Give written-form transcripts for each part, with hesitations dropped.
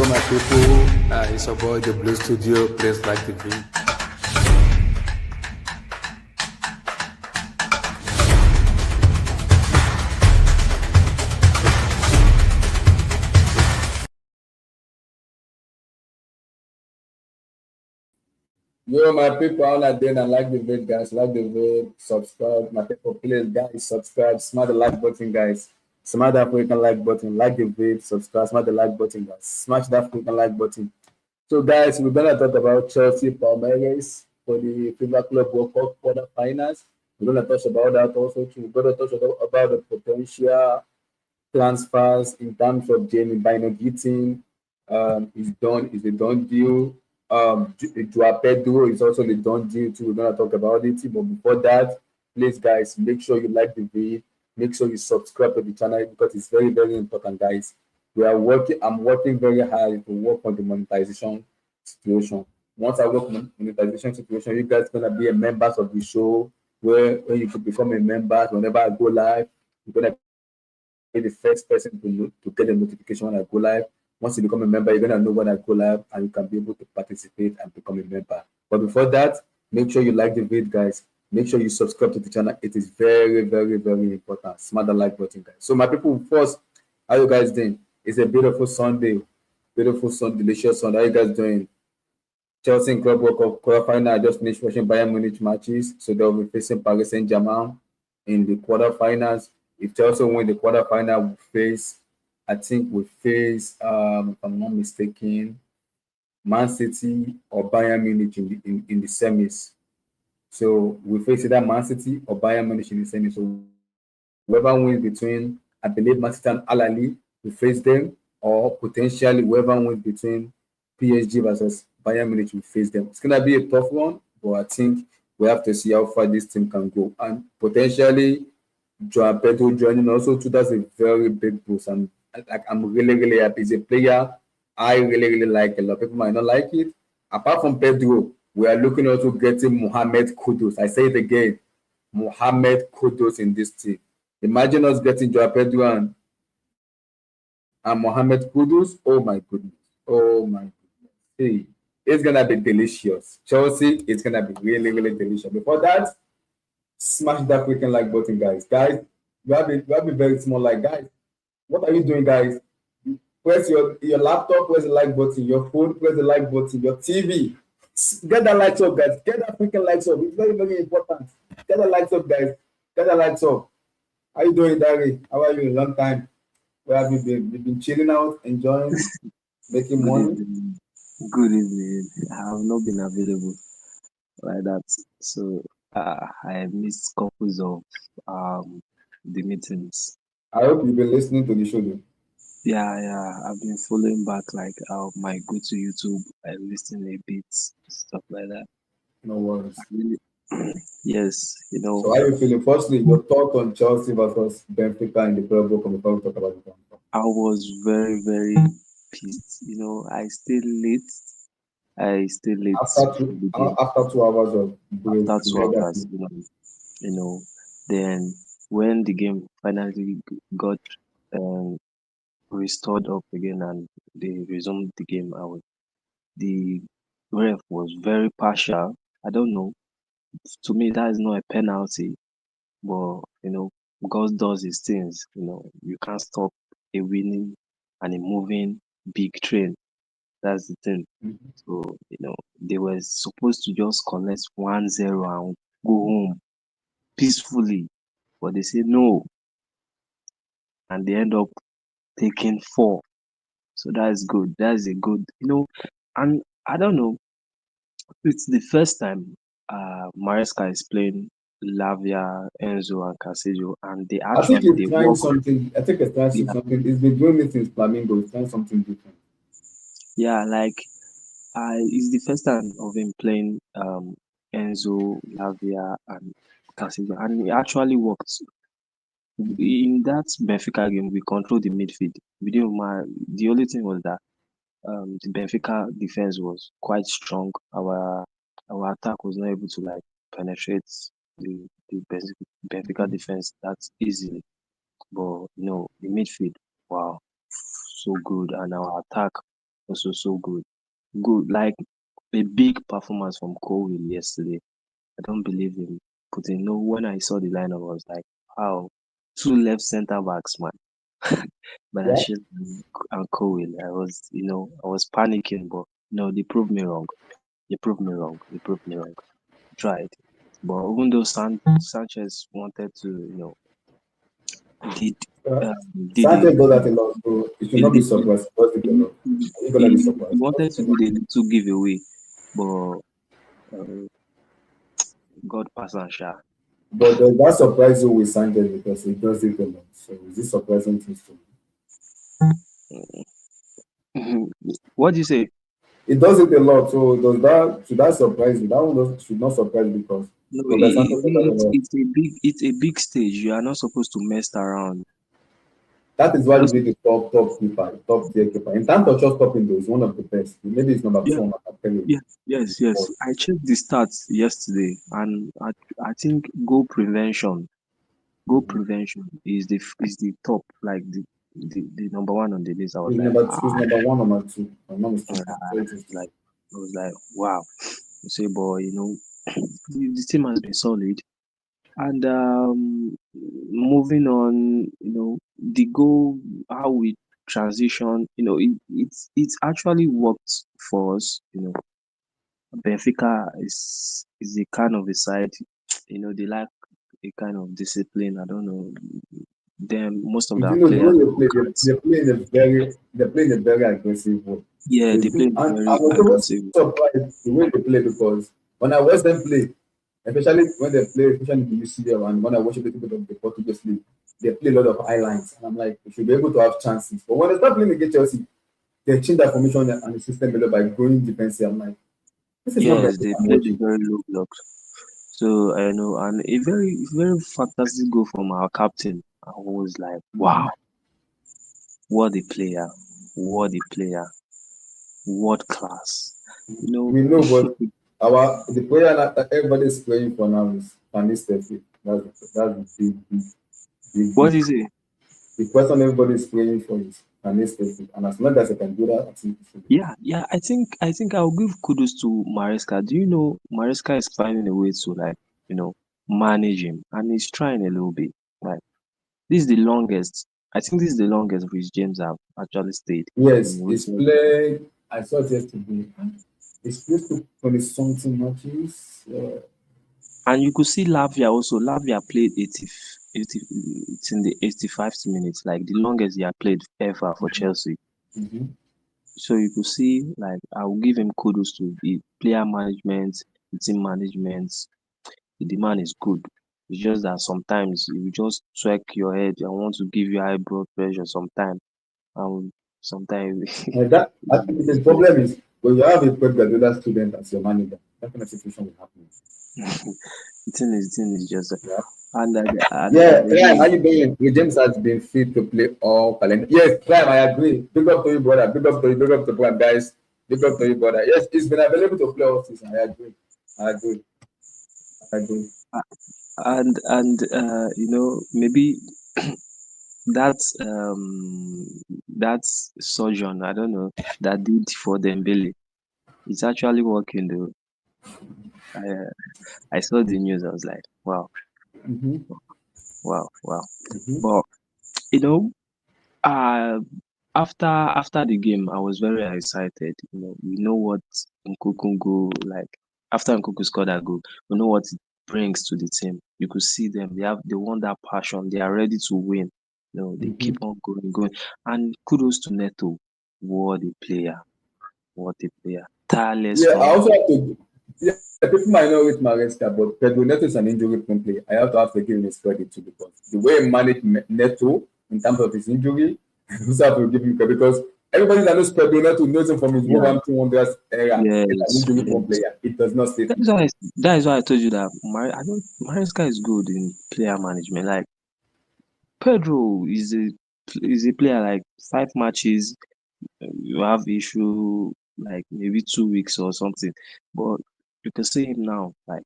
Yo, my people, it's your boy, the Blue Studio. Please like the video. Yo, my people, how are doing? And like the video, guys. Like the video, subscribe. My people, please, guys, subscribe. Smash the like button, guys. Smash that freaking like button. Like the video, subscribe. Smash the like button, guys. Smash that freaking like button. So, guys, we're gonna talk about Chelsea Palmeiras for the FIFA Club World Cup quarterfinals. We're gonna talk about that also. Too. We're gonna talk about the potential transfers in terms of Jamie Bino Gittin. Is done. Is a done deal. Joao Pedro is also the done deal too. We're gonna talk about it. But before that, please, guys, make sure you like the video. Make sure you subscribe to the channel because it's very, very important, guys. We are working. I'm working very hard to work on the monetization situation. Once I work on monetization situation, you guys gonna be a members of the show where you could become a member whenever I go live. You're gonna be the first person to get a notification when I go live. Once you become a member, you're gonna know when I go live and you can be able to participate and become a member. But before that, make sure you like the video, guys. Make sure you subscribe to the channel. It is very, very, very important. Smash the like button, guys. So my people, first, how you guys doing? It's a beautiful Sunday. Beautiful Sunday, delicious Sunday. How you guys doing? Chelsea and Club World Cup quarterfinal. I just finished watching Bayern Munich matches, so they'll be facing Paris Saint-Germain in the quarterfinals. If Chelsea win the quarterfinal, I think we face, if I'm not mistaken, Man City or Bayern Munich in the semis. So we face either Man City or Bayern Munich in the semis. So whoever wins between, I believe, Man City and Al Ahly, we face them, or potentially whoever wins between PSG versus Bayern Munich will face them. It's gonna be a tough one, but I think we have to see how far this team can go. And potentially Joao Pedro joining also too, that's a very big boost. And I'm really, really happy. He's a player I really, really like. A lot of people might not like it. Apart from Pedro, we are looking also getting Mohamed Kudus. I say it again, Mohamed Kudus in this team. Imagine us getting Joao Pedro and Mohamed Kudus. Oh my goodness. Oh my goodness. Hey, it's gonna be delicious. Chelsea, it's gonna be really, really delicious. Before that, smash that freaking like button, guys. Guys, you have a very small like, guys. What are you doing, guys? Press your laptop, press the like button, your phone, press the like button, your TV. Get that lights up, guys. Get that freaking lights up. It's very, very important. Get the lights up, guys. Get the lights up. How you doing, Dari? How are you? Long time. Where have you been? You've been chilling out, enjoying, making Good money. evening. Good evening. I have not been available like that. So I missed couples of the meetings. I hope you've been listening to the show, though. Yeah. I've been following back like my go to YouTube. I listen a bit, stuff like that. No worries. I really, yes, So how are you feeling? Firstly, your thought on Chelsea versus Benfica in the Club World Cup before we talk about the game. I was very, very pissed. I stayed late. I stayed late to the game After 2 hours of break, after you two made that. hours. You know, then when the game finally got um, restored up again and they resumed the game, the ref was very partial. I don't know. To me, that is not a penalty, but God does his things. You can't stop a winning and a moving big train. That's the thing. Mhm. So they were supposed to just collect 1-0 and go home peacefully, but they say no, and they end up taking 4. So that is good. That is a good, and I don't know. It's the first time Maresca is playing Lavia, Enzo, and Casillo, and I think they he's trying work. something. I think he's trying Yeah, something. He's been doing it since Flamingo. He's trying something different. yeah, like it's the first time of him playing Enzo, Lavia, and Casillo, and it actually worked. Mhm. In that Benfica game, we controlled the midfield. We didn't The only thing was that the Benfica defense was quite strong. Our attack was not able to like penetrate the Benfica defense that easily. But the midfield, wow, so good, and our attack. also so good. Good, like a big performance from Cole yesterday. I don't believe him putting. No, when I saw the lineup, I was like, wow, two left center backs, man. Yeah. Banashil and Cole. I was panicking, but no, they proved me wrong. They proved me wrong. They proved me wrong. Tried, but even though Sanchez wanted to, did Uh, did a Sanchez does that little, a lot, so you should he, not be did- surprised. He does it a lot. Are you gonna be he surprised? He does wanted it to a do lot. the little giveaway, but uh, God pass and sha. But does that surprise you with Sanchez because he does it a lot? So is this surprising things to you? What do you say? It does it a lot. So does that should that surprise you? That one should not surprise you because No, Robert Sanchez does that a lot. it's a big stage. You are not supposed to mess around. That is why you Just need the top keeper, top tier keeper. In terms of just stopping those, one of the best. Maybe it's number yeah, two on my category. yeah, yes. I checked the stats yesterday, and I think goal prevention is the top, like the number one on the list. I was like, He's number one, number two. If I'm not mistaken. Very interesting. like I was like, wow. I say, boy, the team has been solid. And moving on, the goal, how we transition, it's actually worked for us. Benfica is a kind of a side, they like a kind of discipline. I don't know. Them most of If our you know the way players they work play, hard. they play in a very aggressive way. Yeah, So they it's good. play And I very was always aggressive. surprised the way they play because when I watch them play, especially when they play, especially in the UCL and when I watch a little bit of the Portuguese league, they play a lot of high lines. And I'm like, we should be able to have chances. But when they start playing against Chelsea, they change that formation and the system a lot by going defensive. I'm like, this is not Yes, Benfica they I'm played a watching. very low block. So I know, and a very fantastic goal from our captain. I was like, wow, Mhm. what a player, what a player, what class. You We know, know, but the player that everybody's playing for now is Van Nistelrooy. That's the what big. is it? The person everybody's praying for is Van Nistelrooy, and as long as I can do that, I think it should be fine. Yeah. I think I'll give kudos to Maresca. Do you know Maresca is finding a way to, like, manage him, and he's trying a little bit. Like, this is the longest. I think this is the longest Rhys James have actually stayed Yes, in he's recent. played. I saw it yesterday. He's close to 20 something matches. And you could see Lavia also. Lavia played 80, it's in the 85th minute, like the longest he had played ever for Chelsea. Mhm. So you could see, like, I will give him kudos to the player management, the team management. The man is good. It's just that sometimes you just check your head and want to give you high blood pressure sometimes. And sometimes And that I think the problem is when you have a Pep Guardiola student as your manager, that kind of situation will happen. the thing is just, Yeah. and Yeah, Ryan, how you doing? James has been fit to play all calendar. Yes, Prime, I agree. Big up to you, brother. Big up to you. Big up to Prime, guys. Big up to you, brother. Yes, he's been available to play all season. I agree. I agree. I agree. and maybe that surgeon, I don't know, that did for Dembele, it's actually working though. I saw the news. I was like, wow, Mm-hmm. wow. Mm-hmm. But you know, uh, after the game, I was very excited. We know what Nkunku, like, after Nkunku scored that goal, we know what it brings to the team. You could see them; they want that passion. They are ready to win. They Mm-hmm. keep on going. And kudos to Neto. What a player! What a player! Tireless Yeah, I from. also have to. Yeah, people might know with Maresca, but Pedro Neto is an injury-prone player. I have to give him his credit too because the way he managed Neto in terms of his injury, I also have to give him credit because everybody that knows Pedro Neto knows him from his Yeah, Wolverhampton Wanderers era. He's an yes, injury-prone yes. player. It does not stay That fit. is why that is why I told you that I don't Maresca is good in player management. Like, Pedro is a player, like, 5 matches, you have issue, like maybe 2 weeks or something. But you can see him now, like,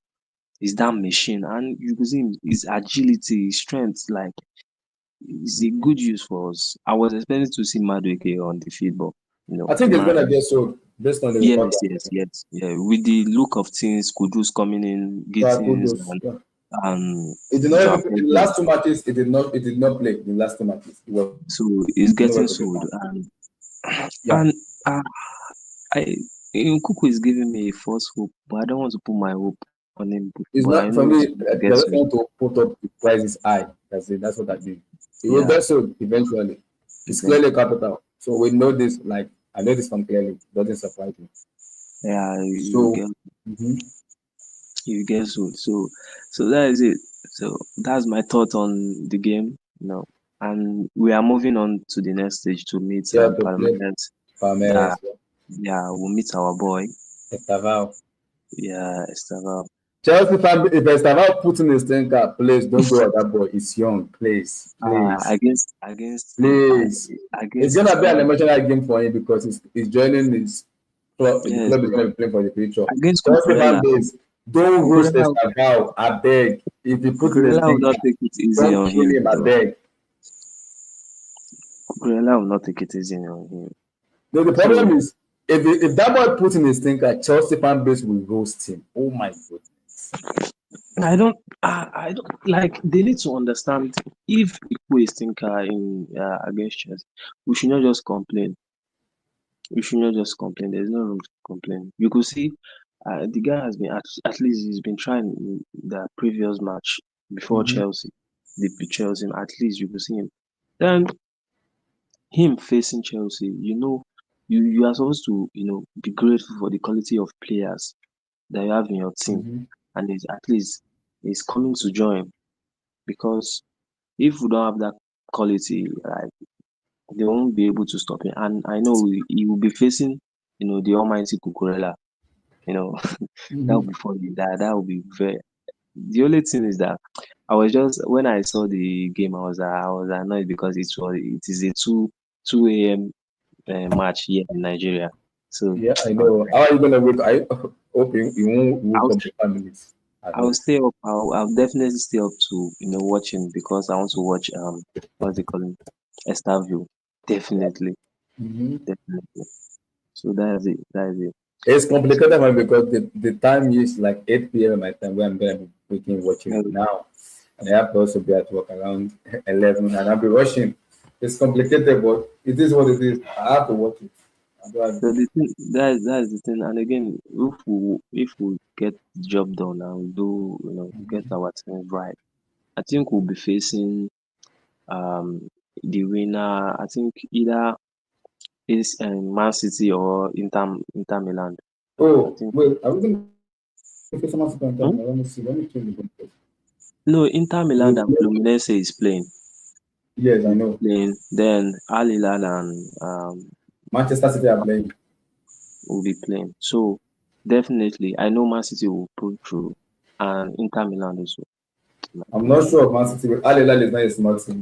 he's that machine, and you can see him, his agility, his strength, like, is a good use for us. I was expecting to see Madueke on the field, but I think it's gonna Man, get sold based on the report. yes, yes, yes, yeah. With the look of things, Kudus coming in, Yeah, Gittins, Kudus. Yeah. and It did not Joao even in the Pedro. last two matches. It did not play the last two matches. It was So it's nowhere getting to be sold, found. and Yeah, and uh, I Nkuku is giving me a false hope, but I don't want to put my hope on him. it's But I not for know me. he's going to They get just sold. want to put up the prices high. That's it. That's what I mean. It will Yeah, get sold eventually. It's clearly eventually. capital. So we know this. Like I know this from clearly. Doesn't surprise me. Yeah, So. Mhm. you get sold. So that is it. So that's my thought on the game. And we are moving on to the next stage to meet Yeah, to play Parliament. That Palmeiras. yeah, we'll meet our boy. Estaval. Yeah, Estava. Chelsea fan, if Estaval puts in his thinker, please don't go at that boy. He's young. Please, please, please. It's against gonna be an um emotional game for him because he's joining his club. The yes, club is gonna be playing for the future. against Chelsea fan Cucurella. base, don't roast Cucurella Estaval. I beg. If he puts in his Cucurella will not thinker, take it easy don't on kill him. him. I beg. Cucurella will not take it easy on him. No, the So problem is if that boy puts in his thinker, Chelsea fan base will roast him. Oh my goodness. I don't like. They need to understand if Ikwe is thinker in against Chelsea, we should not just complain. We should not just complain. There's no room to complain. You could see, the guy has been at least he's been trying in the previous match before Mm-hmm. Chelsea. They beat Chelsea. At least you could see him. Then him facing Chelsea, you are supposed to be grateful for the quality of players that you have in your team, Mm-hmm. and at least he's coming to join because if we don't have that quality, like they won't be able to stop him. And I know he will be facing, the almighty Cucurella. You know, that will Mm-hmm. be funny. That will be very. The only thing is that I was just when I saw the game, I was annoyed because it is a two a.m. Match here in Nigeria. So Yeah, I I was know. like, How are you gonna wake? I hope you won't wake I'll up the families. I I'll hope. stay up. I'll definitely stay up to watching because I want to watch what's it called, Estavio. Yeah. Definitely, Mm-hmm. definitely. So that is it. That is it. It's So, complicated man because the time is like 8 p.m. my time where I'm gonna be waking watching it uh, now. And I have to also be at work around 11 and I'll be rushing. It's complicated, but it is what it is. I have to watch it. I don't have so it. the thing that is the thing. And again, if we get the job done and do get Mm-hmm. our things right, I think we'll be facing um the winner. I think either is Man City or Inter Milan. I Oh, think. wait, are we gonna face someone second Hmm? time? Let me see. Let me change the game. No, Inter We Milan will and play. Fluminense is playing. Yes, I Will be know. playing. Then Al Hilal and Manchester City are playing. will be playing. So definitely, I know Man City will pull through, and Inter Milan also might I'm pull not through. sure of Man City. Al Hilal is not a smart team.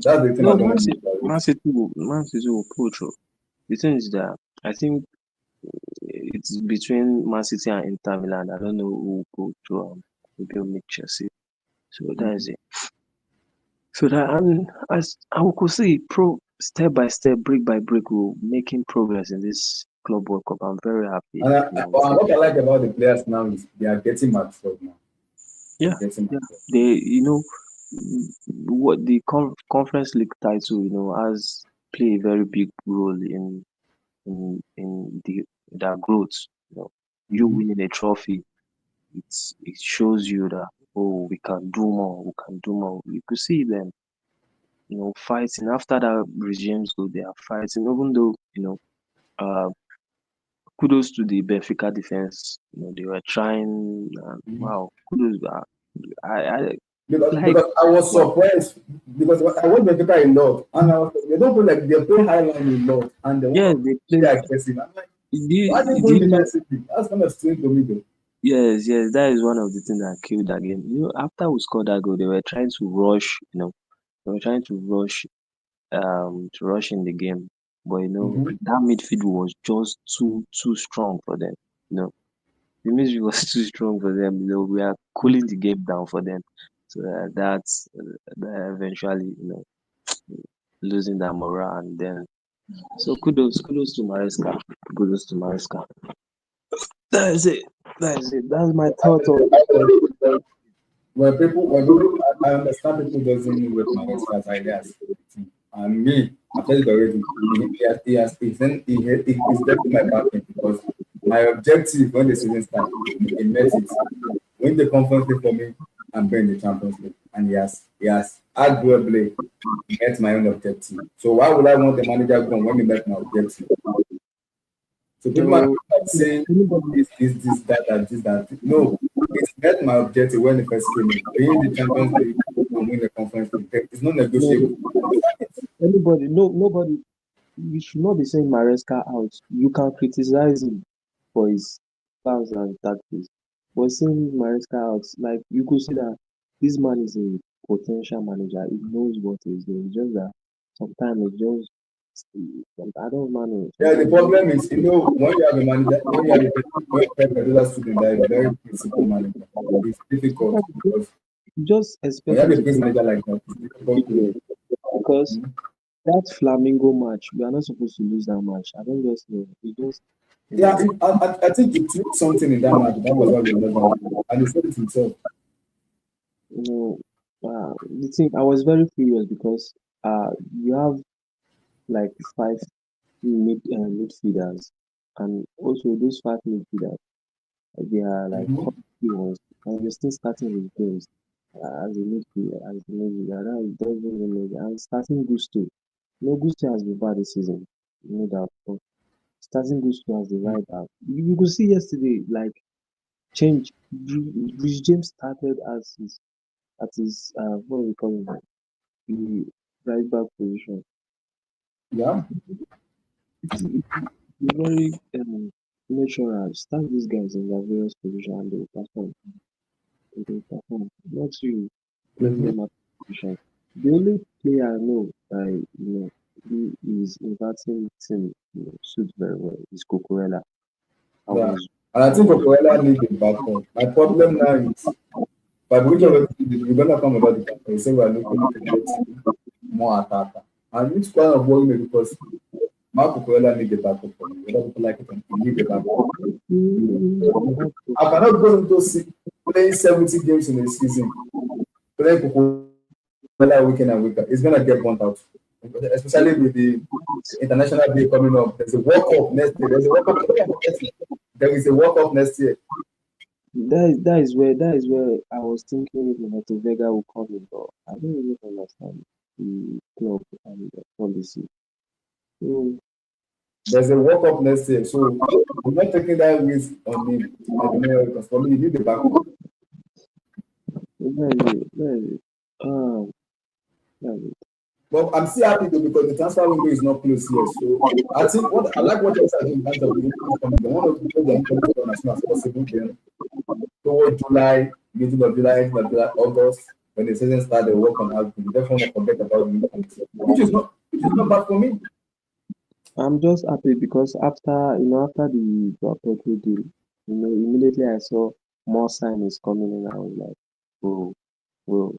That's the thing No, I don't want to Man City will pull through. The thing is that I think it's between Man City and Inter Milan. I don't know who will pull through. Maybe will make Chelsea. So that is it. So that and as I could see, step by step, brick by brick, we're making progress in this Club World Cup. I'm very happy. And I'm very what I like happy. about the players now is they are getting matured now. They're Yeah, getting yeah. matured. They, what the Conference League title, has play a very big role in their growth. You know, you Mm-hmm. winning a trophy, it shows you that we can do more. We can do more. You could see them, fighting after that regime's go. They are fighting, even though uh, kudos to the Benfica defense. They were trying. Mm-hmm. Wow, kudos. I like. Because I was Wow. surprised because I watch Benfica a lot and they don't play like they play high line a lot and they Yes, want they to played. play aggressive. I'm like, Do why are they you, do going you know? defensively? That's kind of strange to me though. Yes, yes, that is one of the things that killed that game. After we scored that goal, they were trying to rush. They were trying to rush in the game, but Mm-hmm. that midfield was just too strong for them. You know, the midfield was too strong for them. We are cooling the game down for them. So that's that eventually losing that morale, and then So kudos to Maresca. Kudos to Maresca. That is it. That is it. That's my thought on. I understand people doesn't rate my as ideas. And me, I've said it already. He's getting my backing because my objective when the season starts, he met it. Win the conference league for me and bring the Champions League. And he has arguably met my own objective. So why would I want the manager gone when he met my objective? So people might No, be saying anybody, this, that. No, it's met my objective when it first came in. Being the Champions League and win the conference league. It's not no, negotiable. anybody, no, nobody. You should not be saying Maresca out. You can criticize him for his plans and tactics, but saying Maresca out, like you could see that this man is a potential manager. He knows what he's doing. It's just that sometimes it just, I don't know. Yeah, the Sometimes it problem is, when you have a manager, when Pedro student that is very principled manager, it's difficult because just when you expect have him a to principal take manager like that, it's difficult to. it because Mhm. that Flamingo match, we are not supposed to lose that match. I don't just know. It just, you Yeah, know, I think it took something in that match. That was why we lost that match. And he said it himself. you know, the thing. I was very curious because you have like five midfielders, and also those five midfielders, they are like Mhm. quality ones, and you're still starting with games as a midfielder, as a midfielder. That doesn't even make it. And starting Gusto, Gusto has been bad this season, no doubt. But starting Gusto as the right back, you could see yesterday, like change. Rich James started as his at his what do we call him, the right back position. Yeah. It's very natural. Start these guys in their various positions and they will perform. They will perform. Not you playing Mhm. them at position. The only player I know who is inverting team suits very well is Cucurella. I Yeah. was And I I think was Okorela needs a backup. My problem now is, but which of yeah, it we're gonna come about the backup? You say we're looking to get more attacker. And it's kind of worrying me because Marco Corella need a backup for me. Whether people like it or not, he need a backup. I cannot go into playing 70 games in a season, playing Cucurella week in and week out. It's gonna get burnt out. Especially with the international day coming up. There's a World Cup next year. There's a World Cup next year. There is a World Cup next year. that is where I was thinking if Neto Vega will come in, but I don't really understand the club and the policy. So There's a World Cup next year. So I'm not taking that risk on him. I don't know because for me, you need a backup. that is it. That's it. But I'm still happy though because the transfer window is not closed yet. So I think what I like what Chelsea are doing in terms of the incoming. They want to get the incoming done as soon as possible. Then towards July, middle of July, end of July, August, when the season starts, they work on output. They just want to forget about the incoming, which is not bad for me. I'm just happy because after the Joao Pedro deal, immediately I saw more signings coming in. I was like, oh, well,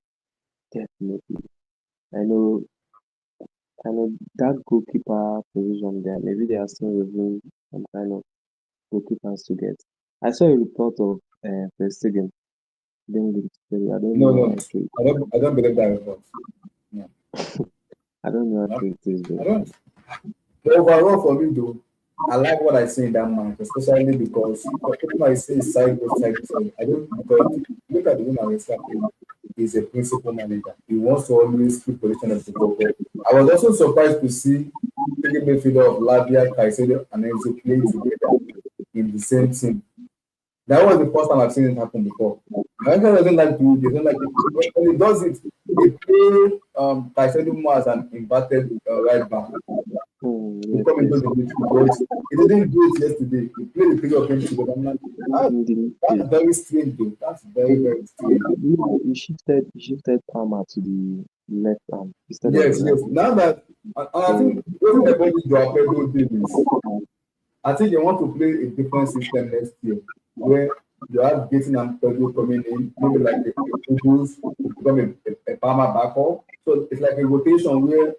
definitely. I know, I know that goalkeeper position there. Maybe they are still reviewing some kind of goalkeepers to get. I saw a report of Verstegen being linked to. I don't No, know no, how true. I don't believe that report. No, I don't know how no, true it is, I but don't. But overall, for me though, I like what I see in that match, especially because people might say side goes side goes side. I don't because look at the way Maresca play. He's a principal manager. He wants to always keep position of the ball. I was also surprised to see three midfielder of Lavia, Caicedo, and Enzo play together in the same team. That was the first time I've seen it happen before. Maresca doesn't like to do it. He doesn't like it. When he does it, he play Caicedo more as an inverted right back to yes, come into yes. the midfield. But he didn't do it yesterday. He played the three of him together. I'm like, ah, In the that's midfield. very strange, though. That's very, very strange. He shifted Palmer to the left arm instead of the Yes, right. yes. Now that, and I So think what about this Joao Pedro did is, I think they want to play a different system next year, where you have Gaten and Pedro coming in, maybe like a Kudus to become a Palmer backup. So it's like a rotation where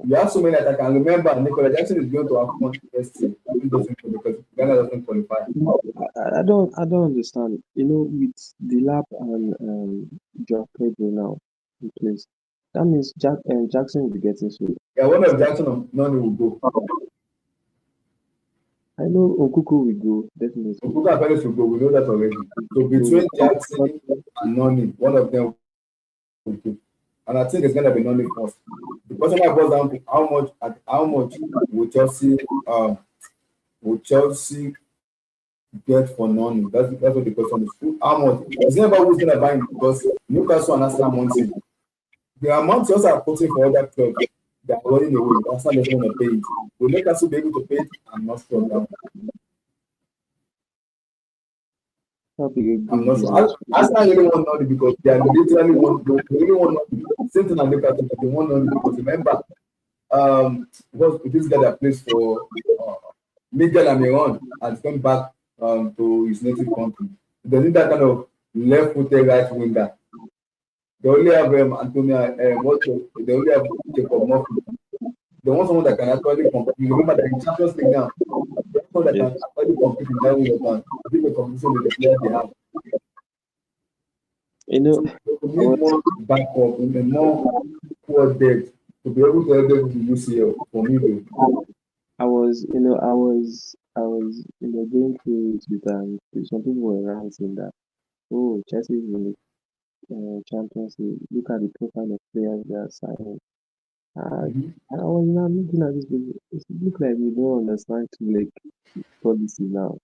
You have so many that I can remember. Nicola Jackson is going to have one first team. Even doesn't because Ghana doesn't qualify. No, I don't understand. With the lap and Joao Pedro now in place, that means Jackson will be getting sold. Yeah, one of Jackson or none will go. I know Okuko will go definitely. Okuka and Felix will go. We know that already. So So, between Jackson and Noni, one of them will go. And I think it's gonna be Noni first. The question I boils down to how much will Chelsea get for Noni? That's what the question is. How much? It's not about who's gonna buy him because Newcastle and Arsenal want him. The amount you also are putting for other clubs, they are running away. Arsenal doesn't want to pay it. Will Newcastle be able to pay it? I'm not sure. that'll be a I'm good not sure. business. Arsenal really want money because they are literally want they really want money. Same thing as Newcastle, they want money because remember, because this guy that plays for uh, Miguel Amiron has gone back to his native country. They need that kind of left-footed right winger. They only have Antonio. They only have Jacob Murphy. They want someone that can actually compete. You remember that in Champions League now, they want someone that Yes. can actually compete in that way. Give a competition with the players they have. You know, We I need was more backup, we need more core depth to be able to help them with UCL for me though. I was going through Twitter and some people were ranting that, oh, Chelsea is in the Champions League. Look at the profile of players they are signing. And Mhm. I was now looking at this people. It look like you don't understand like policy now.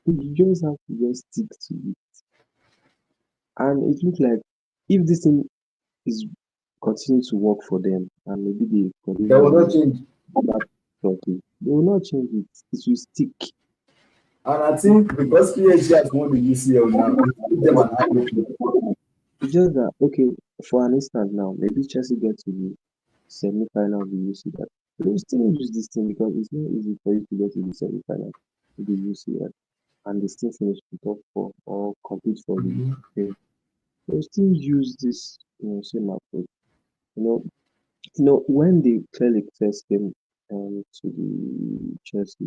You just have to just stick to it. And it looks like if this thing is continue to work for them and maybe they They will continue not using change. that properly, they will not change it. It will stick. And I think because PSG has won the UCL now, it gives them an eye opening. It's just that okay, for an instance now, maybe Chelsea get to the semi-final of the UCL. They will still use this thing because it's not easy for you to get to the semi-final of the UCL and they still finish the top four or compete for the Mhm. thing. They will still use this same approach. You know, when they clearly first came to the Chelsea,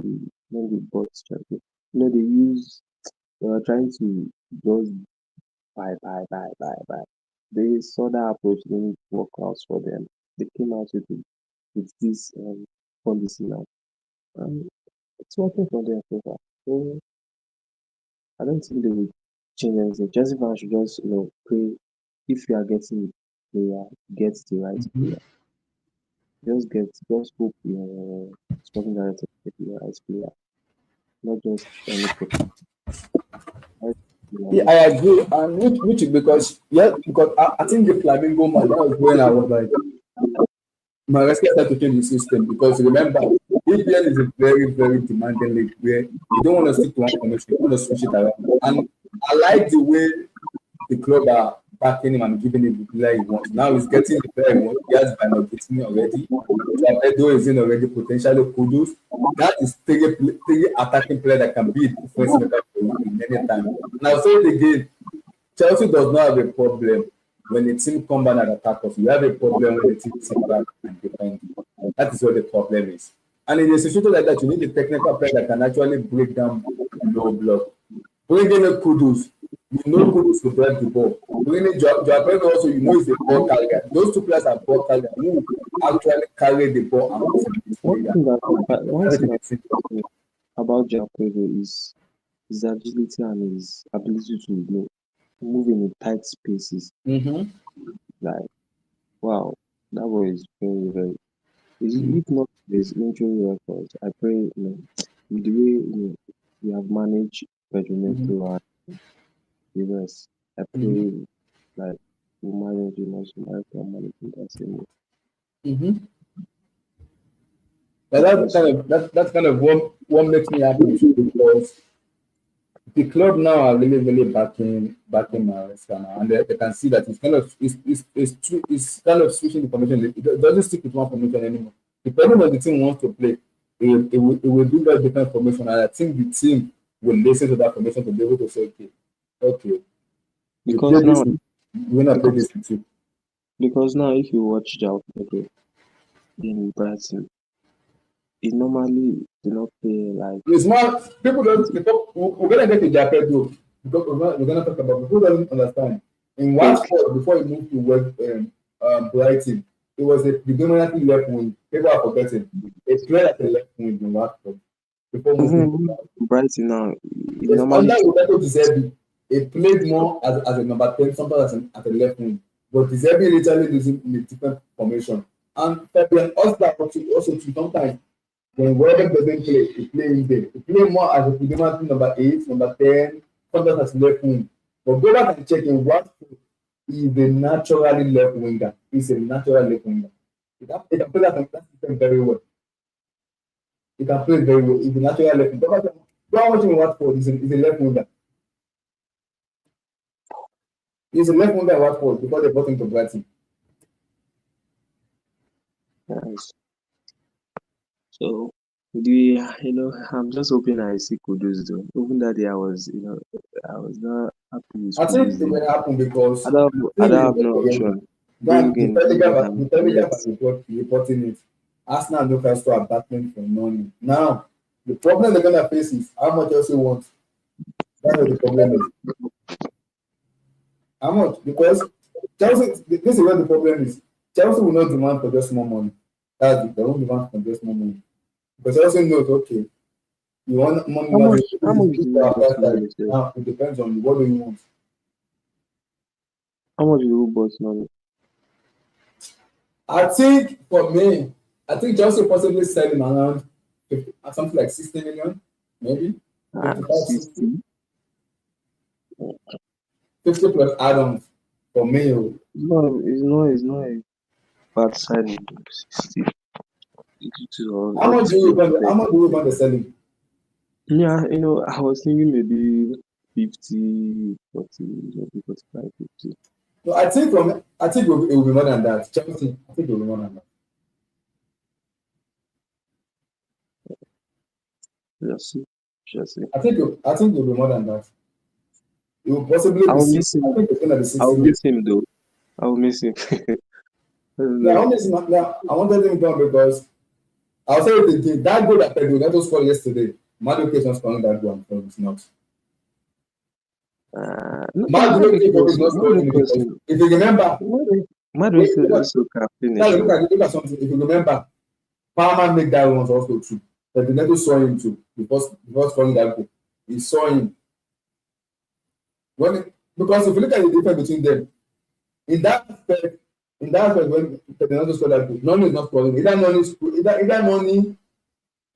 when they bought Chelsea, they were trying to just buy. They saw that approach didn't work out for them. They came out with this policy now. And it's working for them so far. So I don't think they will change anything. Chelsea fans should just, pray if you are getting the player, get the right Mhm. player. Just hope your sporting director get the right player, not just any right Yeah, player. I agree. And which is because yeah, because I think the Flamingo man that was when I was like Madagascar started to change the system because remember, EPL is a very, very demanding league where you don't want to stick to one formation, you want to switch it around. And I like the way the club are backing him and giving him the player he wants. Now he's getting the player he wants. He has Banogatini already. Pedro is in already, potentially Kudus. That is three attacking player that can be a difference maker for you in any time. And I'll say it again, Chelsea does not have a problem when the team come back and attack us. You have a problem when the team sit back and defend. That is what the problem is. And in a situation like that, you need a technical player that can actually break down low block. Bringing in Kudus, you know Kudus will break the ball. Bringing in Joao also, you know he's a ball carrier. Those two players are ball carriers who actually carry the ball and facilitate One player. thing that one Carry thing the that team. surprised me about Joao Pedro is his agility and his ability to move in tight spaces. Mm-hmm. Like wow, that boy is very very. Mm-hmm. If not his injury records, I pray with the way we have managed Pedro Mm-hmm. Neto and the rest, I Mm-hmm. pray like we manage him also manage him that same way. Mm-hmm. Yeah, Because that's kind of what makes me happy too, because the club now are really really backing Maresca now, and they can see that it's kind of switching the formation. It doesn't stick with one formation anymore. Depending on the team wants to play, it will do that different formation, and I think the team will listen to that formation to be able to say, okay, you play because this, now we're gonna play because this with you. because now if you watch Joao Pedro, in Brighton. He normally do not play like It's more people don't. We're gonna get to Joao Pedro because we're gonna talk about people don't understand. In okay. Watford before he moved to West Brighton, it was a predominantly left wing. People are forgetting. He played as a left wing in Watford before moving to Even Brighton. Brighton now, he Yes, normally under plays. Roberto De Zerbi, he played more as a number 10, sometimes as a left wing. But De Zerbi literally using in a different formation. And Fabian Oscar also too, sometimes when Welbeck doesn't play, he play him there. He play more as a predominantly number 8, number 10, sometimes as left wing. But go back and check in Watford, he is a naturally left winger. He's a natural left winger. He can play that system very well. He can play very well. He's a natural left winger. Go and watch him in Watford, he's a left winger. He's a left winger at Watford before they brought him to Brighton. Yes. So I'm just hoping I see Kudus though. Even that day I was not happy with I think Kudus it there. will happen because I the thing don't is have no already. option. Then Bring The and Telegraph yet. has reporting it. Arsenal and Newcastle are battling for money. Now, the problem they're gonna face is how much Chelsea want. That's what the problem is. How much? Because Chelsea, this is where the problem is. Chelsea will not demand for just more money. That's it. They won't demand for just more money. Because Chelsea knows, okay, you want money How now, much this how is much good do for you our bought price tag. Nani sef? Now, it depends on you. What do you want? How much do you bought Nani? I think for me, I think Chelsea possibly sell him around 50, something like 60 million, maybe 55, 60, 60? 50 plus add-ons for me. Oh. It's not a bad signing though. 60. It was How all much this do you want? How Playback. much do you want to sell him? Yeah, I was thinking maybe 50, 40, maybe 45, 50. No, I think it will be more than that. Chelsea, I think it will be more than that. Just see. Just see. I think it will be more than that. It will possibly I be will 60. miss I him. think it's gonna be I 60 will million. miss him though. I will miss him. I don't Now, know. honestly, now I wanted him gone because I'll say it again. That goal that Pedro Neto scored yesterday, Madueke is not scoring that goal. So it's not. No, Madueke is not scoring it Madueke because if you remember, wait, Madueke is also can now finish. Oh. look at something. If you remember, Palmer made that one also too. But the Neto saw him too before scoring that goal. He saw him because if you look at the difference between them in that aspect, when Fernando scored that goal, Noni is not scoring. Either Noni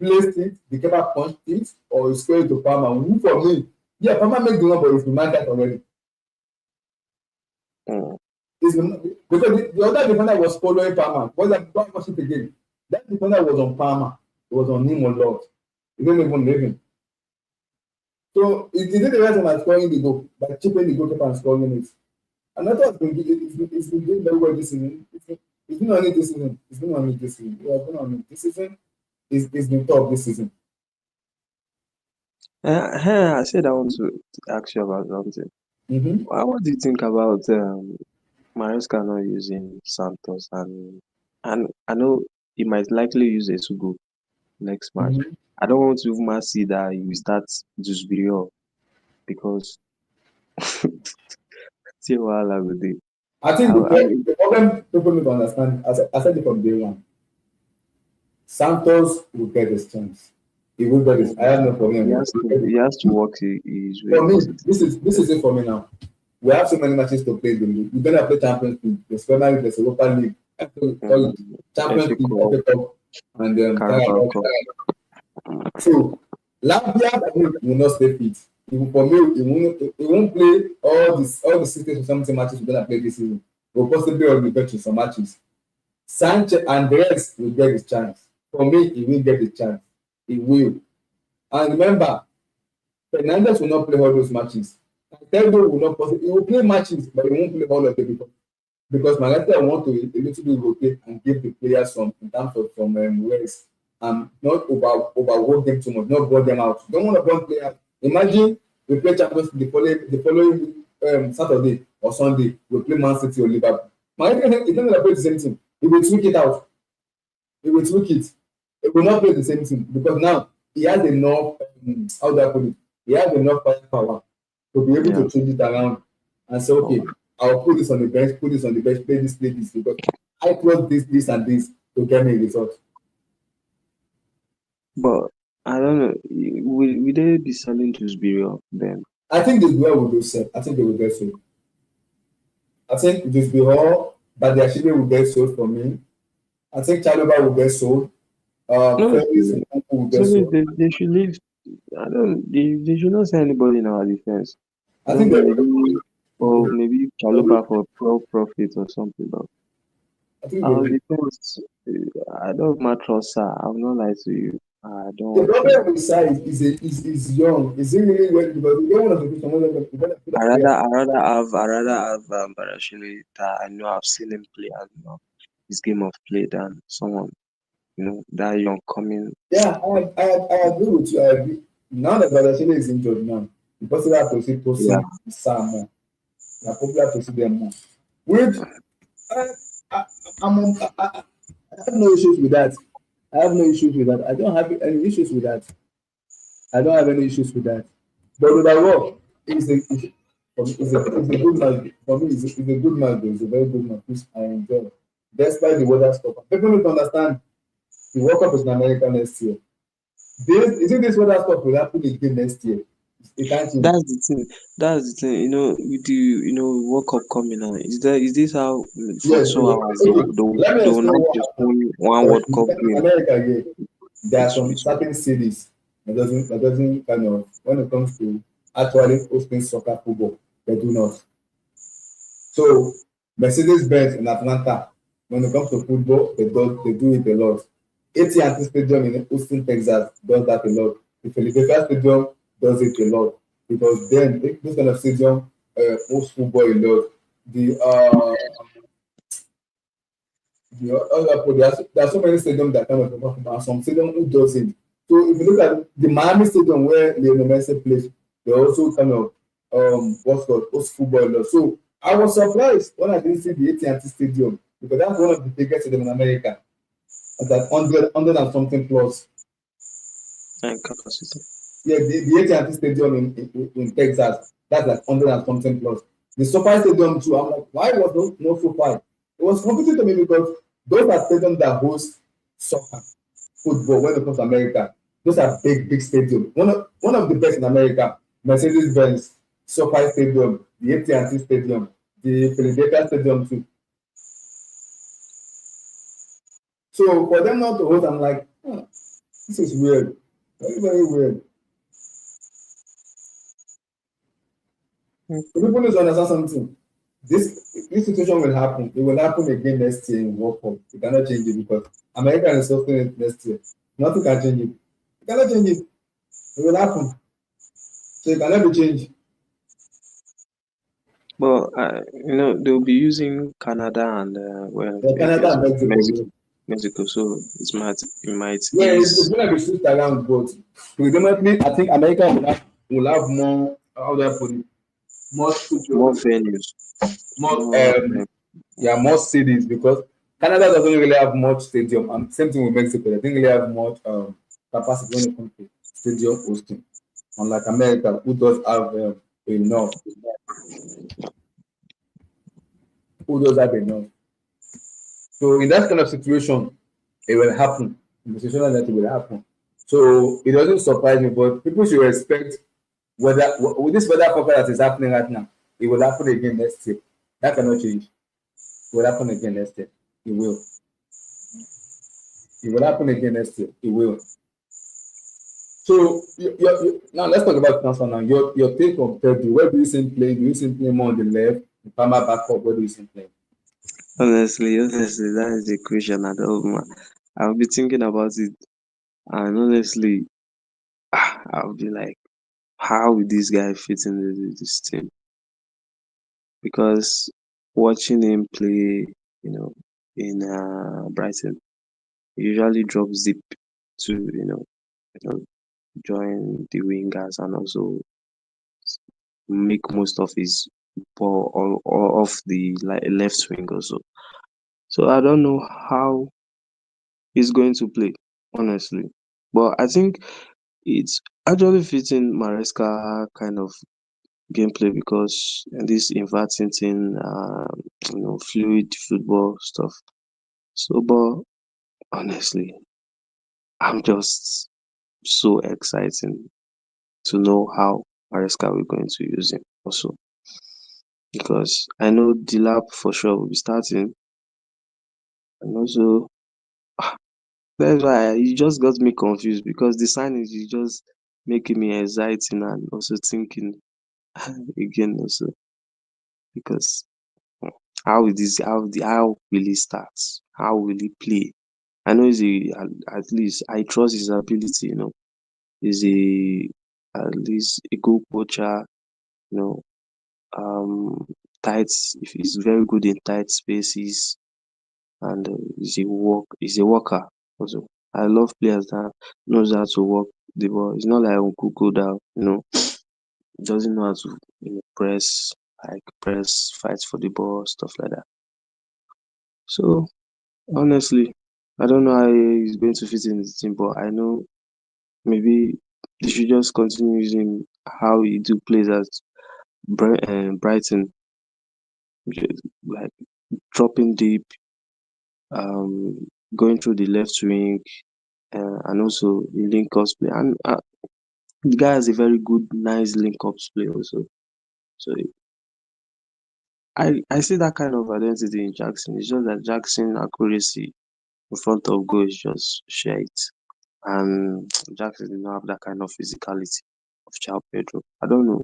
placed it, the keeper punched it, or he scored it to Palmer. Who for me, yeah, Palmer made the one, but it's been marked out already. Mm. Because the other defender was following Palmer. Don't watch it again. That defender was on Palmer. It was on him a lot. He didn't even leave him. So he did the right time by scoring the goal, by chipping the goalkeeper and scoring it. And I thought it's been doing very well this season. It's been on it this season. It's been on it this season. Yeah, it's been on it this season. It's been top this season. I said I want to ask you about something. Mm-hmm. What do you think about Maresca not using Santos and I know he might likely use Esugo next match. Mm-hmm. I don't want to even see that he will start Dusbirio because see wahala go dey. I think I the problem people need to understand, as I said it from day one, Santos will get his chance. He will get his. I have no problem with it. he has to work his way For me, positive. this is it for me now. We have so many matches to play in the league. We're gonna play Champions League, there's Premier League, there's Europa League, FA Champions League, Cup, FA Cup, and Carabao Cup. so Lampard will not stay fit. For me, he won't play all the 60 or 70 matches we're gonna play this season. We'll possibly only get to some matches. Sanchez and the rest will get his chance. For me, he will get the chance. He will. And remember, Fernandez will not play all those matches. Pedro will not possibly. He will play matches, but he won't play all of them because Manchester want to a little bit rotate and give the players some in terms of some rest and not overwork them too much, not burn them out. You don't want to burn players. Imagine we play Champions League the following Saturday or Sunday, we play Man City or Liverpool. Manchester is not going to play the same team. He will tweak it out. He will tweak it. He will not play the same thing because now he has enough, how do I put it? He has enough firepower to be able Yeah. to change it around and say, Oh, okay, I'll put this on the bench, put this on the bench, play this because I trust this and this to get me a result. but I don't know. Will they be selling to Sbirio then? I think this well will do sell. I think they will get sold. I think this be all, but the Ashibe will get sold for me. I think Chalobah will get sold. No, Felix and Uncle will get so sold. they should leave. I don't. They should not sell anybody in our defense. I I don't think know. they Maybe or will. maybe Chaluba for profit or something. But I think they our will. defense, I don't much trust sir. I will not lie to you. I don't The want to. problem with Sai is young. Is he really ready? Because we don't want to put someone like that. I rather have Barashile that I know I've seen him play and know his game of play than someone that young coming. Yeah, I agree with you. I agree. Now that Badashile is injured now, the possible to see Yeah, Tosin Sam more. The popular to see them more. Which I, I, I'm on, I have no issues with that. I have no issues with that. I don't have any issues with that. I don't have any issues with that. But with that work, it's a good man. For me, it's a good man. It's a very good man, which I enjoy. Despite the weather stuff. People need to understand the World Cup is in America next year. Isn't this weather stuff will happen again next year? It can't change. that's the thing. That's the thing. With the World Cup coming now, is this how for Yes, 2 hours okay. Let me they will explain now what happened. postpone one World Cup In game? America again, there are It's some it's certain cities that doesn't kind of when it comes to actually hosting soccer football, they do not. So Mercedes-Benz in Atlanta, when it comes to football, they do it a lot. AT&T Stadium in Houston, Texas does that a lot. The Philadelphia Stadium does it a lot because then this kind of stadium hosts football a lot. The there are so many stadiums that kind of perform and some stadium who doesn't. So if you look at the Miami Stadium where Lionel Messi plays, they also kind of what's called host football a lot. So I was surprised when I didn't see the AT&T Stadium because that's one of the biggest stadium in America. At that 100 and something plus. and capacity. Yeah, the AT&T Stadium in Texas, that's like 100 and something plus. The SoFi Stadium too, I'm like, why was no SoFi? It was confusing to me because those are stadiums that host soccer, football when it comes to America. Those are big stadiums. One of the best in America, Mercedes-Benz, SoFi Stadium, the AT&T Stadium, the Philadelphia Stadium too. So for them not to host, I'm like, this is weird. Very, very weird. So people need to understand something. This situation will happen. It will happen again next year in World Cup. You cannot change it because America is hosting it next year. Nothing can change it. You cannot change it. It will happen. So it cannot be changed. But they'll be using Canada and Yeah, Canada and Mexico. Mexico, Yeah, Mexico. So it might yeah it's ease. gonna be switched around, but predominantly I think America will have more how do I put it? More More studios, venues, more more yeah, more cities because Canada doesn't really have much stadium and same thing with Mexico. They didn't really have much capacity when it comes to stadium hosting. Unlike America, who does have enough, who does have enough. So in that kind of situation, it will happen. In the situation like that, it will happen. So it doesn't surprise me, but people should respect whether with this weather forecast that is happening right now, it will happen again next year. That cannot change. It will happen again next year. It will. It will happen again next year. It will. So now let's talk about transfer now. Your take on Pedro. Where do you see him play? Do you see him play more on the left? The Palmer backup. Where do you see him play? honestly, that is a question at all. I'll be thinking about it, and honestly, I'll be like, how will this guy fit in this team? Because watching him play, in Brighton, he usually drops deep to you know join the wingers and also make most of his ball or off the like left wing also. So I don't know how he's going to play, honestly. But I think it's actually fitting Maresca kind of gameplay because this inverting thing, fluid football stuff. So, but honestly, I'm just so exciting to know how Maresca we're going to use him also because I know the lab for sure will be starting, and also that's why it just got me confused because the signings is just making me exciting and also thinking again also because how will he start? How will he play? I know at least I trust his ability, He's at least a good coacher, you know, um tight if he's very good in tight spaces and he's a worker also. I love players that knows how to work the ball. It's not like Nkuku that, doesn't know how to press, fight for the ball, stuff like that. So honestly, I don't know how he's going to fit in the team, but I know maybe they should just continue using how he do plays at Brighton, like dropping deep, um, going through the left wing, and also the link ups play. And the guy has a very good, nice link ups play also. So I see that kind of identity in Jackson. It's just that Jackson accuracy in front of goal is just shit. And Jackson did not have that kind of physicality of Joao Pedro. I don't know.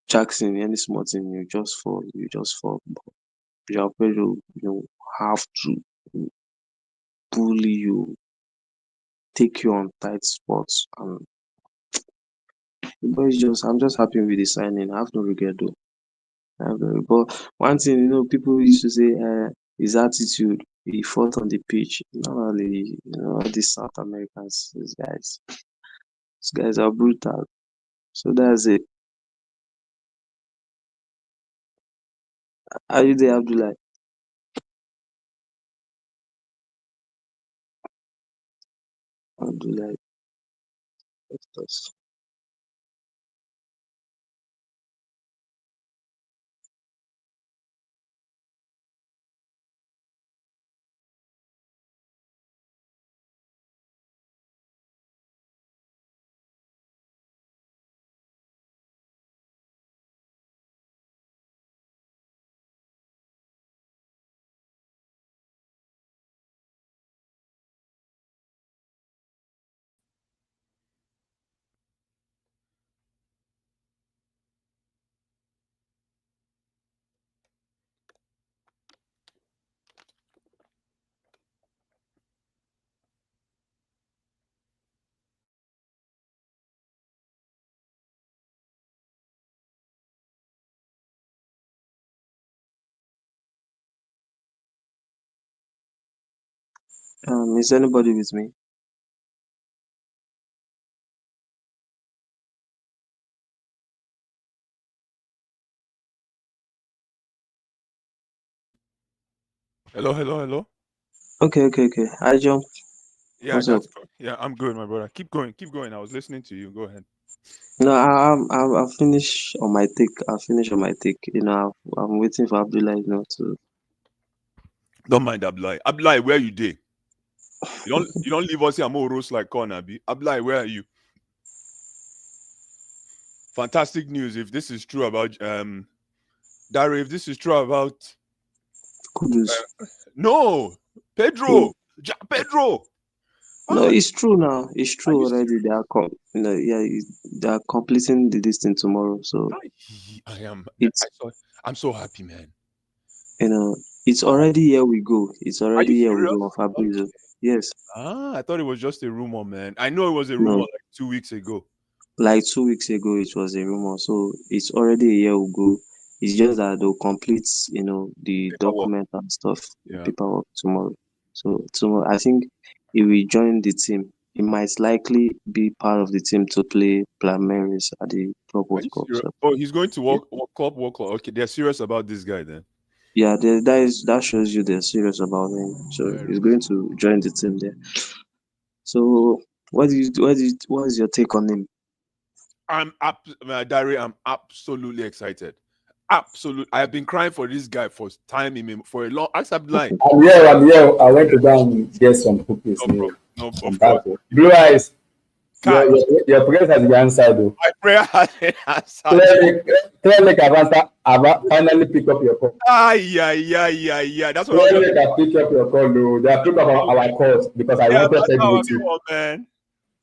Jackson, any small thing, you just fall. But Joao Pedro, have to bully you, take you on tight spots. And but I'm just happy with the signing. I have no regret though. I have no, but one thing, people used to say, his attitude, he fought on the pitch. Normally, all these South Americans, these guys are brutal. So that's it. Are you there, Abdullah? Abdullah, is anybody with me? Hello, hello, hello. Okay, okay, okay. I jump. Yeah, What's up? that's good. Yeah, I'm good, my brother. Keep going, keep going. I was listening to you. Go ahead. No, I'll finish on my take. I'll finish on my take. I'm waiting for Abdullah, to. Don't mind Abdullah. Abdullah, where you day? You don't leave us here more roast like corn, Abi. Abdullah, where are you? Fantastic news. If this is true about Dari, if this is true about Kudus. no Who? Pedro, Pedro. No, Ah, it's true now. It's are true you already. serious? Yeah, they are completing the distance tomorrow. So I am. I it's saw. I'm so happy, man. you know it's Ah, already here we go. It's are you already here we go on serious? Fabrizio. Okay. Yes. I thought it was just a rumor, man. I know it was a rumor No. like 2 weeks ago. Like 2 weeks ago, it was a rumor, so it's already a year ago. It's just that they'll complete, the Paperwork. document and stuff, Yeah. paperwork tomorrow. So tomorrow, I think he will join the team. He might likely be part of the team to play Palmeiras at the Club Are World you Cup. serious? So Oh, he's going to yeah, walk club. Okay, they're serious about this guy then. Yeah, that shows you they're serious about him. So Very. he's going to join the team there. So what is your take on him? Dari, I'm absolutely excited. Absolutely. I have been crying for this guy for time for a long. Accept line. I'm here. I went to go and get some cookies. No Yeah. problem. No, I'm of back. course. Oh. Blue eyes. Kai, Your prayer has been answered. Though. my prayer has been answered. Clearly, I've finally picked up your call. Yeah. That's what I'm Clearly, talking I picked up your call. Though. They have picked up about. our calls because I Yeah, wanted that's Pedro our too. call, man.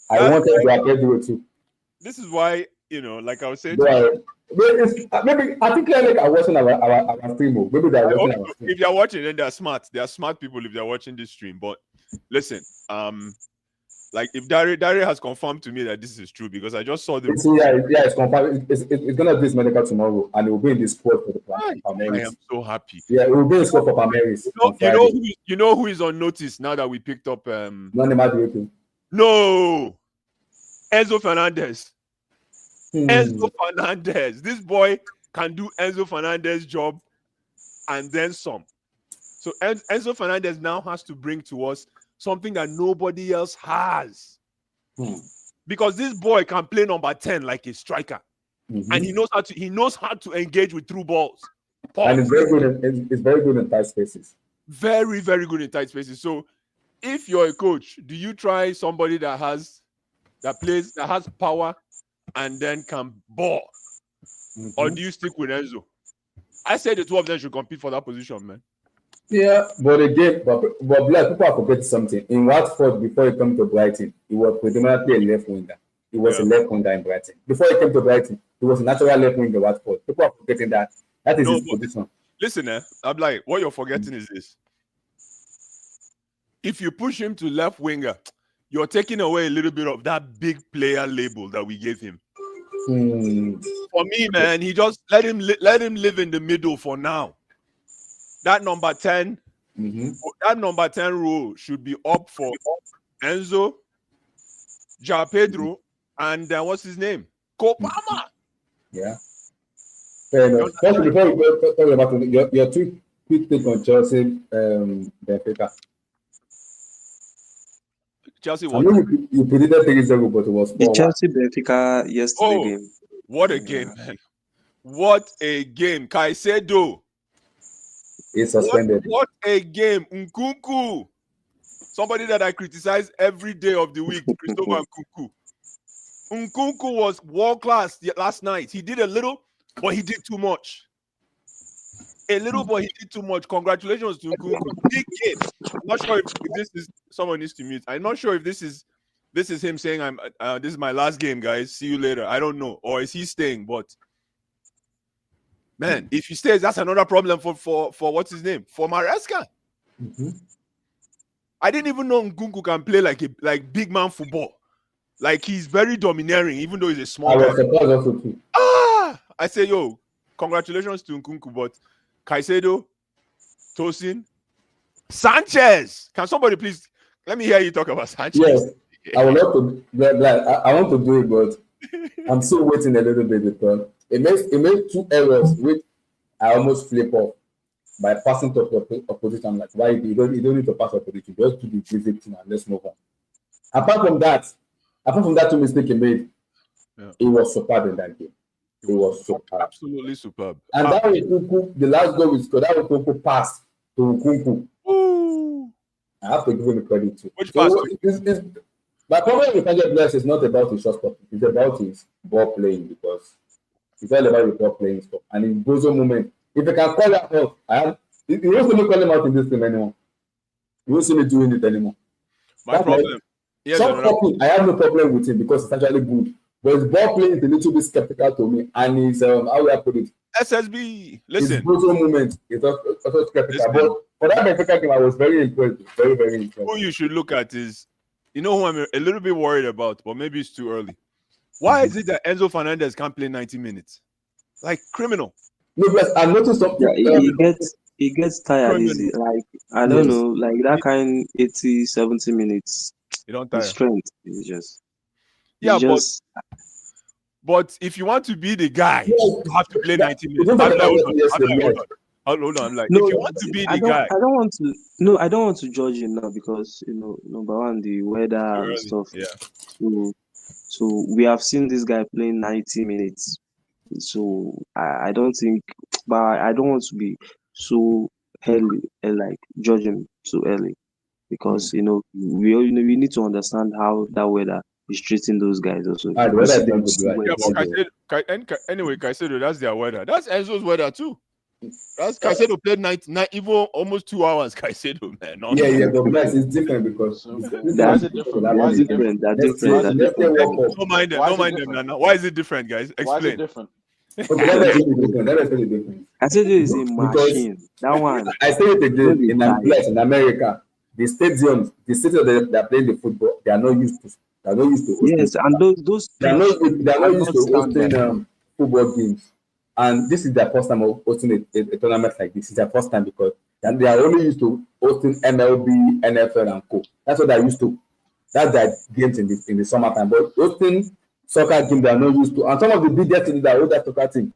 I That's wanted to have Pedro too. This is why, like I was saying to But maybe I think clearly I wasn't our stream. Oh. Maybe they're watching our stream. if you're watching, then they're smart. They are smart people if they're watching this stream. But listen, like if Dari has confirmed to me that this is true because I just saw the. It's confirmed. It's gonna do his medical tomorrow, and it will be in the squad for the plan. I am so happy. Yeah, it will be in the squad for Palmeiras on Friday. You know who is on notice now that we picked up. No, Enzo Fernandez. Enzo Fernandez. This boy can do Enzo Fernandez job and then some. So Enzo Fernandez now has to bring to us something that nobody else has. Because this boy can play number 10 like a striker. And he knows how to engage with through balls. And it's very good in tight spaces. Very, very good in tight spaces. So if you're a coach, do you try somebody that has power and then can ball? Or do you stick with Enzo? I said the two of them should compete for that position, man. Yeah, but again, but Black people are forgetting something. In Watford, before he came to Brighton, he was predominantly a left winger. He was a left winger in Brighton. Before he came to Brighton, he was a natural left winger in Watford. People are forgetting that. That is his position. Listen, I'm like, what you're forgetting is this. If you push him to left winger, you're taking away a little bit of that big player label that we gave him. For me, man, he just let him live in the middle for now. That number 10, that number 10 role should be up for Enzo, Joao Pedro, and what's his name? Kopama. Yeah. Fair enough. Before we go talk about your two quick take on Chelsea, Benfica. Chelsea what? I mean, you predicted 3-0, but it was 4-1. The Chelsea Benfica yesterday game. What a game, man. What a game. Caicedo. He's suspended. What a game. Nkunku. Somebody that I criticize every day of the week, Christopher Nkunku. Nkunku was world class last night. He did a little, but he did too much. A little, but he did too much. Congratulations to Nkunku. Big game. I'm not sure if this is someone needs to mute. I'm not sure if this is him saying this is my last game, guys. See you later. I don't know. Or is he staying? But man, if he stays, that's another problem for what's his name? For Maresca. I didn't even know Nkunku can play like big man football. Like he's very domineering, even though he's a small guy. I say, yo, congratulations to Nkunku, but Caicedo, Tosin, Sanchez. Can somebody please let me hear you talk about Sanchez? Yes, I would love to. I want to do it, but I'm still waiting a little bit because it made two errors which I almost flip off by passing to the opposition. I'm like, why you don't need to pass opposition? Just do the basic thing and let's move on. Apart from that two mistakes he made, it was superb in that game. It was superb. Absolutely superb. And that was Nkunku, the last goal we scored, that was Nkunku pass to Nkunku. I have to give him credit too. Which pass? My problem with Kanye Bless is not about his shot stopping, it's about his ball playing because it's all about his ball playing stuff. And in Bozo moment, if I can call that out, you won't see me call him out in this game anymore. You won't see me doing it anymore. My problem. I have no problem with him because it's actually good. But his ball playing is a little bit skeptical to me, and his how will I put it? SSB, listen. His brutal moment is also skeptical. But for that Benfica game, I was very impressed. Very, very impressed. Who you should look at is, you know who I'm a little bit worried about, but maybe it's too early. Why is it that Enzo Fernandez can't play 90 minutes? Like criminal. No, but I noticed something. Yeah, he gets tired easy. Like I don't know, like that kind 80, 70 minutes. You don't tire. His strength is just. Yeah, but if you want to be the guy, you have to play 90 minutes. Hold on. Like, No, if you want to be I the don't. guy, I don't want to. No, I don't want to judge him now because number one, the weather and early. stuff. Yeah. So we have seen this guy playing 90 minutes. So I don't think, but I don't want to be so early, like judge him too early because we need to understand how that weather is treating those guys also. Ah, the You weather see is not them good, so right? Yeah, wet. but Caicedo, that's their weather. That's Enzo's weather too. That's Caicedo played night, even almost 2 hours. Caicedo, man. Yeah, but guys, it's different because So this why That is it different? Why is it different? They're Next different. year, Why is it next year different? World Cup. Don't mind them. Why Don't is it mind them, different? Nana. Why is it different, guys? Why is it Explain. different? Okay, let me explain it different. Let me explain it different. Caicedo is a Because machine. That one, I say it don't again, be tired. in America, the stadiums, the stadiums that are playing the football, they are not used to. They are not used to hosting. Yes, and those pitch They are are not used not to standard. hosting football games, and this is their first time of hosting a tournament like this. It's their first time because they are only used to hosting MLB, NFL, and co. That's what they're used to. That's their games in the summertime. But hosting soccer games they are not used to, and some of the biggest teams that hold that soccer team,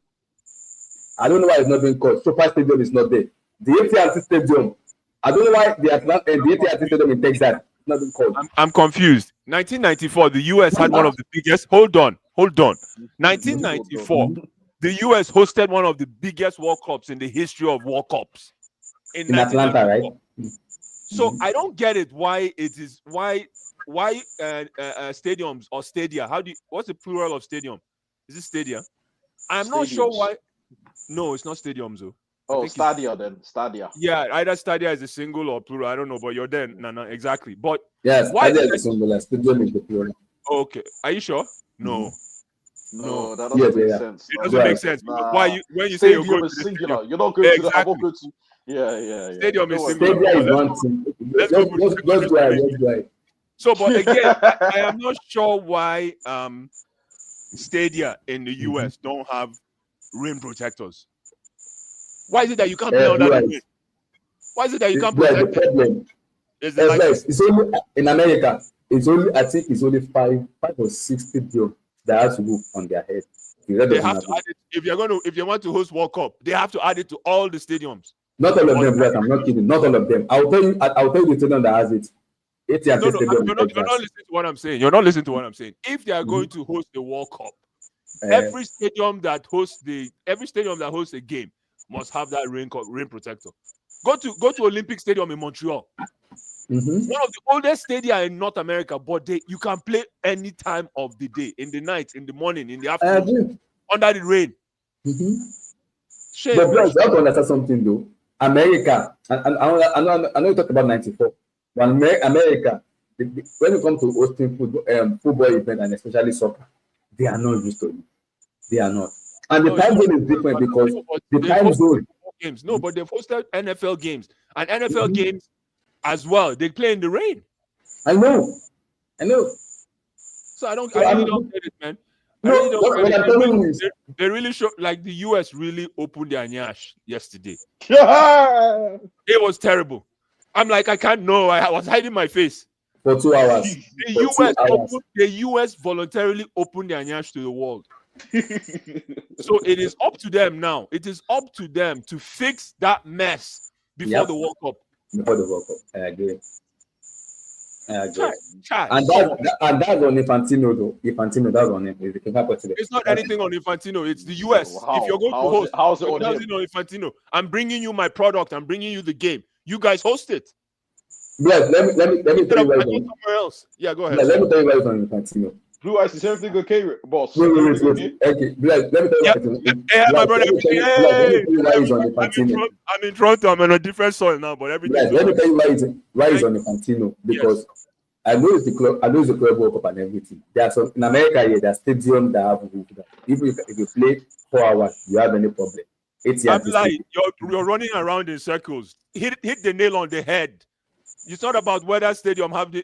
I don't know why it's not being called. Super Stadium is not there. The AT&T Stadium, I don't know why the AT&T Stadium in Texas is not being called. I'm confused. 1994, the US had one of the biggest. Hold on. 1994, the US hosted one of the biggest World Cups in the history of World Cups In Atlanta, right? So I don't get it. Why it is why stadiums or stadia? What's the plural of stadium? Is it stadia? I'm not sure Stadiums. why. No, it's not stadiums though. Oh, Stadia then. Stadia. Yeah, either stadia is a single or plural. I don't know, but you're there, Nana, exactly. But Yes, why? Stadia is the singular. Stadium is the plural. Okay, are you sure? No, No, that Yes, doesn't make yeah. sense. it doesn't make sense. Because why when you say you're Stadium going is to the singular. stadium, You're not going to the. I'm exactly. not going to. Yeah. Stadium is Don't worry. singular. Stadia is Let's one thing. let's go with Let's go ahead. Let's go ahead. So, but again, I am not sure why stadia in the US don't have rim protectors. Why is it that you can't play under the rim? Why is it that you can't The protect it? problem. Is it like It's only in America. I think it's only five or 6 stadiums that has to move on their head. The rest they doesn't have to add it if you want to host World Cup, they have to add it to all the stadiums. Not all of them, yes, I'm not kidding. Not all of them. I'll tell you the stadium that has it. AT&T No, Stadium you're in not Texas. listening to what I'm saying. You're not listening to what I'm saying. If they are going to host the World Cup, every stadium that hosts a game must have that rim protector. Go to Olympic Stadium in Montreal. One of the oldest stadia in North America, but you can play any time of the day, in the night, in the morning, in the afternoon, under the rain. Shame, but bros, you have to understand something though. America, and I know you talked about 94, but America, when it comes to hosting football events and especially soccer, they are not used to it. They are not. And the time zone is different because the time zone. Games. No, but they've hosted NFL games. And NFL games as well, they play in the rain. I know. So I really don't get it, man. They really show, like, the US really opened their nyash yesterday. It was terrible. I'm like, I was hiding my face. For 2 hours. The US voluntarily opened their nyash to the world. So it is up to them now. It is up to them to fix that mess before the World Cup. Before the World Cup. I agree. And that's on Infantino though. Infantino, that's on him. It's not anything on Infantino. It's the US. If you're going to host, how's it on Infantino? I'm bringing you my product. I'm bringing you the game. You guys host it. Bless, let me tell you right somewhere else. Yeah, go ahead. Bless, let me tell you right on Infantino. Blue Eyes, is everything okay, boss? Wait. Okay, Bless, let me tell you right. My brother. I'm in Toronto. I'm on a different soil now, but everything. Let me tell you why he's on Infantino. Because I know it's the club World Cup and everything. There's some in America here, there's stadiums that have roof. If you play 4 hours, you have any problem. I'm like, you're running around in circles. Hit the nail on the head. It's not about whether stadium have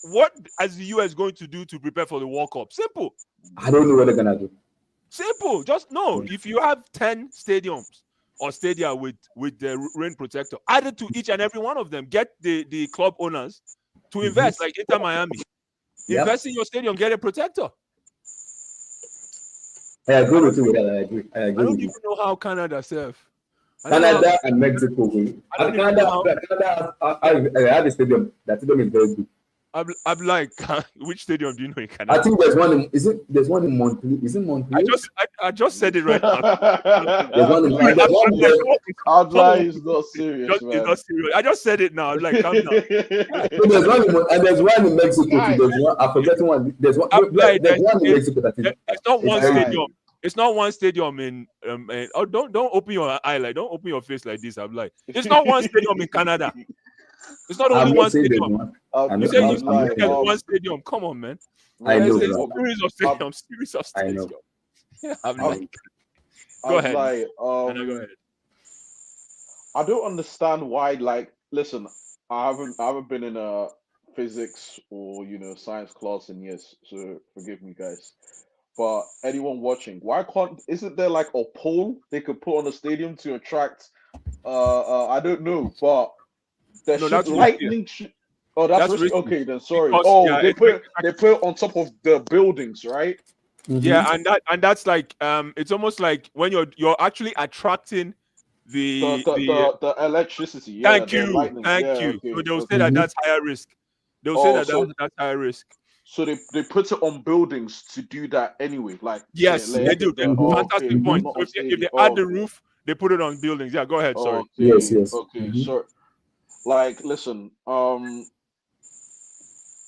what is the US going to do to prepare for the World Cup? Simple. I don't know what they're gonna do. Simple. Just know if you have 10 stadiums or stadia with the rain protector, add it to each and every one of them. Get the club owners to invest, like Inter Miami. Invest in your stadium, get a protector. I agree with you with that. I agree. I don't even know how Canada serve. I don't know how. Canada and Mexico. I don't And even know how. Canada has a stadium. That stadium is very good. I'm like, which stadium do you know in I Canada? think there's one in there's one in Montreal. Is it Montreal? I just said it right now. There's one in I'm there's one like, Abdullah is not serious, just, it's man. not serious. I just said it now. I'm like, calm down. so there's one and there's one in Mexico too. Guys. There's one I'm forgetting one. There's one I'm like, there's one in Mexico that is it's not one very stadium. It's not one stadium in oh, don't open your eye like don't open your face like this. I'm like, it's not one stadium in Canada. It's not only I'm one not saying there's stadium. one. You say I'm you not there's saying one stadium. Come on, man. I know, There's a bro. series of stadiums. Series of I know. stadiums. I'm like, I go was ahead. like, Go ahead. I don't understand why. Like, listen, I haven't been in a physics or science class in years, so forgive me, guys. But anyone watching, why can't? Isn't there like a pole they could put on the stadium to attract? I don't know, but there No, should that's lightning. Oh, that's That's risky. risky. Okay, then sorry. Because, Oh, yeah, they put it on top of the buildings, right? yeah, and that's like it's almost like when you're actually attracting The the the electricity, yeah, thank the you, lightning, thank yeah. you. So Okay, they'll say okay. that that's higher risk. They'll say Oh, that that's higher risk. so they put it on buildings to do that anyway. Like, Yes, let they it do. get there. Oh, okay, Fantastic but point. not So on if they stadium. add Oh, the okay. roof, they put it on buildings. Yeah, go ahead. Sorry. Yes, Okay, yes. okay. So, like, listen, a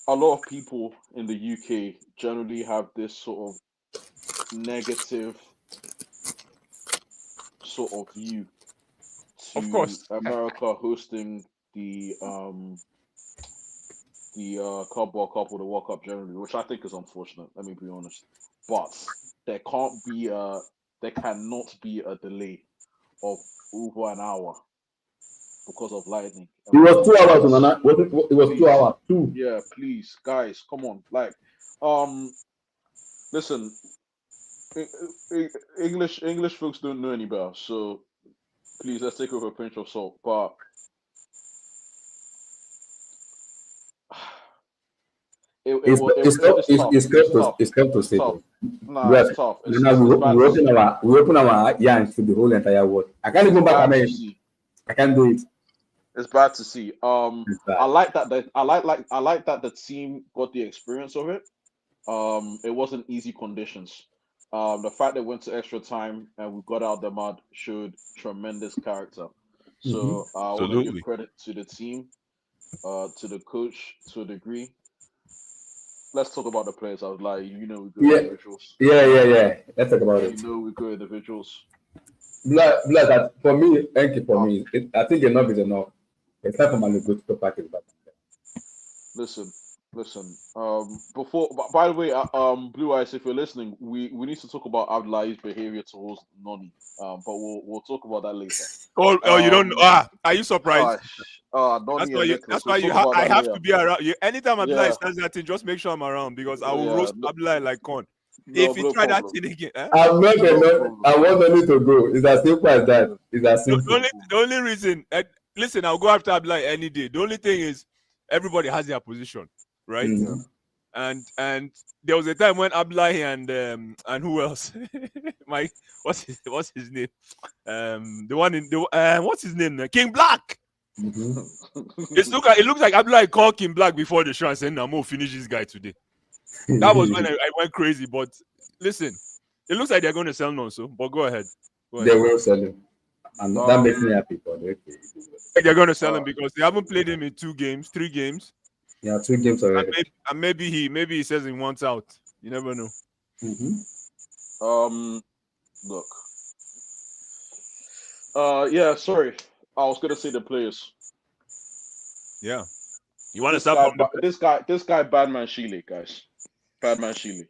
lot of people in the UK generally have this sort of negative sort of view Of to course. America hosting the Club World Cup or the World Cup generally, which I think is unfortunate. Let me be honest, but there cannot be a delay of over an hour because of lightning. It And was 2 please, hours, guys, Nana. It was 2 please, hours. 2. yeah, please, guys, come on, like, um, listen, English folks don't know any better, so please let's take it with a pinch of salt. But It's tough to It's say tough. though. Nah, Because it's tough. Nana, It's bad to see. we open our hands to the whole entire world. I can't It's even back bad to America. see. I can't do it. It's bad to see. It's I bad. like that. I like that the team got the experience of it. It wasn't easy conditions. The fact they went to extra time and we got out the mud showed tremendous character. So I want to give Absolutely. credit to the team, to the coach to a degree. Let's talk about the players. I was like, we go Yeah, individuals. yeah. Let's talk about it. We go individuals. That for me, thank you for me. I think enough is enough. It's time for my to go to the package back. Listen. By the way, Blue Eyes, if you're listening, we need to talk about Abdullahi's behavior towards Noni. But we'll talk about that later. Oh, you don't know. Are you surprised? Noni and Nicholas. That's why We'll talk about I that have later. to be around. Anytime Abdullah Yeah. stands that thing, just make sure I'm around because I will Yeah, roast no- Abdullah like corn. No, If he no try that problem. thing again, I'm not No enough. problem. I want only to go. It's as simple as that. It's as simple. the only reason, listen, I'll go after Abdullah any day. The only thing is, everybody has their position, right? Mhm. And there was a time when Abdullah and who else? what's his name? The one in the what's his name? King Black. Mhm. It looks like Abdullah called King Black before the show and said, "No, I'm gonna finish this guy today." That was when I went crazy. But listen, it looks like they're going to sell Nonso. But go ahead. They will sell him, and that makes me happy for them. Okay. They're going to sell him because they haven't played him in 2 games, 3 games. Yeah, 2 games already. And maybe he says he wants out. You never know. Look. Yeah. Sorry, I was gonna say the players. Yeah. You want to start from This guy, Badman Sheely, guys. Badman Sheely.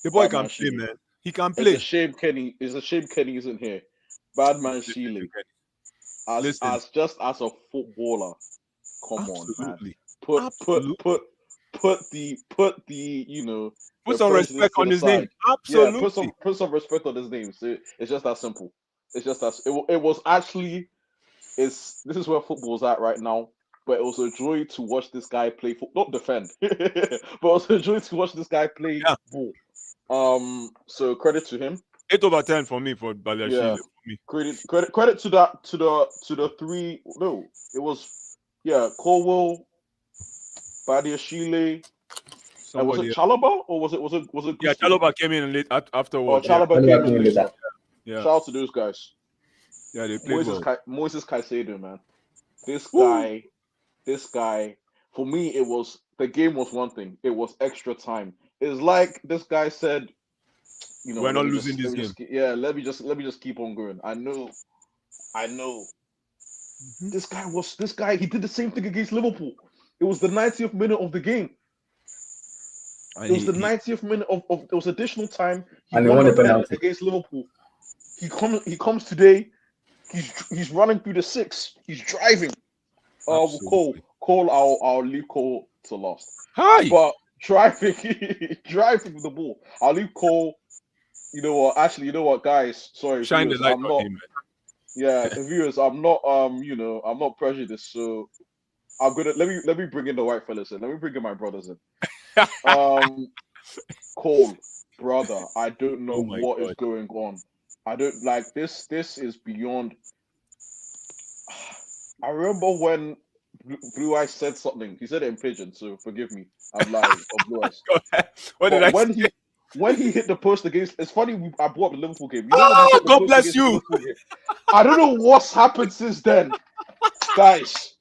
the boy Badman can play, Sheely. man. He can It's play. a shame Kenny isn't here. Badman Sheely. As a footballer, come on, man. Absolutely. Put the Put the some prejudice respect to on the his name. side. Yeah, Absolutely. put some respect on his name. So it's just that simple. It's just that it was actually this is where football's at right now. But it was a joy to watch this guy play not defend, but it was a joy to watch this guy play Yeah. ball. So credit to him. 8/10 for me for Baliashile. Yeah. For me. Credit to the three. No, it was Colwell, Badiashile, and was it Somebody else. Chalobah or was it Yeah, Gusto? Chalobah came in late Oh, afterwards. Chalobah Only came in happening later. later. Yeah. Shout out to those guys. Yeah, they played well. Moises Caicedo, man. This Woo! guy. For me, it was the game was one thing. It was extra time. It's like this guy said, We're not losing this game. let me just keep on going. I know. Mhm. This guy. He did the same thing against Liverpool. It was the 90th minute of the game. And It was the 90th minute of it was additional time. He And he won won the the pen penalty. against Liverpool. He comes today. He's running through the six. He's driving. absolutely. I'll leave Cole to last. Hi. But driving driving the ball. I'll leave Cole. You know what? Actually, you know what, guys? Sorry, Shine the viewers. light I'm on not. him, man. Yeah, viewers. I'm not. I'm not prejudiced. So I'm gonna let me bring in the white fellas in. Let me bring in my brothers in. Cole, brother, I don't know Oh my what is god. going on. I don't like this. This is beyond. I remember when Blue Eyes said something. He said it in pigeon, so forgive me. I'm lying. Of Blue Eyes. Go ahead. What did But I say? when he hit the post against, it's funny. I brought up the Liverpool game. You know when he Oh, hit the God post bless against the you. Liverpool game. I don't know what's happened since then, guys.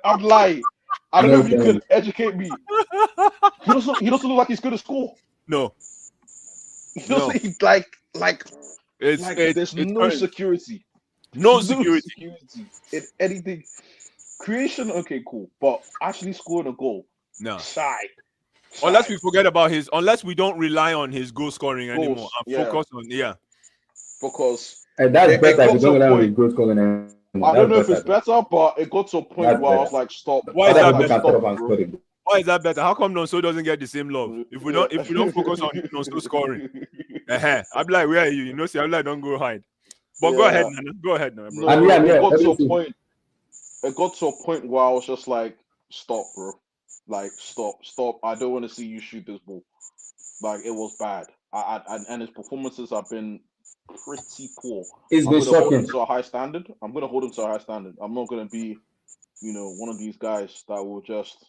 I'm lying. I don't know if you could educate me. He doesn't look like he's gonna score. No, He no. doesn't. He like It's there's it's no current. security. No No security. security in anything. Creation, okay, cool, but actually scoring a goal, No. shy. Unless we forget about unless we don't rely on his goal scoring anymore Goals, and yeah, focus on because And that's it better if got you to don't a rely on point. his goal scoring anymore. I don't know if That's it's better. better, but it got to a point That's where I was better. like, stop. Why is Other that people better? can Stop step up it, and bro. score the goal. Why is that better? How come Nonso doesn't get the same love? If we don't focus on Nonso scoring, I'm like, where are you? You know, see, I'm like, don't go hide. But go ahead, Yeah, Nana. Go ahead, Nana, bro. I'm no, here. it got Let to me a see. point. It got to a point where I was just like, stop, bro. Like, stop. I don't want to see you shoot this ball. Like, it was bad. And his performances have been pretty poor. It's I'm been gonna hold him shocking. to a high standard. I'm not gonna be, one of these guys that will just,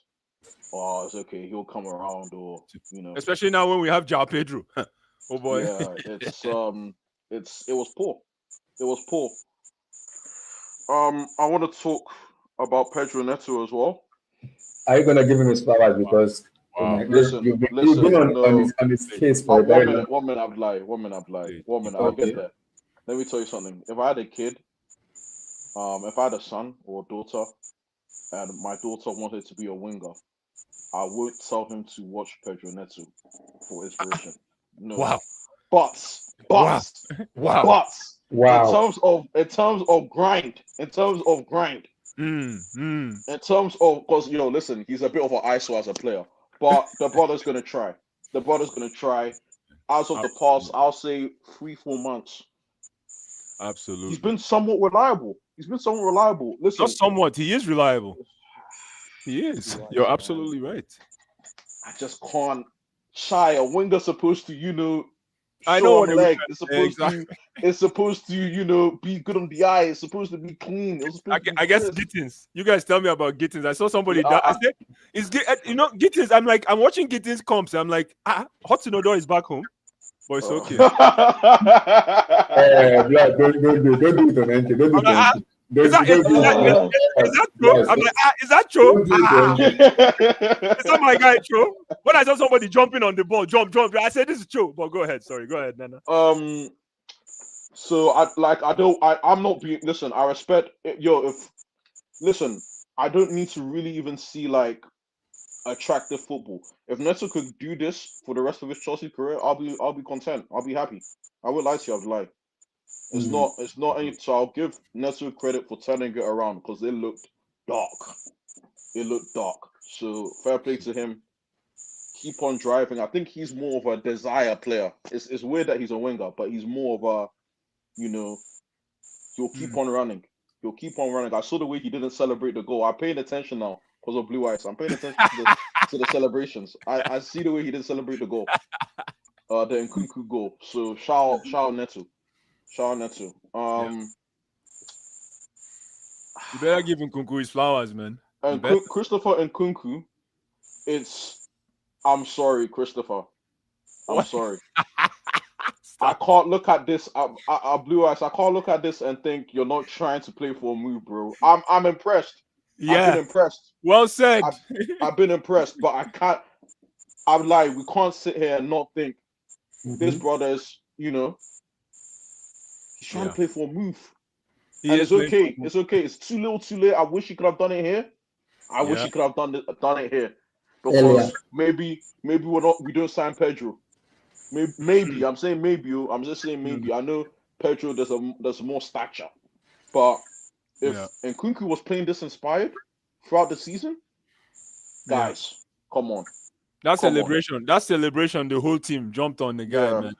oh, it's okay, he'll come around, or Especially now when we have Joao Pedro. Oh boy. yeah, it was poor. It was poor. I want to talk about Pedro Neto as well. Are you gonna give him his flowers Wow. because Wow. you've been on No. his case for a very long time? One minute, I've lied. One minute, I'll Okay. get there. Let me tell you something. If I had a kid, if I had a son or a daughter, and my daughter wanted to be a winger, I would tell him to watch Pedro Neto for inspiration. No, Wow. but Wow. Wow. but Wow. in terms of grind, in terms of because listen, he's a bit of an ISO as a player, but the brother's gonna try. The brother's gonna try. As of the past, I'll say 3-4 months. Absolutely. He's been somewhat reliable. Listen, Not somewhat. He is reliable. He is. Right, You're man. absolutely right. I just can't. Shy, a winger's supposed to, I show know on what leg. It's supposed exactly. to, be good on the eye. It's supposed to be clean. It's supposed to be I guess crisp. Gittins. You guys tell me about Gittins. I saw somebody Yeah, that I said, Gittins. I'm watching Gittins comps. I'm like, Hudson Odoi is back home, but it's okay. Blood, don't do it on NK. Don't do I'm it like, on NK. Don't is that do it on true? Yes, I'm like, is that true? don't do it on NK. Is that my guy true? When I saw somebody jumping on the ball, jump, I said this is true. But go ahead. Sorry, go ahead, Nana. So I'm not being. Listen, I respect. Listen, I don't need to really even see like attractive football. If Neto could do this for the rest of his Chelsea career, I'll be content. I'll be happy. I would lie to you. I'd lie. It's not any. So I'll give Neto credit for turning it around because it looked dark. So fair play to him. Keep on driving. I think he's more of a desire player. It's weird that he's a winger, but he's more of a, he'll keep on running. I saw the way he didn't celebrate the goal. I'm paying attention now because of Blue Eyes. I'm paying attention to the celebrations. I see the way he didn't celebrate the goal. the Nkunku goal. So shout Neto. You better give Nkunku his flowers, man. And Christopher Nkunku, I'm sorry, Christopher. I'm What? sorry. I can't look at this. I blue eyes. I can't look at this and think you're not trying to play for a move, bro. I'm impressed. Yeah. I've been impressed. Well said. I've been impressed, but I can't. I'm like, we can't sit here and not think this brother is, he's trying to play for a move. And it's okay. It's okay. It's too little, too late. I wish he could have done it here. I wish he could have done it here, because maybe we don't sign Pedro. Maybe I'm saying maybe. I'm just saying maybe. I know Pedro there's more stature, but if Nkunku was playing this inspired throughout the season, guys, come on. That celebration, the whole team jumped on the guy, man.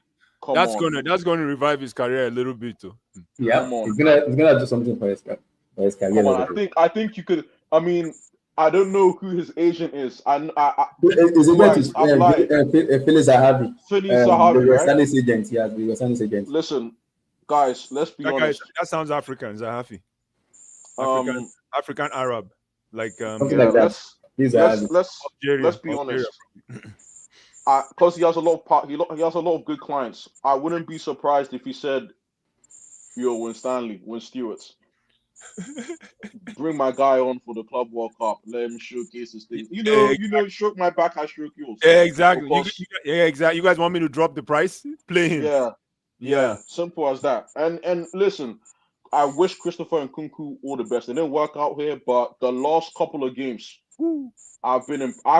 That's gonna revive his career a little bit too. Yeah, he's gonna do something for his career. Come on, I think you could. I mean, I don't know who his agent is. His agent is Philly Zahavi. Philly Zahavi, right? West agent. Yeah, the West agent. Listen, guys, let's be honest. That sounds African, Zahavi. African Arab, like something like that. Let's be honest. Because he has a lot of good clients. I wouldn't be surprised if he said, "Yo, Win Stewart, bring my guy on for the Club World Cup. Let him showcase his thing. Stroke my back, I stroke yours." Exactly. Exactly. You guys want me to drop the price? Play him. Yeah. Simple as that. And listen, I wish Christopher Nkunku all the best. It didn't work out here, but the last couple of games, I've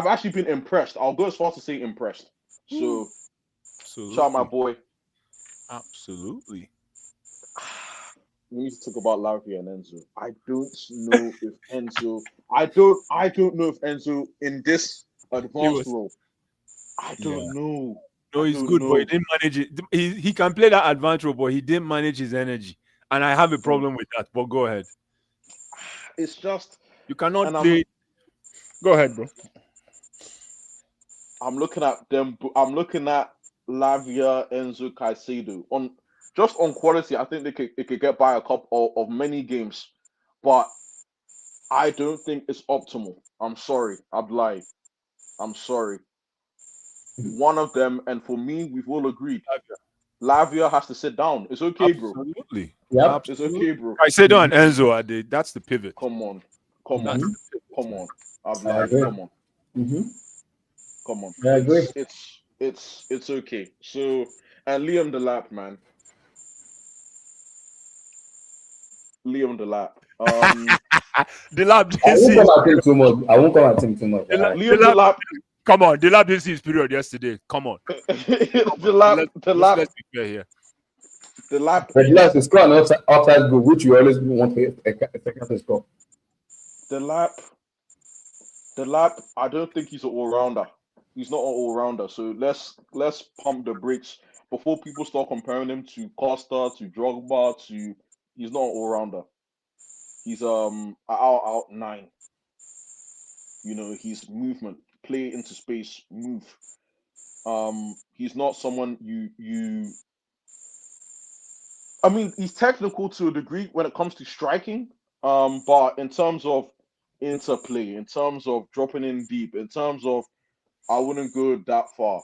actually been impressed. I'll go as far as to say impressed. So, shout out my boy. Absolutely. We need to talk about Lavia and Enzo. I don't know if Enzo in this advanced role. I don't know. No, he's good, but he didn't manage it. He can play that advanced role, but he didn't manage his energy. And I have a problem with that. But go ahead. It's just you cannot play. Go ahead, bro. I'm looking at them. I'm looking at Lavia, Enzo, Caicedo on quality. I think they could get by a couple of many games, but I don't think it's optimal. I'm sorry, Abdullahi. I'm sorry. One of them, and for me, we've all agreed. Lavia has to sit down. It's okay, bro. Absolutely. Yeah, it's okay, bro. Caicedo and Enzo that's the pivot. Come on. Abdullahi, come on. Come on. Yeah, I agree. It's okay. So, and Liam Delap, man. Liam Delap. Delap. I won't come at him too much. Liam Delap. Come on, Delap didn't see his period yesterday. Come on. Delap. Let's be fair here. Delap. But Delap to score an offside goal, which you always want a second to score. Delap. I don't think he's an all-rounder. He's not an all-rounder. So let's pump the brakes before people start comparing him to Costa, to Drogba, to. He's not an all-rounder. He's out 9. He's movement, play into space, move. He's not someone you. I mean, he's technical to a degree when it comes to striking. But in terms of interplay, in terms of dropping in deep, in terms of, I wouldn't go that far.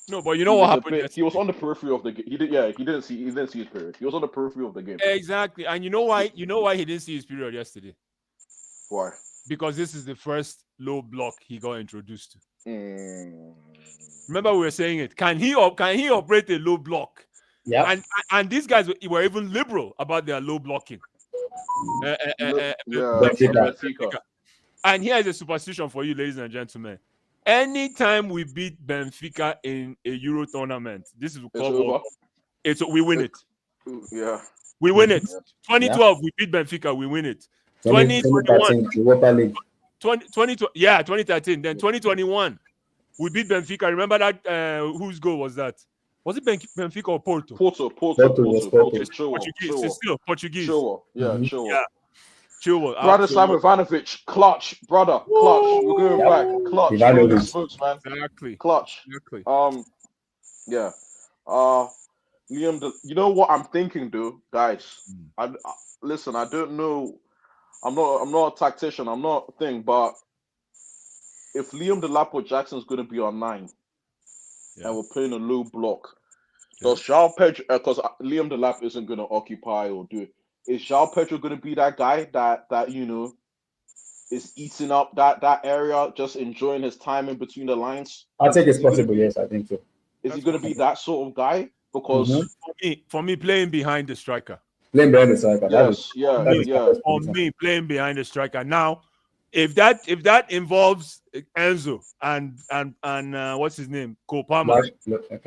No, but you know what happened? He was on the periphery of the game. He didn't see his period. He was on the periphery of the game. Exactly. And you know why he didn't see his period yesterday? Why? Because this is the first low block he got introduced to. Remember we were saying it. Can he operate a low block? Yeah. And these guys were even liberal about their low blocking. Benfica. And here is a superstition for you, ladies and gentlemen. Anytime we beat Benfica in a Euro tournament, this is called we win it. Yeah. We win it. 2012, we beat Benfica, we win it. 2021, 2013. Then 2021, we beat Benfica. Remember that? Whose goal was that? Was it Benfica or Porto? Porto. Portuguese. It's still Portuguese. Sure. Yeah, sure. Chilwell, Bratislav absolutely. Ivanovic, clutch, brother, clutch. We're going Yep. back, clutch. Ivanovic. Holy smokes, man, Exactly. clutch. Exactly. Yeah. Liam, you know what I'm thinking, though, guys. Listen. I don't know. I'm not a tactician. I'm not a thing. But if Liam Delap or Jackson's going to be on 9, Yeah. and we're playing a low block, Okay. does Joao Pedro? Because Liam Delap isn't going to occupy or do it. Is Joao Pedro going to be that guy that is eating up that area, just enjoying his time in between the lines? I think it's Is he gonna possible. be? Yes, I think so. Is he That's going to be that sort of guy? Because For me, playing behind the striker. Playing behind the striker. yes, yeah, that is yeah. the For position. me, playing behind the striker. Now, if that involves Enzo and what's his name, Cole Palmer,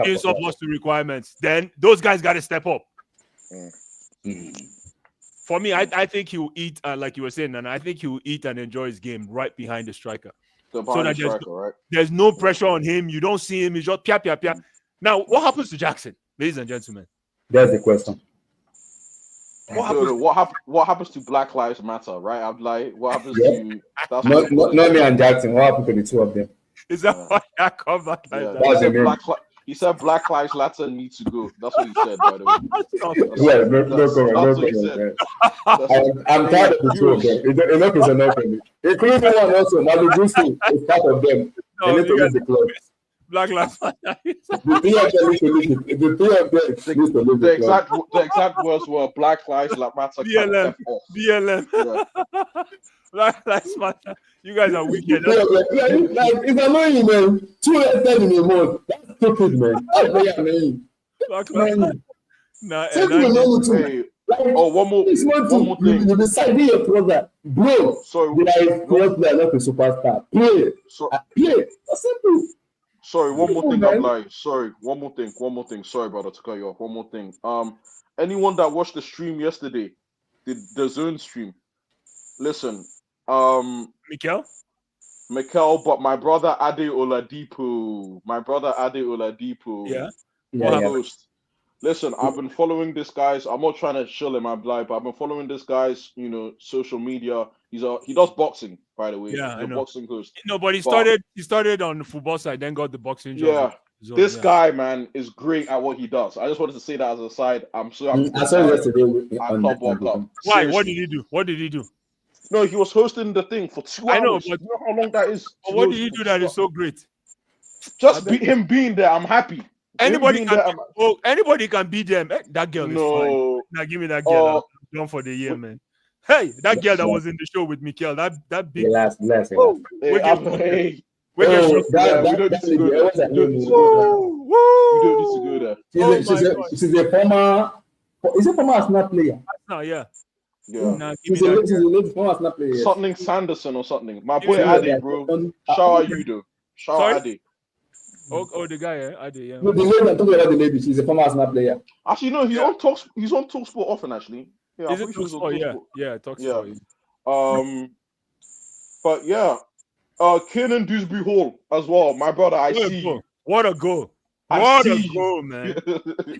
in some lost to requirements, then those guys got to step up. For me, I think he will eat, like you were saying, and I think he will eat and enjoy his game right behind the striker. The So that striker, right? there's no pressure on him. You don't see him. He's just pia, pia, pia. Now, what happens to Jackson, ladies and gentlemen? That's the question. What happens to Black Lives Matter, right? I'm like, what happens to that's not me and Jackson. What happened to the two of them? Is that why I come back like Yeah, that? he said Black Lives Matter need to go. That's what he said, by the way. No comment. I'm tired of the two of them. Enough is enough for me. Including one also, Malugusu is part of them. They need to leave the club. Black Lives Matter. The three of them need to leave the club. The exact words were Black Lives Matter. BLM. Black Lives Matter. You guys are wicked. It's annoying, man. 2 years in a month. That's stupid, man. That's very annoying. Black Lives Matter. One more thing. You decide your brother, bro. Sorry, not a superstar. Play. Play. That's simple. Sorry, one more thing. I'm like, sorry, one more thing. Sorry, brother, to cut you off. One more thing. Anyone that watched the stream yesterday, the Zone stream, listen, Mikel, but my brother Ade Oladipo, yeah. Listen, I've been following this guy's. I'm not trying to shill him, but I've been following this guy's, social media. He does boxing, by the way. Yeah, He's a boxing host. No, but he started on the football side, then got the boxing job. Yeah, this guy, man, is great at what he does. I just wanted to say that as a side. I'm so happy. I saw yesterday. Why? What did he do? No, he was hosting the thing for 2 hours. I know, but you know how long that is. What did he do that is so great? Just him being there, I'm happy. Anybody can beat them. That girl is fine. Now give me that girl. I'm done for the year, man. Hey, that girl that was in the show with Mikel, that big. Bless. We don't need to go there. She's a former. Is it former Arsenal player? Yeah. Yeah. She's a former Arsenal player. Something Sanderson or something. My boy Adi, bro. Shout out you, though. Shout out Adi. Oh, the guy, Adi, yeah. No, the lady, I'm talking about the lady. She's a former Arsenal player. Actually, no, he's on Talk. He's on TalkSport often, actually. Yeah, is it TalkSport? Yeah, TalkSport. Yeah. But yeah, Kenan Dewsbury Hall as well. My brother, I see you. What a goal! What a goal, man!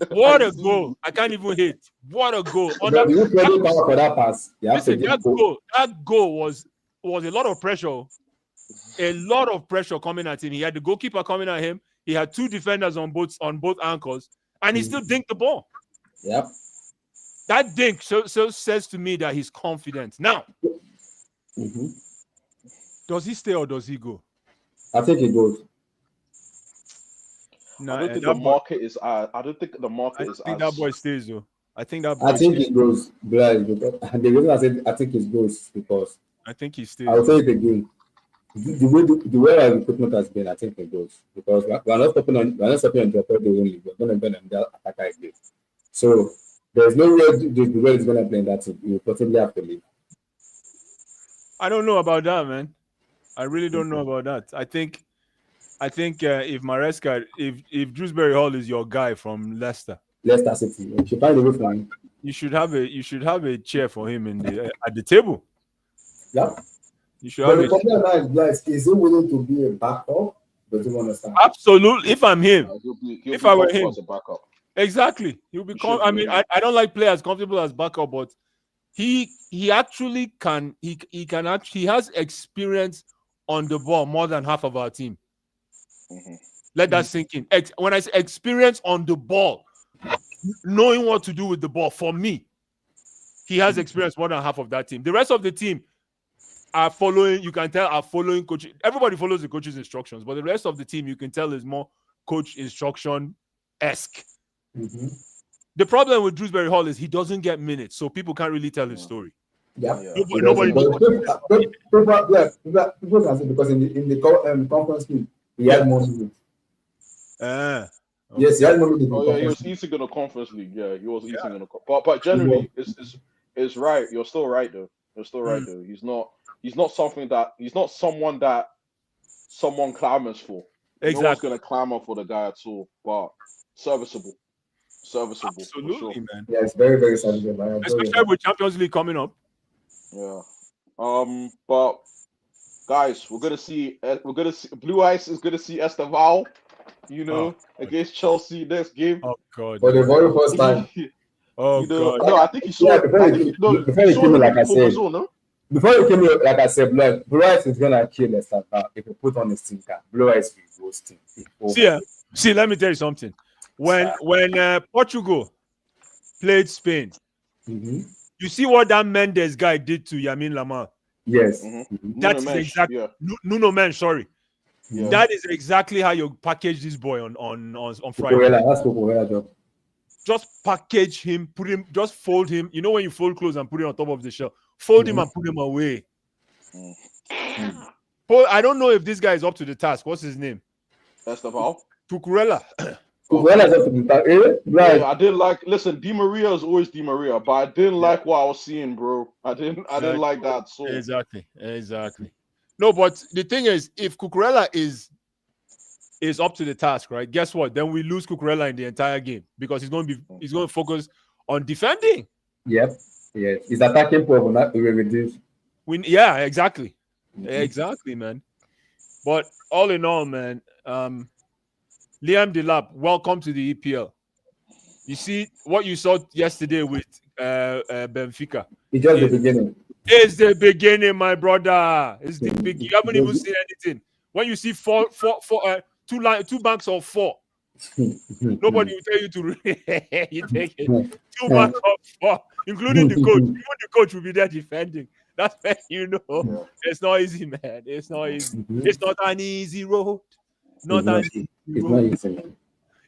What a goal! I can't even hit. What a goal! That pass. Listen, that goal was a lot of pressure. A lot of pressure coming at him. He had the goalkeeper coming at him. He had 2 defenders on both ankles, and he still dinked the ball. Yep. That dink so says to me that he's confident. Now, does he stay or does he go? I think he goes. No, I don't think the market is. I don't think the market is. I think that boy stays though. I think he goes. And the reason I said I think he goes because I think he stays. I'll say it again. The way our recruitment has been, I think it goes because we're not stopping on Joao only. We're going to be on the attacker again. So there's no way the way he's going to play in that team. You possibly have to leave. I don't know about that, man. I really don't know about that. I think if Maresca, if Dewsbury Hall is your guy from Leicester City, you should find a way for him. You should have a chair for him at the table. Yeah. You should have the problem now is he willing to be a backup? Does he understand? Absolutely. If I'm him, if I were him, as a backup. Exactly. He'll be. I don't like players comfortable as backup, but he actually can he has experience on the ball more than half of our team. Let that sink in. When I say experience on the ball, knowing what to do with the ball, for me, he has experience more than half of that team. The rest of the team are following, you can tell, are following coach. Everybody follows the coach's instructions, but the rest of the team, you can tell, is more coach instruction-esque. The problem with Drewsbury Hall is he doesn't get minutes, so people can't really tell his story. Yeah, Nobody knows. People can say because in the conference league, he had more minutes. Okay. Yes, he had more minutes. Oh yeah, he was eating in the conference league. Yeah, he was eating in the but generally, it's right. You're still right though. You're still right though. He's not someone that someone clamors for. Exactly. No one's gonna clamor for the guy at all. But serviceable. Absolutely, for sure. man. Yeah, it's very, very serviceable. Especially with Champions League coming up. Yeah. But guys, we're gonna see Blue Ice is gonna see Esteval, against Chelsea next game. Oh God. For the very first time. God. No, I think he saw it. Before he came in, like I said, no? before he came in, like I said, Blue Ice is gonna kill Esteval if you put on his team card. Blue Ice will roast him. See, let me tell you something. When Portugal played Spain, you see what that Mendes guy did to Yamin Lamar. Yes, That is exactly Nuno Mensch. Sorry, that is exactly how you package this boy on Friday. Just package him, just fold him. You know when you fold clothes and put it on top of the shell, fold him and put him away. I don't know if this guy is up to the task. What's his name? Esteval. Cucurella. Yeah, I didn't like. Listen, Di Maria is always Di Maria, but I didn't like what I was seeing, bro. I didn't like that. So Exactly. No, but the thing is, if Cucurella is up to the task, right? Guess what? Then we lose Cucurella in the entire game because he's going to focus on defending. Yep. Yeah. His attacking problem will be reduced. Exactly. Exactly, man. But all in all, man, Liam Delap, welcome to the EPL. You see what you saw yesterday with Benfica. It's just the beginning. It's the beginning, my brother. It's the beginning. You haven't even seen anything. When you see two banks of four, nobody will tell you to you take it. 2 banks of four, including the coach. Even the coach will be there defending. That's when it's not easy, man. It's not easy. It's not an easy road. It's not easy, man.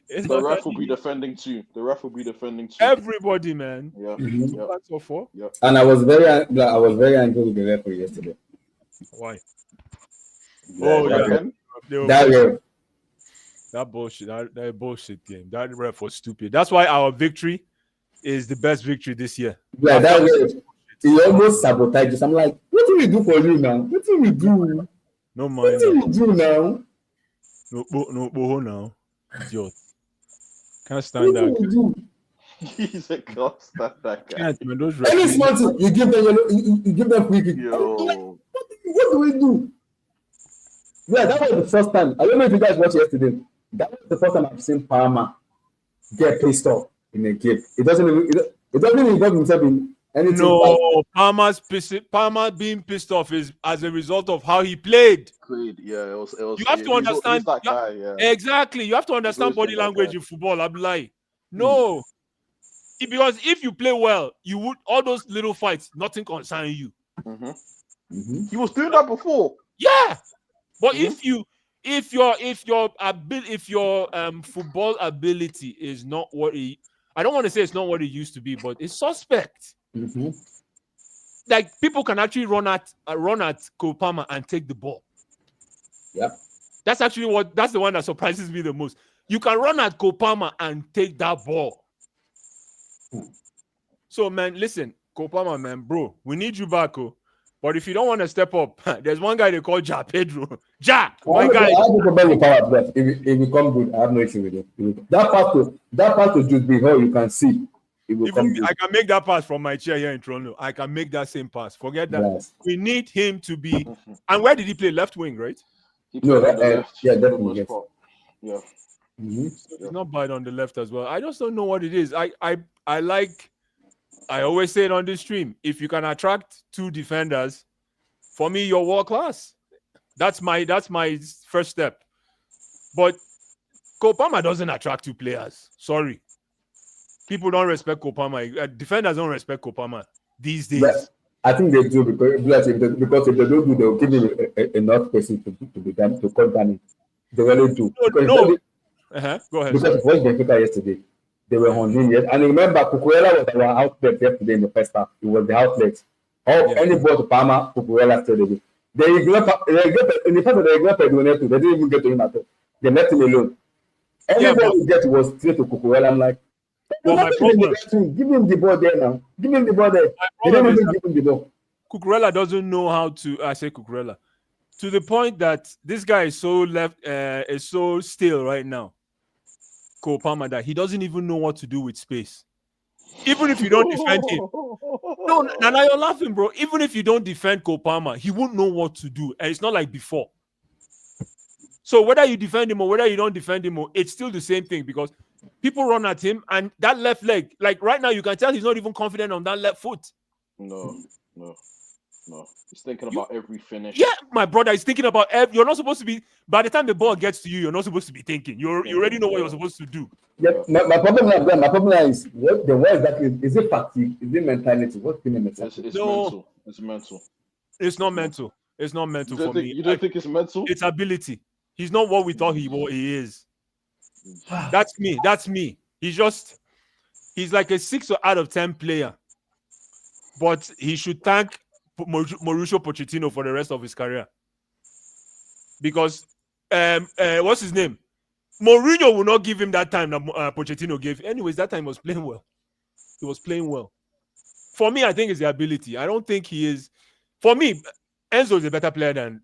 The ref will be defending too. Everybody, man. Yeah. 2 banks of four. Yeah. And I was very angry with the referee yesterday. Why? That bullshit. That bullshit game. That ref was stupid. That's why our victory is the best victory this year. Yeah, that ref. He almost sabotaged us. I'm like, what do we do for you now? What do we do? No mind. What do we do now? No, now. Idiot. Can't stand that. He's a can't stand that guy. Can't, man. Those Any small thing, you give them you give them free kick. What do we do? Yeah, that was the first time. I don't know if you guys watched yesterday. That was the first time I've seen Palmer get pissed off in a game. It doesn't even involve himself in anything. No, Palmer being pissed off is as a result of how he played. Yeah, it was. You have to understand that guy, yeah. Exactly. You have to understand body language in football. I'm like, no, because if you play well, you would all those little fights, nothing concern you. He was doing that before. Yeah, but if your football ability is not what I don't want to say it's not what it used to be, but it's suspect. Like people can actually run at Cole Palmer and take the ball. Yep. That's the one that surprises me the most. You can run at Cole Palmer and take that ball. So man, listen, Cole Palmer, man, bro, we need you back, oh. But if you don't want to step up, there's one guy they call Pedro. My guy. I have no problem with power, but if he become good, I have no issue with it. That part to just be how you can see. I can make that pass from my chair here in Toronto. I can make that same pass. Forget that. Yes. We need him to be. And where did he play? Left wing, right? No, yeah, definitely. Yes. Yeah. So he's not bad on the left as well. I just don't know what it is. I like I always say it on this stream. If you can attract 2 defenders, for me, you're world class. That's my first step. But Kopama doesn't attract 2 players. Sorry. People don't respect Kopama. Defenders don't respect Kopama these days. But I think they do because if they don't do, they'll give him enough person to be done to cut down. They really do. No. Go ahead. Because it was Benfica yesterday. They were on him yet. And remember, Cucurella was our outlet yesterday in the first half. It was the outlet. Any ball to Palmer, Cucurella still did it. They ignored in the fact that they ignored Pedro. They didn't even get to him at all. They left him alone. Any ball we get was straight to Cucurella. I'm like, well, my problem, give him the ball there now. Give him the ball there. They don't even give him the ball. Cucurella doesn't know how to. I say Cucurella to the point that this guy is so still right now. Kopama, that he doesn't even know what to do with space. Even if you don't defend him. No, now you're laughing, bro. Even if you don't defend Kopama, he won't know what to do. And it's not like before. So whether you defend him or whether you don't defend him, it's still the same thing because people run at him and that left leg, like right now, you can tell he's not even confident on that left foot. No. He's thinking about every finish. Yeah, my brother is thinking about you're not supposed to be. By the time the ball gets to you, you're not supposed to be thinking. You already know what you're supposed to do. Yeah, my problem is what exactly is it fatigue? Is it mentality? What's the mentality? It's mental. It's mental. It's not mental. It's not mental for me. You don't think it's mental? It's ability. He's not what we thought he is. That's me. He's like a 6 out of 10 player. But he should thank Mauricio Pochettino for the rest of his career. Because what's his name? Mourinho will not give him that time that Pochettino gave. Anyways, that time he was playing well. He was playing well. For me, I think it's the ability. I don't think he is. For me, Enzo is a better player than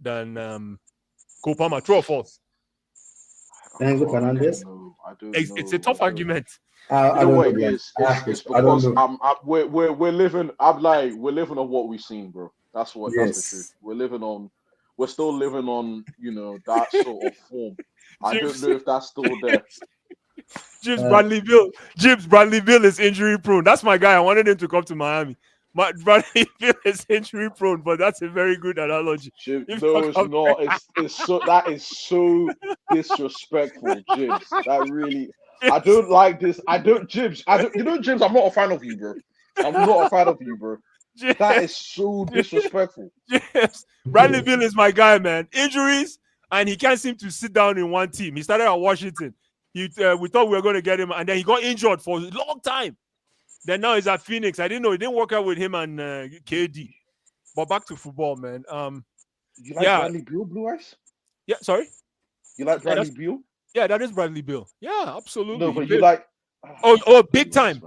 Kopama. True or false? Enzo Fernandez? It's a tough argument. I don't know what it is. It's because we're living. We're living on what we've seen, bro. That's the truth. We're still living on, that sort of form. I don't know if that's still there. James Bradley Bill is injury prone. That's my guy. I wanted him to come to Miami. Bradley Bill is injury prone, but that's a very good analogy. No, it's not. That is so disrespectful, James. That really. I don't like this. Jibs, I'm not a fan of you, bro. That is so disrespectful. Yes. Bradley Bill is my guy, man. Injuries, and he can't seem to sit down in one team. He started at Washington. We thought we were going to get him, and then he got injured for a long time. Then now he's at Phoenix. I didn't know. It didn't work out with him and KD. But back to football, man. You like Bradley Beal, Blue Eyes? Yeah, sorry? You like Bradley Beal? Yeah, that is Bradley Beal. Yeah, absolutely. No, but you like... big time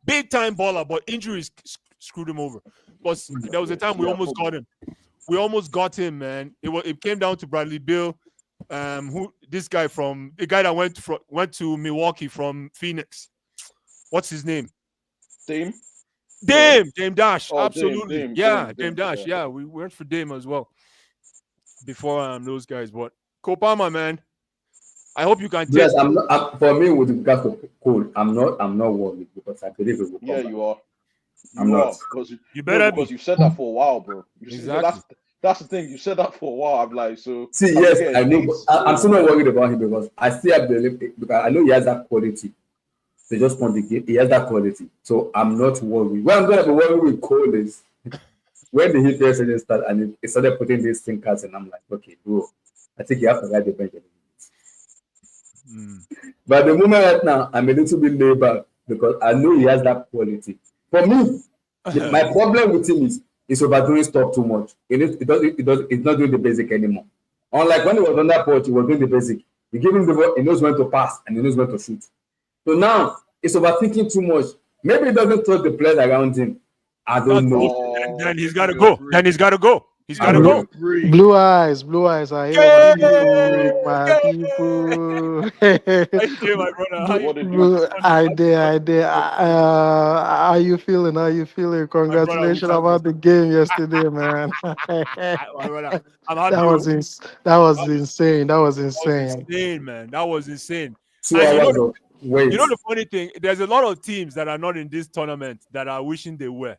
baller, but injuries screwed him over. Plus, there was a time we almost got him. We almost got him, man. It came down to Bradley Beal, the guy that went to Milwaukee from Phoenix. What's his name? Dame Dash. Oh, absolutely. Dame Dash. Yeah. We went for Dame as well before those guys. But Kopama, man, I hope you can take. Yes, for me, with regards to Cole, I'm not worried because I believe it will come. Yeah, you are. I'm not. Because because you said that for a while, bro. Exactly. That's the thing. You said that for a while. I'm like, so. See, yes, I know. I'm still not worried about him because I still have belief because I know he has that quality. They just want the game. He has that quality, so I'm not worried. What I'm gonna be worried with Cole is when the Hitler season started and he started putting these thinkers, and I'm like, okay, bro, I think you have to ride the bench. But at the moment right now, I'm a little bit laid back because I know he has that quality. For me, my problem with him is he's overdoing stuff too much. He's not doing the basic anymore. Unlike when he was on that court, he was doing the basic. You give him the ball, he knows when to pass and he knows when to shoot. So now he's overthinking too much. Maybe he doesn't trust the players around him. I don't know. Then he's got to go. He's got to go. Blue eyes. I hear my people. Thank you, my brother. I did. How you feeling? Congratulations about the game yesterday, man. That was insane. Insane, man. That was insane. 2 hours ago. Wait. You know the funny thing, there's a lot of teams that are not in this tournament that are wishing they were.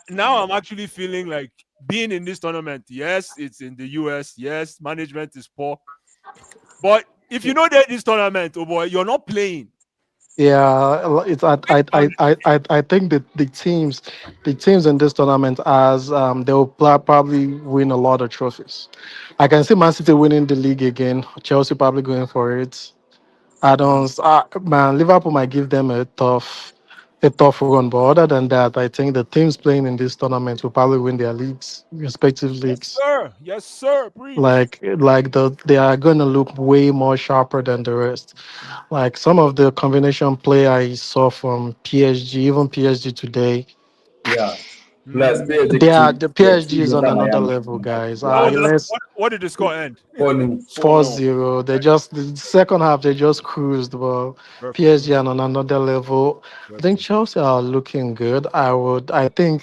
Now I'm actually feeling like being in this tournament. Yes, it's in the US. Yes, management is poor. But if you know that this tournament, oh boy, you're not playing. Yeah, it's I think that the teams in this tournament as they'll probably win a lot of trophies. I can see Man City winning the league again. Chelsea probably going for it. I don't man, Liverpool might give them a tough run, but other than that, I think the teams playing in this tournament will probably win their leagues, respective Yes, leagues. sir. Yes, sir. Preach. Like they are going to look way more sharper than the rest. Like some of the combination play I saw from PSG, even PSG today, Yeah. Plus Mm. PSG they are to the the PSG teams is on under another Miami. level, guys. How Yeah. was the last? Let's What did the score end? Funny. 4-0. 4-0. They just the second half they just cruised. Well, Perfect. PSG are on another level. I think Perfect. Chelsea are looking good. I think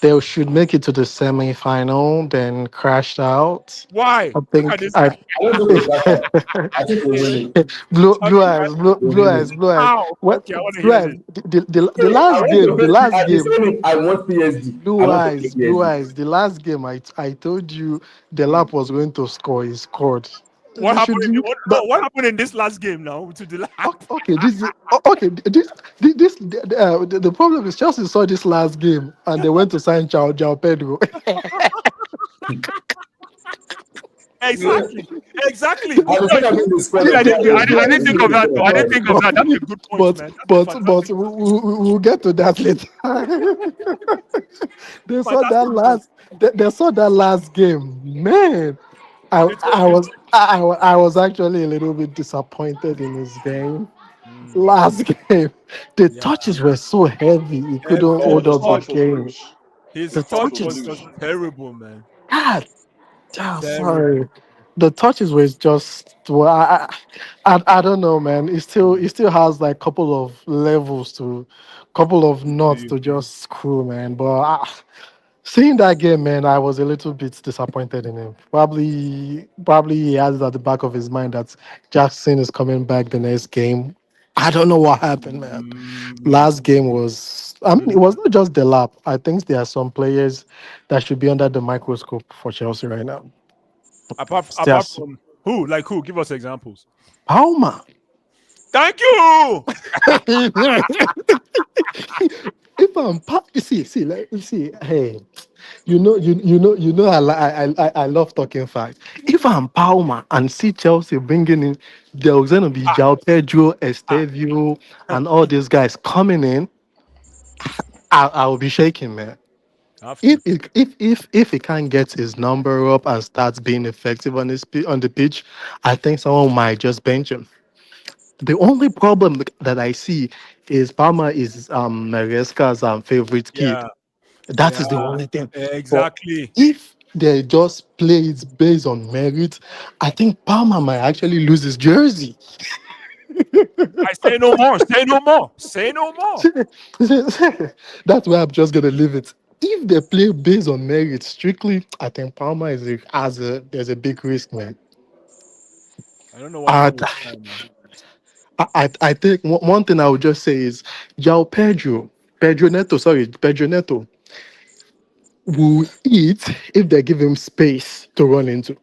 they should make it to the semi-final, then crashed out. Why? I Look at think this I guy. I don't think we'll crash out. I think we'll Hey, win it. Chelsea fan. We'll win it. blue eyes. How? What Okay, I want to blue hear eyes? this. I want to The face last the game, same I want PSG. I want to play blue PSG. eyes. The last game, I told you the Mm. lap was going to score. He scored. What They happened? should, What, no, but what happened in this last game now to the lap? okay, the problem is Chelsea saw this last game and they went to sign Joao Pedro. Exactly. Exactly. I've been No, saying I'm in the squad actually, of I didn't think of that. Though. I didn't Joao. think of that. That's a good point, man. That's a But fantastic point. we'll get to that later. they saw that Fantastic point. last they saw that last game, man. They told you. I was actually a little bit disappointed in his game. Mm, Last game, the yeah. touches were so heavy. He couldn't Heavy. Yeah, hold his up the touch was game. loose. His The His touch touch was was touches, just loose. terrible, man. God, sorry. Terrible. The touches was just well, I don't know, man. It still has like couple of knots You. to just screw, man. But seeing that game, man, I was a little bit disappointed in him. Probably he has it at the back of his mind that Jackson is coming back the next game. I don't know what happened, man. Mm, Last game was, I mean, it mm. was not just the lap. I think there are some players that should be under the microscope for Chelsea right now. Apart There's from who? Like who? Give us examples. Palmer. Thank you. If I'm you see, like, you see, hey, I love talking facts. If I'm Palmer and see Chelsea bringing in, there's gonna be Ah, Joao Pedro, ah. Estevio, and all these guys coming in. I'll be shaking, man. Have to. If he can't get his number up and starts being effective on on the pitch, I think someone might just bench him. The only problem that I see is Palmer is Maresca's favorite kid. Yeah. That Yeah. is the only thing. But Exactly. if they just play it based on merit, I think Palmer might actually lose his jersey. I say no more. Say no more. Say no more. That's why I'm just gonna leave it. If they play based on merit strictly, I think Palmer there's a big risk, man. I don't know what's I wrong with the guy, man. I think one thing I would just say is João Pedro Neto will eat if they give him space to run into.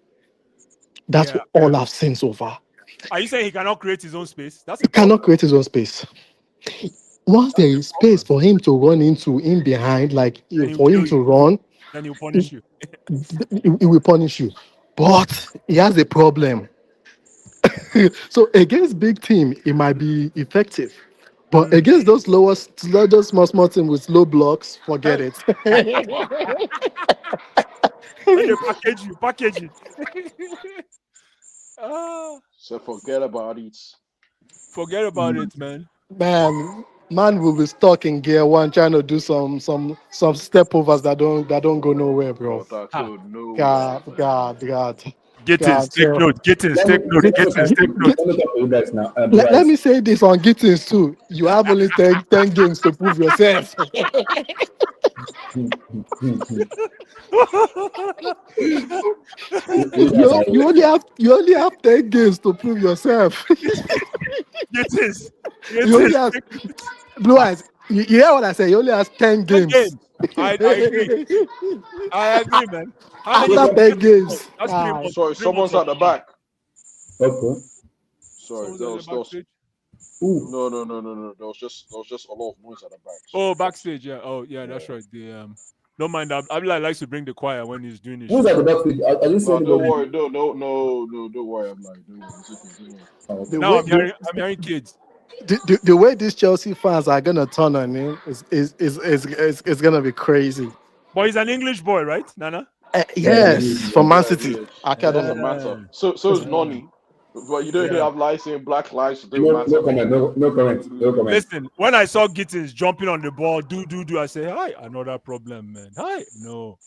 That's Yeah. all I've seen so far. Are you saying he cannot create his own space? That's He a cannot problem. create his own space. Once there That's a is space problem. for him to run into in behind, like Then he'll for him kill to you. run, Then he'll it, punish you. it will punish you. But he has a problem. So against big team, it might be effective. But Mm. against those small team with low blocks, forget Hey, it. when they package it. Ah, So forget about it. forget about it, man. Man will be stuck in gear one trying to do some step overs that don't go nowhere, bro. Bro, that Ah, go nowhere, God, man. God. take So note. Let me Take note. let me talk to you guys now. let Bryce. me say this on Gittins too. You have only 10 games to prove yourself. You guys are You only have 10 games to prove yourself. Gittins. You only has Blue Eyes. You hear what I say? He only has 10 10 games. games. I agree. I agree, man. How many After games? 10 games. That's 3 Ah, months. Sorry, 3 months someone's of at the fun. back. Okay. Sorry, Someone's at the backstage. Ooh. no. There was just a lot of noise at the back. So Oh, backstage, yeah. Oh, yeah, that's right. The don't mind that. Abdullah likes to bring the choir when he's doing his Who's show. at the backstage? I didn't see No, don't anybody. worry. No, don't worry. I'm like, don't worry. It's okay. Don't worry. Oh, okay. the Now way I'm hearing kids. the way these Chelsea fans are gonna turn on him is gonna be crazy. But he's an English boy, right, Nana? Yeah, Yes, from Man Yeah, he City is. It doesn't Academy. matter. Yeah. So is Noni. But you don't hear Yeah. Ablaye saying Black Lives don't No, matter. no comment. No comment. No comment. Listen, when I saw Gittins jumping on the ball, do, I say, hi, another problem, man. Hi, no.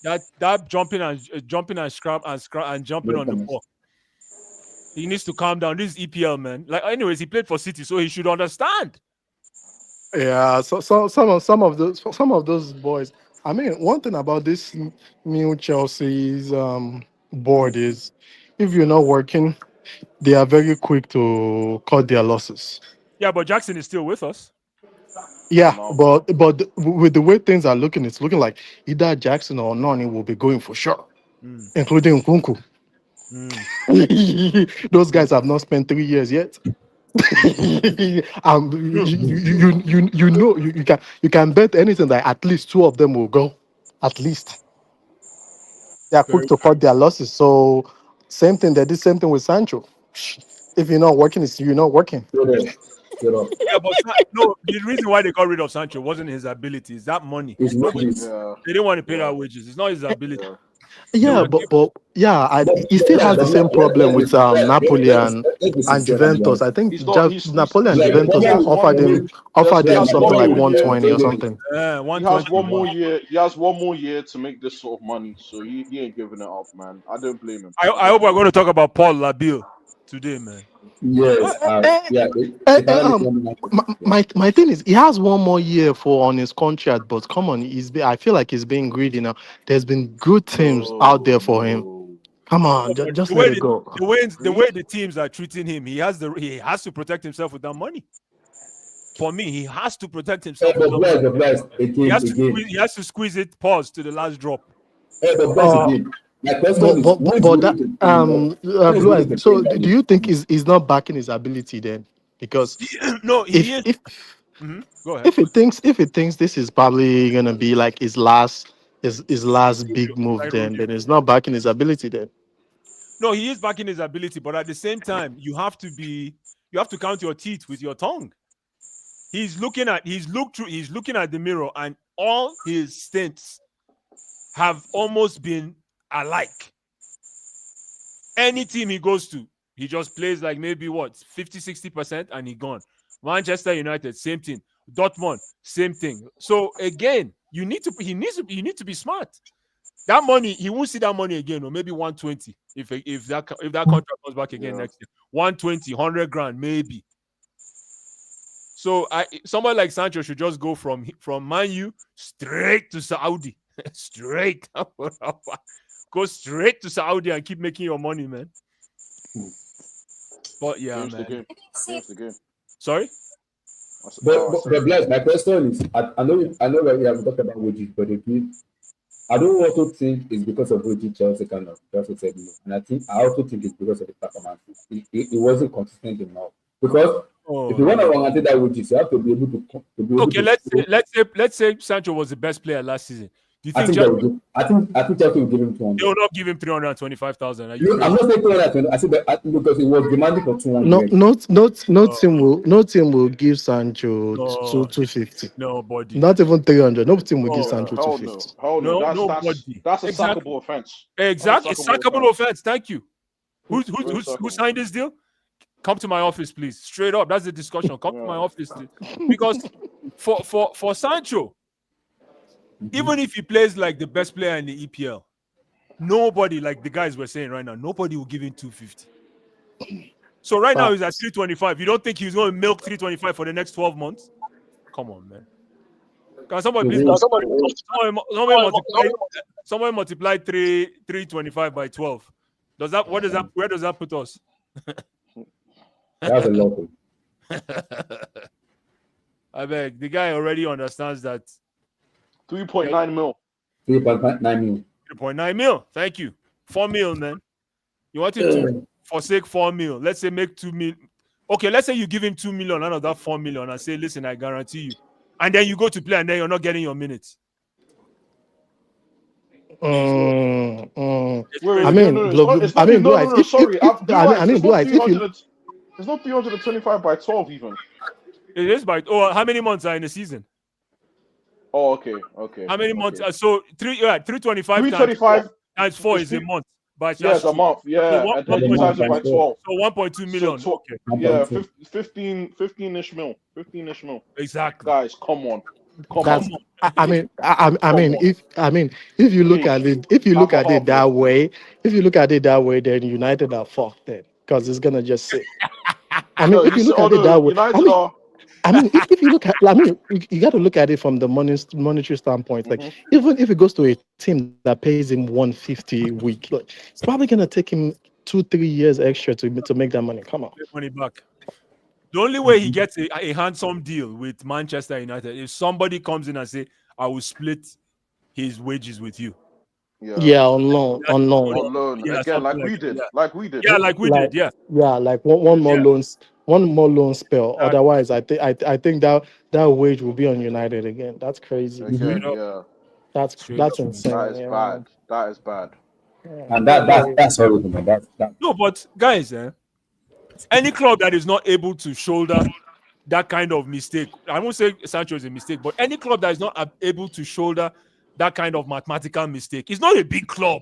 That jumping and scrap and jumping No on the comment. ball. He needs to calm down. This is EPL, man. Like, anyways, he played for City, so he should understand. Yeah, so some of those boys. I mean, one thing about this new Chelsea's board is if you're not working, they are very quick to cut their losses. Yeah, but Jackson is still with us. Yeah, No. but with the way things are looking, it's looking like either Jackson or Nani will be going for sure, Mm, including Nkunku. mm, Those guys have not spent 3 years yet. mm. You know you can bet anything that at least two of them will go. At least they are quick Very to cut their losses. So same thing. They did same thing with Sancho. If you're not working, it's you're not working. Straight up. Straight up. Yeah, but no, the reason why they got rid of Sancho wasn't his ability. It's that money. It's Nobody, wages. Yeah, they didn't want to pay yeah, that wages. It's not his ability. yeah. They Yeah, were but yeah, he still has the same problem with Napoli Let's be and sincere and be Juventus. honest. I think He's not. He's Napoli and Like, the Juventus he problem has with one offered more. him offered He him has the one something problem like more with year. 120 or Pedro, something. He has 120. one more year. He has one more year to make this sort of money. So he ain't giving it up, man. I don't blame him. I hope we're going to talk about Paul Labille today, man. yes, yeah, Eh, it cannot be yeah. my thing is he has one more year for on his contract, but come on, I feel like he's being greedy now. There's been good teams out there No, for him. no. Come No, on, but just let it go. the way the teams are treating him, he has to protect himself with that money. For me, he has to protect himself with But that money. bless again, again. He has to squeeze it. Pause to the last drop. But bless Uh, again. My question is, who is but that willing to pay more? Who is Blue Eyes, willing to pay so that do much you think money? he's not backing his ability then? Because No, he is. if Go ahead. if he thinks this is probably gonna be like his last big move, Like then rodeo. it's not backing his ability then. No, he is backing his ability, but at the same time, you have to count your teeth with your tongue. He's looking at the mirror, and all his stints have almost been alike. Any team he goes to, he just plays like maybe what 50-60% and he gone. Manchester United, same thing. Dortmund, same thing. So again, he needs to be smart. That money, he won't see that money again, or maybe 120 if that contract comes back again Yeah. next year. 120, 100 grand, maybe. So someone like Sancho should just go from Man U straight to Saudi. Straight. Go straight to Saudi and keep making your money, man. But yeah, Game's the man. game. Game's the game. Sorry? But bless, my question is, I know that we have talked about wages, but again, I don't also think it's because of wages Chelsea kind of just said no. And I also think it's because of the performance. It wasn't consistent enough. Because if Oh, you want to no. guarantee that wages, you have to be able to be able Okay, to let's say Sancho was the best player last season. Do you I think think that would give, I think Chelsea will give him they 200. will not give him 325,000? Are you No, I'm crazy? not saying 200. I said that because he was demanding for No, 200. no team will give Sancho No, 250. nobody. Not even 300. No team will give Oh, Yeah, Sancho hell no, 250. hell no. no, That's nobody. that's a Exactly. sackable offense. Exactly. It's sackable offense. Thank you. Who Very sackable. signed this deal? Come to my office, please. Straight up. That's the discussion. Come to my Yeah. office. Because for Sancho, even if he plays like the best player in the EPL, nobody, like the guys were saying right now, nobody will give him 250. So right now he's at Facts. 325. You don't think he's going to milk 325 for the next 12 months? Come on, man. Can somebody please Mhm. somebody multiply 325 by 12? Where does that put us? That's a lot. I beg. The guy already understands that. 3.9 mil. 3.9 million. 3.9 mil. Thank you. 4 mil, man. You wanted to forsake 4 mil. Let's say make 2 mil. Okay, let's say you give him 2 million out of that 4 million and say, listen, I guarantee you. And then you go to play and then you're not getting your minutes. Mm. It's Wait, I crazy. no, mean, no, it's not. It's I not. mean, No, Blue no, Eyes. no. Sorry, Blue I Eyes. mean, It's Blue not Eyes. If you 300. It's not 325 by 12 even. It is by how many months are in the season? Oh, okay. How many months? So 325 times 325 4 is is a month. But yeah, it's that's a true. month. So Yeah, and then The you 1.2 month times it by by million. 12. 12. So 1.2 So million. Okay. yeah, 1.2. 15-ish mil. 15-ish mil. Exactly. Guys, come on. Come Come on. that's, on. I Come mean, on. if you look Please. at it, if you look Half a at it half here. that way, if you look at it that way, then United are fucked then, because it's gonna just sit. I mean, No, if you you see, look oh at it no, that way, United are. if you look at, I mean, you got to look at it from the monetary standpoint. Like, Mhm. even if it goes to a team that pays him 150 a week, like, it's probably gonna take him 2-3 years extra to make that money. Come on. Make money back. The only way he gets a handsome deal with Manchester United if somebody comes in and say, I will split his wages with you. Yeah. Yeah, on loan, That's on the loan. only, On loan yeah, again, something like like we that. did. Yeah. Like we did. Yeah, like we Like, did. Yeah. yeah, like one more Yeah. loans, one more loan spell. Exactly. Otherwise, I think that wage will be on United again. That's crazy. Straight Again, up. yeah. Straight That's up, man. That insane. is Yeah. bad. That is bad. Yeah. And But hey, that's horrible, man. That. No, but guys, any club that is not able to shoulder that kind of mistake, I won't say Sancho is a mistake, but any club that is not able to shoulder that kind of mathematical mistake, it's not a big club.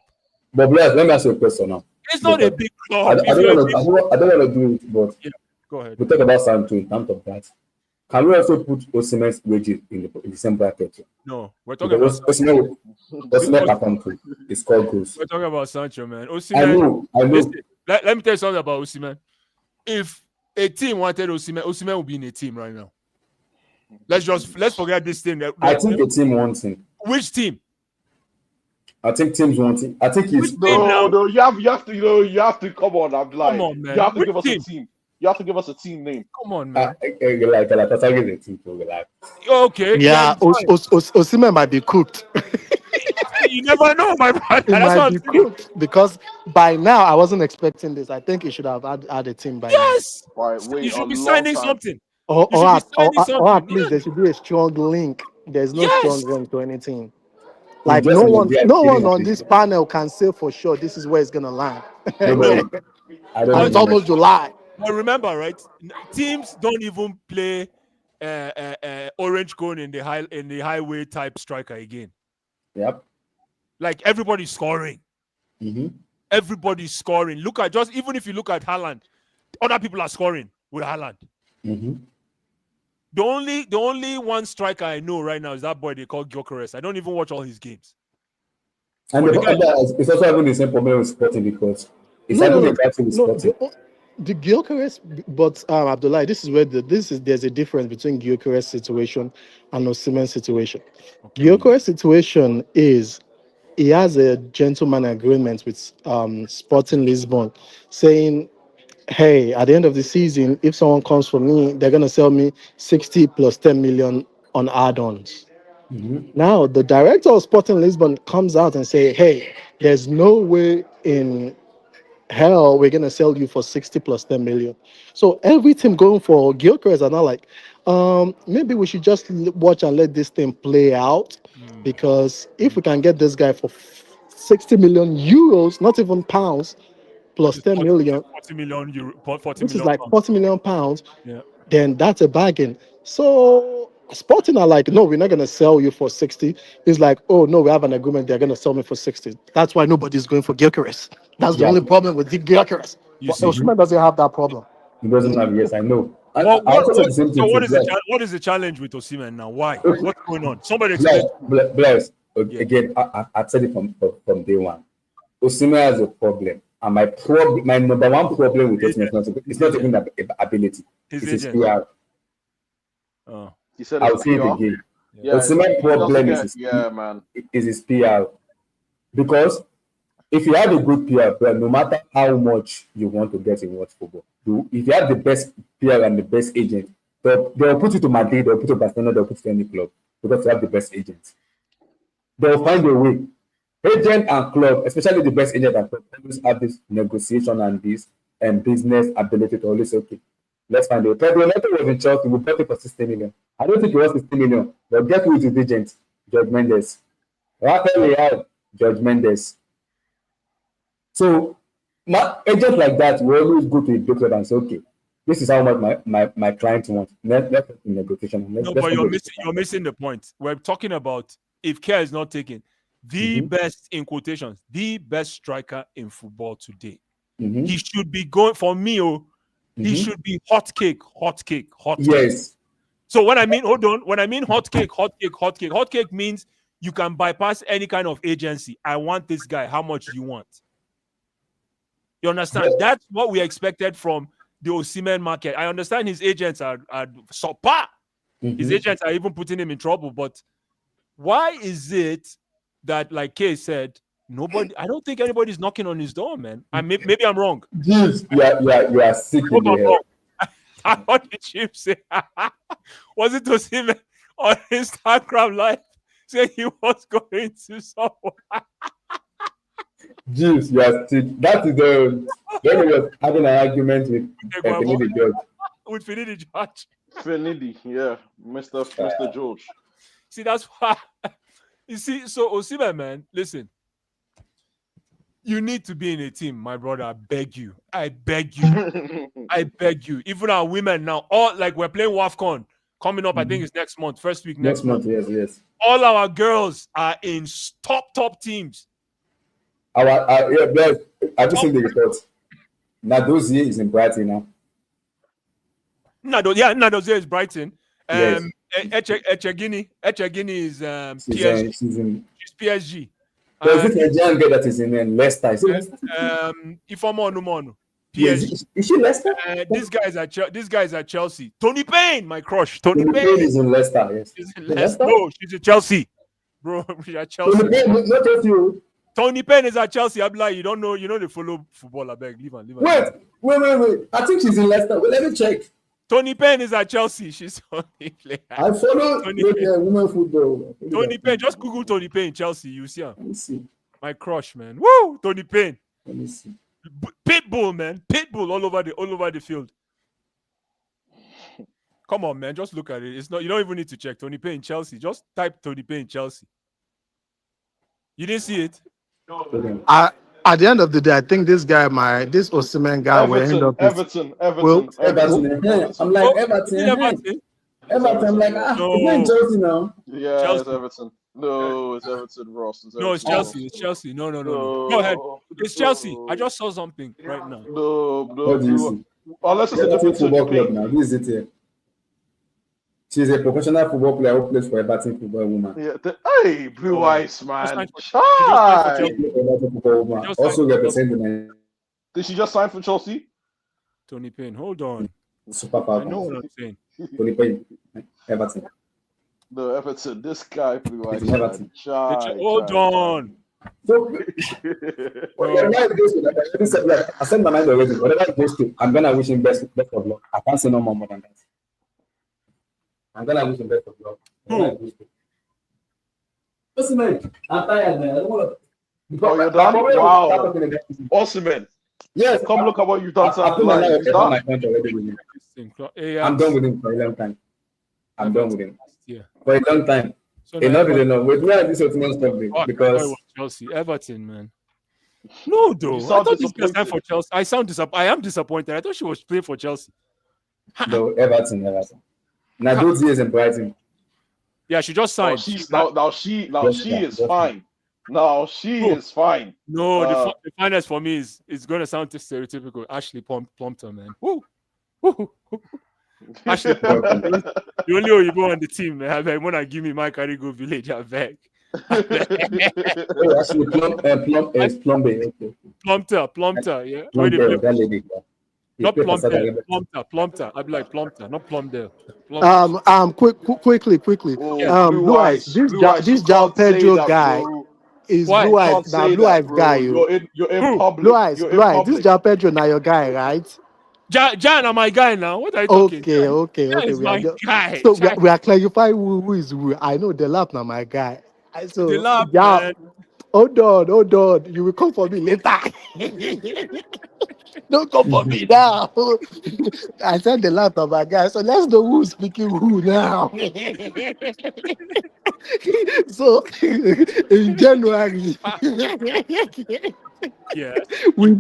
But Blaise, let me ask you a question now. It's not a Because big I club. If don't you're a want big, to. I don't want to do it, but yeah, go ahead. we talk about Sancho in terms of that. Can we also put Osimhen's wages in the same bracket? No, we're talking about Because Osimhen performed too. He scored goals. we're talking about Sancho, man. I Osimhen, know. listen, let me tell you something about Osimhen. If a team wanted Osimhen, Osimhen would be in a team right now. Let's forget this thing. I think a team wants him. Which team? I think teams want him. I think Which he's team now? No, you have to, you have to come on. I'm Come like, on, you man. have to Which give us a team? team. You have to give us a team name. Come on, man. like Galatasaray is a team for like. Okay, yeah, then fine. Osimhen might be cooked. You never know, my brother. It That's might what I'm be saying. cooked because by now I wasn't expecting this. I think he should have had a team by now, Yes. Right, wait You a should be long signing time. something. or You should be signing or something. at least Yeah. there should be a strong link. There's no strong Yes. link to anything. He's Like just in the no one giving on this ambition. panel can say for sure this is where it's gonna land. No. Nobody. I don't And But it's even know. almost July. remember, right? Teams don't even play orange cone in the highway type striker again. Yep. Like everybody's scoring. Mm-hmm. Everybody's scoring. Look at even if you look at Haaland, other people are scoring with Haaland. Mm-hmm. The only one striker I know right now is that boy they call Gyökeres. I don't even watch all his games. And But the guy, it's also having the same problem with Sporting because it's No, no, having a no, battle with no. Sporting. The Gyökeres, but Abdullah, this is where there's a difference between Gyökeres situation and Osimhen situation. okay, Gyökeres situation is he has a gentleman agreement with Sporting Lisbon, saying, "Hey, at the end of the season, if someone comes for me, they're gonna sell me 60 plus 10 million on add-ons." Mm-hmm. Now the director of Sporting Lisbon comes out and say, "Hey, there's no way in hell we're gonna sell you for 60 plus 10 million." So every team going for Gilchrist are not like, maybe we should just watch and let this thing play out, because if we can get this guy for 60 million euros, not even pounds, which plus is 10 million, 40 million euro, 40 which is million like pounds. 40 million pounds, Yeah. then that's a bargain. So Sporting are like, no, we're not gonna sell you for 60. It's like, oh no, we have an agreement, they're gonna sell me for 60. That's why nobody's going for Gyökeres. That's the Yeah. only problem with the Gyökeres. You But see. Mm-hmm. Osimhen doesn't have that problem. He doesn't have, yes, I know. Well, I also said the same thing so to Blaise. what is the challenge with Osimhen now? Why? Okay. What's going on? Somebody explain. Blaise, Yeah. again, I said it from day one. Osimhen has a problem. And my number one problem with Osimhen is not even ability. His It's his agent. PR. Oh. He said I'll it's say it PR. again. Yeah, Osimhen's he doesn't problem get. Yeah, man. is his PR. Because if you have a good PR, no matter how much you want to get in world football, if you have the best player and the best agent, they'll put you to Madrid, they'll put you to Barcelona, they'll put you to any club because you have the best agents. They'll find a way. Agent and club, especially the best agent and club, always have this negotiation and this and business ability to always say, okay, let's find a way. Pedro was in Chelsea, we bought it for 60 million. I don't think it was 60 million, but get with his agent, George Mendes. Rafael Leao, George Mendes. So agents like that will always go to a big club and say, okay, this is how much my client wants. Let's in negotiation. But you're missing the point. We're talking about if care is not taken, the best, in quotations, the best striker in football today. He should be going, for me, he should be hot cake. Yes. So when I mean, hold on, when I mean hot cake means you can bypass any kind of agency. I want this guy. How much do you want? You understand? Yes. That's what we expected from the Osimhen market. I understand his agents are super. His agents are even putting him in trouble. But why is it that, like Kay said, I don't think anybody's knocking on his door, man. Maybe I'm wrong. Yes, you are sick in the head. What did Chief say? Was it Osimhen on Instagram Live saying he was going to someone? Jeez, you are sick. That is when he was having an argument with Finidi George. With Finidi George. Finidi, yeah, Mr. George. See, that's why. You see, so Osimhen, man, listen. You need to be in a team, my brother. I beg you. I beg you. Even our women now, all like we're playing WAFCON coming up. I think it's next month, first week next month. Yes. All our girls are in top teams. Yes, I just seen the report. Nadozie is in Brighton now. Nadozie is Brighton. Yes. Echegini is PSG. She's PSG. There's this Nigerian girl that is in Leicester. Is it Leicester? Ifeoma PSG. Is she Leicester? These guys are Chelsea. Tony Payne, my crush. Tony Payne is in Leicester. Yes. She's in Leicester? No, she's in Chelsea, bro. She's at Chelsea. Tony Payne, not just you. Tony Payne is at Chelsea. I'm like, you don't know. You know they follow football. I beg, leave her. Wait. I think she's in Leicester. Well, let me check. Tony Payne is at Chelsea. She's only player. I follow women football. Tony Payne. Just Google Tony Payne Chelsea. You see her. Let me see. My crush, man. Woo! Tony Payne. Let me see. Pitbull, man. Pitbull all over the field. Come on, man. Just look at it. It's not. You don't even need to check. Tony Payne Chelsea. Just type Tony Payne Chelsea. You didn't see it? At the end of the day, I think this Osimhen guy will end up. Everton. I'm like Everton. Everton. I'm like, no. It's not Chelsea now. Yeah, Chelsea. It's Everton. No, it's Everton, Ross. No, it's Chelsea. It's Chelsea. No. Go ahead. It's Chelsea. I just saw something right now. No. What do you see? Unless it's a different football club now. Who is it here? She's a professional football player who plays for Everton Football Woman. Yeah, hey, Blue Eyes, man. Also representing. Did she just sign for Chelsea? Tony Payne, hold on. Super I know what I'm saying. Tony Payne, Everton. No, Everton. This guy, Blue Eyes. Everton. Hold on. So, I sent my mind already. Whatever it goes to, I'm gonna wish him best of luck. I can't say no more than that. I'm gonna wish him best of luck. Listen, mate, I'm tired, man. I don't want to. You're done? Wow. Osimhen. Yes. Come look at what you've done. My point already with him. I'm done with him for a long time. For a long time. So enough is enough. With me, this was not something because Chelsea, Everton, man. No, though. I thought this was time for Chelsea. I am disappointed. I thought she was playing for Chelsea. No, Everton. Now those years in Brighton. Yeah, she just signed. She is fine. Now she is fine. No, the finest for me is going to sound stereotypical. Ashley Plumpton, man. Woo. Ashley Plumpton. The only way you go on the team, man. I beg, when I give me my Carigo village, I beg. Actually, Plumpter, yeah. Not Plumpter. I'd be like Plumpter, not Plumdale. Quickly. Blue Eyes. This Joao Pedro guy is Blue Eyes. Now Blue Eyes guy, you're in public. Blue Eyes. This Joao Pedro now your guy, right? Jan, I'm my guy now. What are you talking? Okay, okay, Jan okay. is my guy. So Chai. we are clarifying who is who. I know the lap now, my guy. The So laugh, yeah, man. hold on, hold on. You will come for me later. Don't come for me now. I said the lap of my guy. So let's know who's speaking who now. So in January, Ah, yeah. we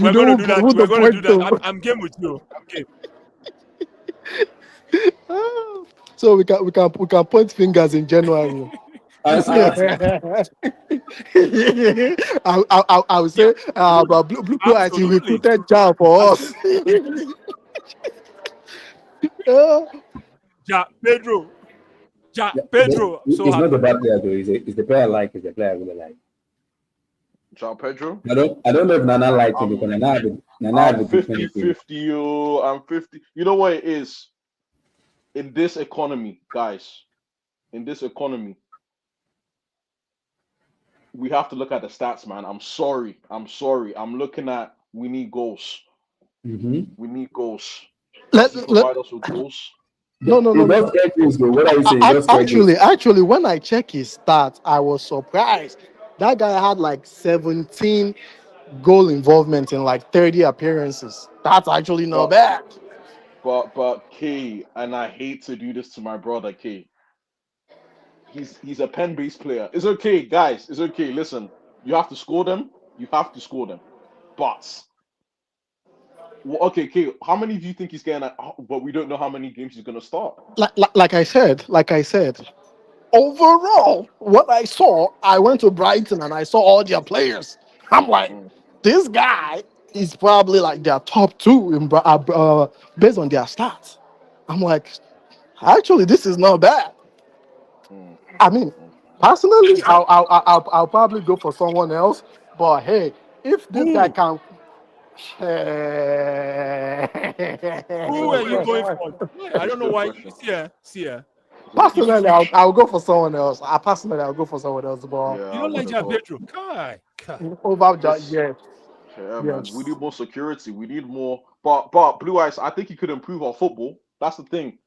We're gonna don't do that. put We're the gonna do point that. to. I'm game with you. I'm game. So we can point fingers in January. I, Listen, I, listen. I would Yeah, say but Blue Eyes, he absolutely. recruited Joao for us. Uh, Pedro. but Pedro. I'm so he's not a happy. bad player though. He's the player I like. He's the player I really like. Joao Pedro. I don't know if Nana likes him because I'm Nana have I'm a different 50 opinion. 50. Yo. I'm 50. You know what it is? In this economy, guys, in this economy, we have to look at the stats, man. I'm sorry. I'm sorry. I'm looking at we need goals. Mm-hmm. We need goals. Does he let, provide us with goals? no, no, He no, no, does no. care goals though. What are you saying? He does care goals. Actually, when I check his stats, I was surprised. That guy had like 17 goal involvement in like 30 appearances. That's actually not But bad. but K, and I hate to do this to my brother K. He's a pen-based player. It's okay, guys. It's okay. Listen, you have to score them. You have to score them. But okay, K. How many do you think he's getting? But we don't know how many games he's gonna start. Like I said, overall, what I saw, I went to Brighton and I saw all their players. I'm like, Mm, this guy is probably like their top two based on their stats. I'm like, actually, this is not bad. mm, I mean, mm. personally, I'll probably go for someone else. But hey, if this guy Who? can, Who It's are a you good going question. for? I It's a don't know good why. question. See ya. It's a good If you personally, question. I'll go for someone else. I'll go for someone else. But Yeah, you I don't would like as well. Pedro, Kai. over that, It's yeah, yeah, man. We yes. need more security. We need more. But Blue Eyes, I think he could improve our football. That's the thing.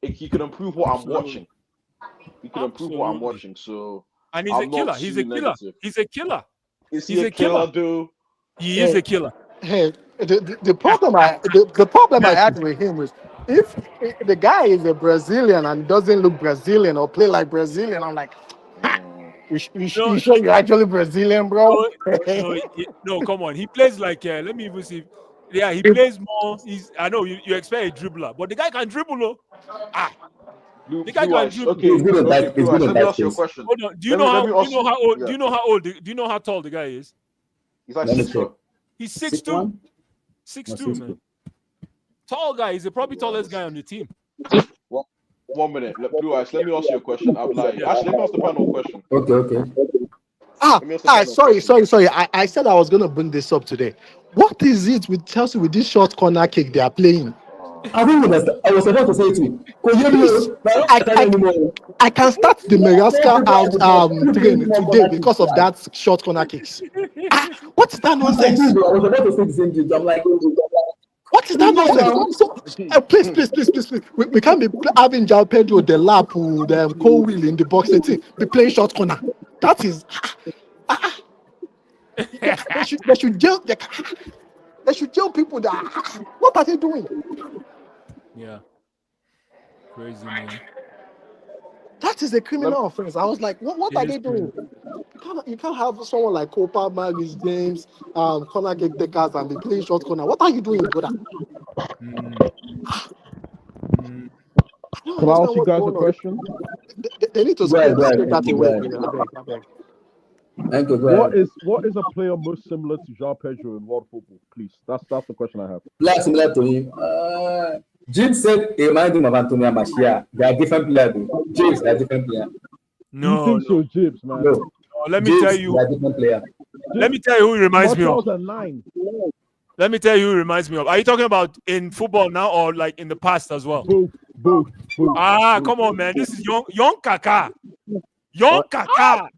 He could improve what I'm Absolutely. watching. He could improve what I'm Absolutely. watching. So And he's a I'm not killer. He's a too killer. negative. He's a killer. Is he He's a a killer. killer, dude? He is Hey, a killer. hey, the problem I had with him is if the guy is a Brazilian and doesn't look Brazilian or play like Brazilian, I'm like, Mm, No, you sure you're actually Brazilian, bro? no. Come on. He plays like. Let me even see. Yeah, he If- plays more. I know you expect a dribbler, but the guy can dribble. Oh. Ah, the guy Blue can Eyes. dribble. He's Okay, good on okay, tight. He's Blue good Eyes. on Let me tight ask you a space. question. Hold on. Do you Let know me let how? me Do you ask know you. how old? Do Yeah, you know how old? Do you know how tall the guy is? he's like Let me 6 check. foot. He's 6'2". 6'1"? Six No, two, six man. two. Tall guy. He's the probably Yeah, tallest guy on the team. one, 1 minute. Blue Eyes. Let me ask you a question. I'm like, Yeah. actually, let me ask the panel a question. Okay. Let me ask the panel a question. sorry. I said I was gonna bring this up today. What is it with Chelsea with this short corner kick they are playing? I Oh think man. I was about to say it to you. Please, Koyemi, I I, don't I, anymore. I can start the Madagascar More out people are playing train more today corner kicks. because of that short corner kicks. What is that I nonsense? do, I was about to say the same thing. I'm like, What is that no, nonsense? now. So, please. We can't be having Jao Pedro, the lap, the Cole wheel in the box 18, be playing short corner. That is, they should jail, they should jail people that, what are they doing? Yeah. Crazy man. That is a let, criminal offense. I was like, what It are is they crazy. doing? You can't have someone like Copa, Maris, James, corner kick takers and be playing short corner. What are you doing, brother? Mm, mm. I don't can I understand ask you what's guys a going on. question? They need to Go ahead, scrape that go away, ahead. please. I beg. Thank you, go What ahead. is what is a player most similar to Joao Pedro in world football? Please, that's the question I have. Player similar to him. James said he reminded him of Antonio Machia. They are different players, though. James, they are different player. You No, think no, so, Jibs, man? No, no. Let me tell James, they you. are different player. Let Jibs, me tell you who he reminds me of. Martial's a 9. Let me tell you who he reminds me of. Are you talking about in football now or like in the past as well? Both, both. Ah, come on, man. This is young Kaka. Uh, Young Kaka.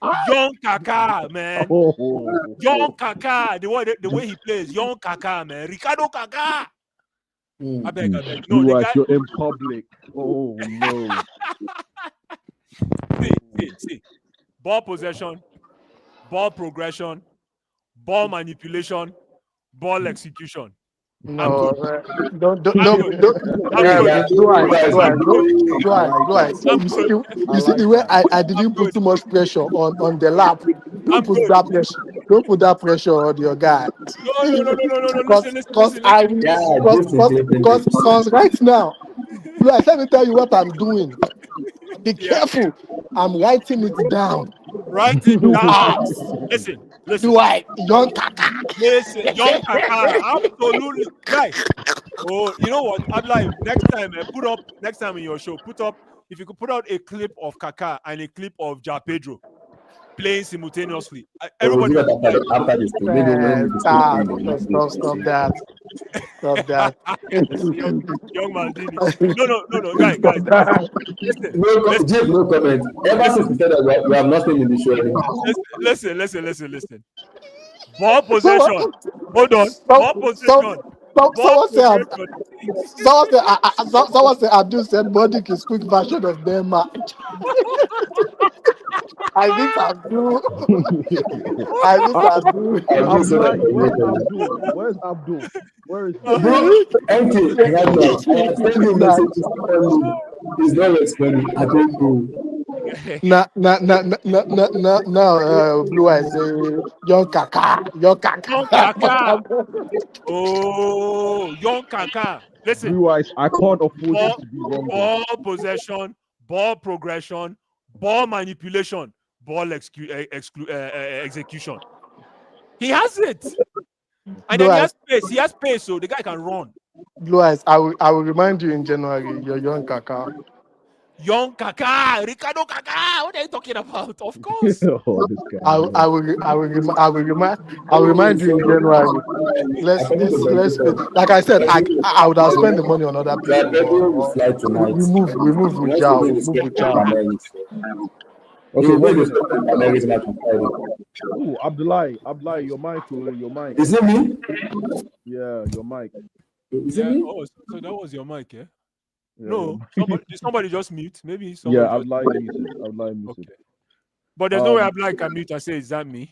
Young Kaka, man. Oh, Young Kaka. The way he plays, young Kaka, man. Ricardo Kaka. I beg. No, Blue the Eyes, guy. you're in public. Oh no. See. Ball possession, ball progression, ball manipulation, ball execution. I'm No, good. don't, I'm good. I'm Yeah, good. yeah. do I, Guys, do I, do I I, like do I. that. I'm You see good. the, I you see the like way that. I I'm didn't put good. too much pressure on the lap. I'm Don't put good. that pressure. Don't put that pressure on your guy. No. Cause, cause Listen. I, yeah, cause, this is cause, different. cause right now, like, let me tell you what I'm doing. Be Yeah. careful. I'm writing it down. Write it Do down. I? Listen. Do I? Young Kaka. Listen. Young Kaka. Absolutely. Guy. Oh, you know what? I'm like, next time, next time in your show, if you could put out a clip of Kaka and a clip of Ja Pedro playing simultaneously, But we'll do everybody will that be like, after this. Maybe when Man, the school stop, thing, then we'll do stop it. that. Stop that. young Maldini. No, guys. Stop that. Listen, listen, Jake, no comment. Ever listen, since we said that we have not seen in the show anymore. listen. Ball So, possession. Hold on. so, Ball so, possession. Ball someone said, progression. someone said, Abdul said, Modik is quick version of Denmark. I think Abdul, I think I, Abdul. I'll do so that Abdullahi, for where's you. Abdul? Where's Abdul? Where is he? Bro, empty right now. I have sent him Nah, messages only. He's not responding. I don't know. Blue Eyes, young Young Kaka. Oh, young Kaka. Listen, Blue Eyes, I can't afford you ball, to be wrong there. ball possession, ball progression, ball manipulation, ball execution. He has it. And then Blue Eyes, he has pace, so the guy can run. Blue Eyes. I will remind you in January. You're young Kaka. Young Kaka, Ricardo Kaka. What are you talking about? Of course. Oh, this guy, I man. will remind you in January. Let's like I said, I would have spent the money on other Yeah, people, Pedro will but fly tonight. we move He with wants to Joao. be in We the move squad with for Joao. America. He Okay, will be in 1 the minute. squad for America match on Friday. Oh, Abdullahi, your mic, your mic. Is it me? Yeah, your mic. Is it Yeah. me? Oh, so that was your mic, yeah? Yeah, your No, mic. did somebody just mute? Maybe somebody Yeah, just. Abdullahi muted. Okay. But there's no way Um, Abdullah can mute and say, "Is that me?"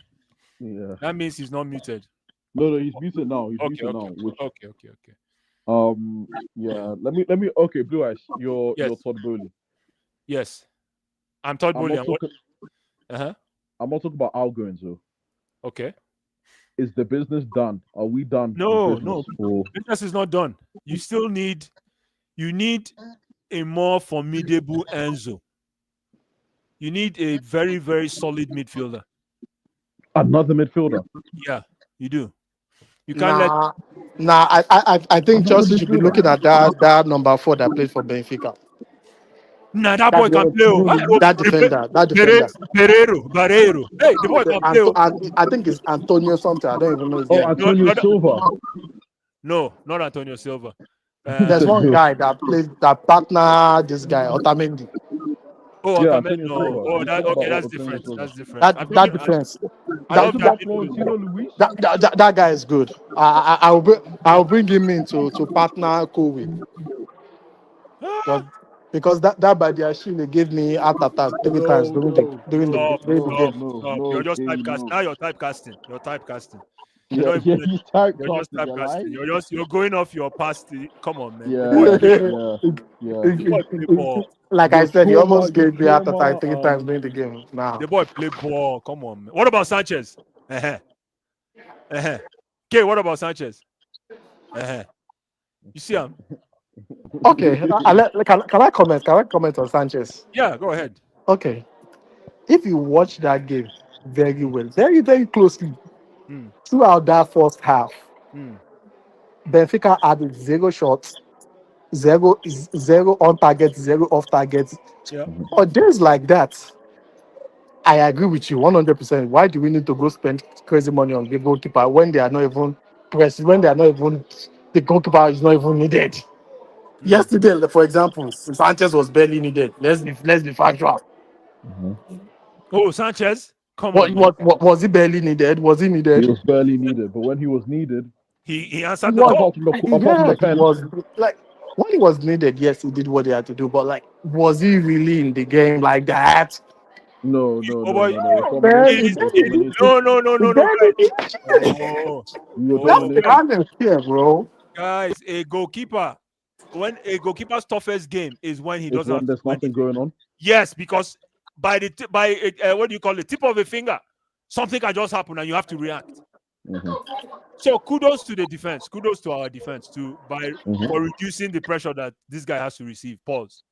yeah. That means he's not muted. No, he's muted now. He's Okay. muted now. Which Okay. yeah. Let me. Okay, Blue Eyes, you're Yes. Todd Bowley. Yes. I'm Todd I'm Bowley. not talking. Uh-huh. I'm not talking about outgoings though. Okay. Is the business done? Are we done? No. with business? Or Business is not done. You need a more formidable Enzo. You need a very, very solid midfielder. another midfielder? Yeah, you do. You can't let I think Another Chelsea should be looking midfielder. at that number 4 that played for Benfica. that boy can play. That defender. Barreiro. Hey, the boy can play. I think it's Antonio something. I don't even know his Oh, name. Antonio Silva. No, not Antonio Silva. There's one guy that partner this guy, Otamendi. Yeah, Otamendi. Antonio Silva. Oh, He's that talking okay. about That's Antonio different. Silva. That's different. That defense. I Are you love talking that about midfield. Florentino Luis? I will bring him in to partner Kobe because that Badiashile gave me heart attack 3 times Stop. You're just typecasting. Now you're typecasting. You're not even. He's You're just typecasting. You're typecasting. lying. You're going off your past. Come on, man. Yeah. The boy play ball. Like I said, he almost gave me heart attack 3 times um, during the game. Now, The boy play ball. Come on, man. What about Sanchez? Okay, what about Sanchez? You see him? okay. Can I comment? Can I comment on Sanchez? Yeah, go ahead. Okay. If you watch that game very well, very, very closely throughout that first half, Benfica had 0 shots, zero on target, 0 off target. Yeah. On days like that, I agree with you 100%. Why do we need to go spend crazy money on the goalkeeper when they are not even pressed, when they are not even, the goalkeeper is not even needed? Yesterday, for example, Sanchez was barely needed. Let's be factual. Oh, Sanchez. Come on, man. What was he barely needed? Was he He needed? was barely needed, but when he was needed, He He answered the was, call. apart from yeah, the he pen, was like when he was needed. Yes, he did what he had to do, but like, was he really in the game like that? no, Oh boy, It was Oh man, it domination. is. It was It, domination. no, no, no, he no, no, barely guys. did. Oh, We were That's the oh, dominating. honest here, bro. guys. A goalkeeper. When a goalkeeper's toughest game is when he It's doesn't have when to there's do nothing anything. going on. Yes, because what do you call it? Tip of a finger, something can just happen and you have to react. Mhm. So kudos to the defense. Kudos to our defense too Mhm. for reducing the pressure that this guy has to receive. Pause.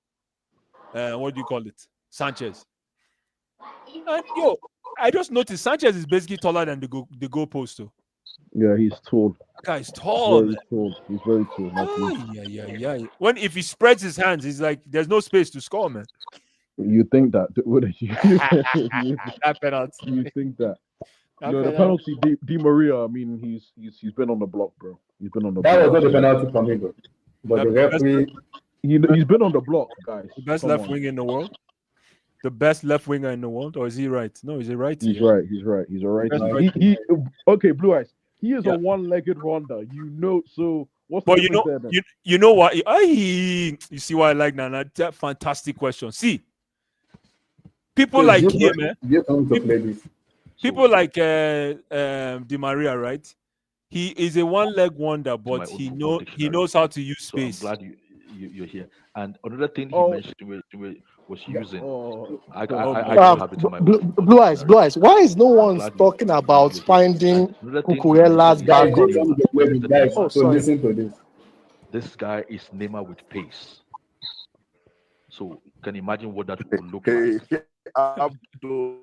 What do you call it? Sanchez. And yo, I just noticed Sanchez is basically taller than the goalpost too. Yeah, he's tall. That guy's tall, man. Very tall. He's very tall. Yeah. When if he spreads his hands, he's like there's no space to score, man. You think that? Would you? That penalty. You think that? That No, the penalty. penalty, Di Maria. I mean, he's been on the block, bro. He's been on the That was block. not the penalty from him, though. But the referee, He's been on the block, guys. The best Come left on. winger in the world. The best left winger in the world, or is he right? No, is he right? He's right. He's right. He's a right. That's right. Okay, Blue Eyes. He is Yeah. a one-legged rounder. You know. So what's the But difference there? Then? you know what? You see why I like Nana? That fantastic question. See, people like him, man. you come to play this. People like Di Maria, right? He is a one-leg wonder, but my he own he dictionary. knows how to use So I'm space. glad you're here. And another thing he Oh. mentioned was using. Oh, I my don't have it in my own Blue eyes, dictionary. Blue eyes. Why is no I'm one glad talking about you're here. finding And another thing he Cucurella's mentioned is Guys, backup? just come Neymar. to play When this, Mr. guys. Neymar, So sorry. listen to this. this guy is Neymar with pace. So you can imagine what that would look Hey, like. Abdul,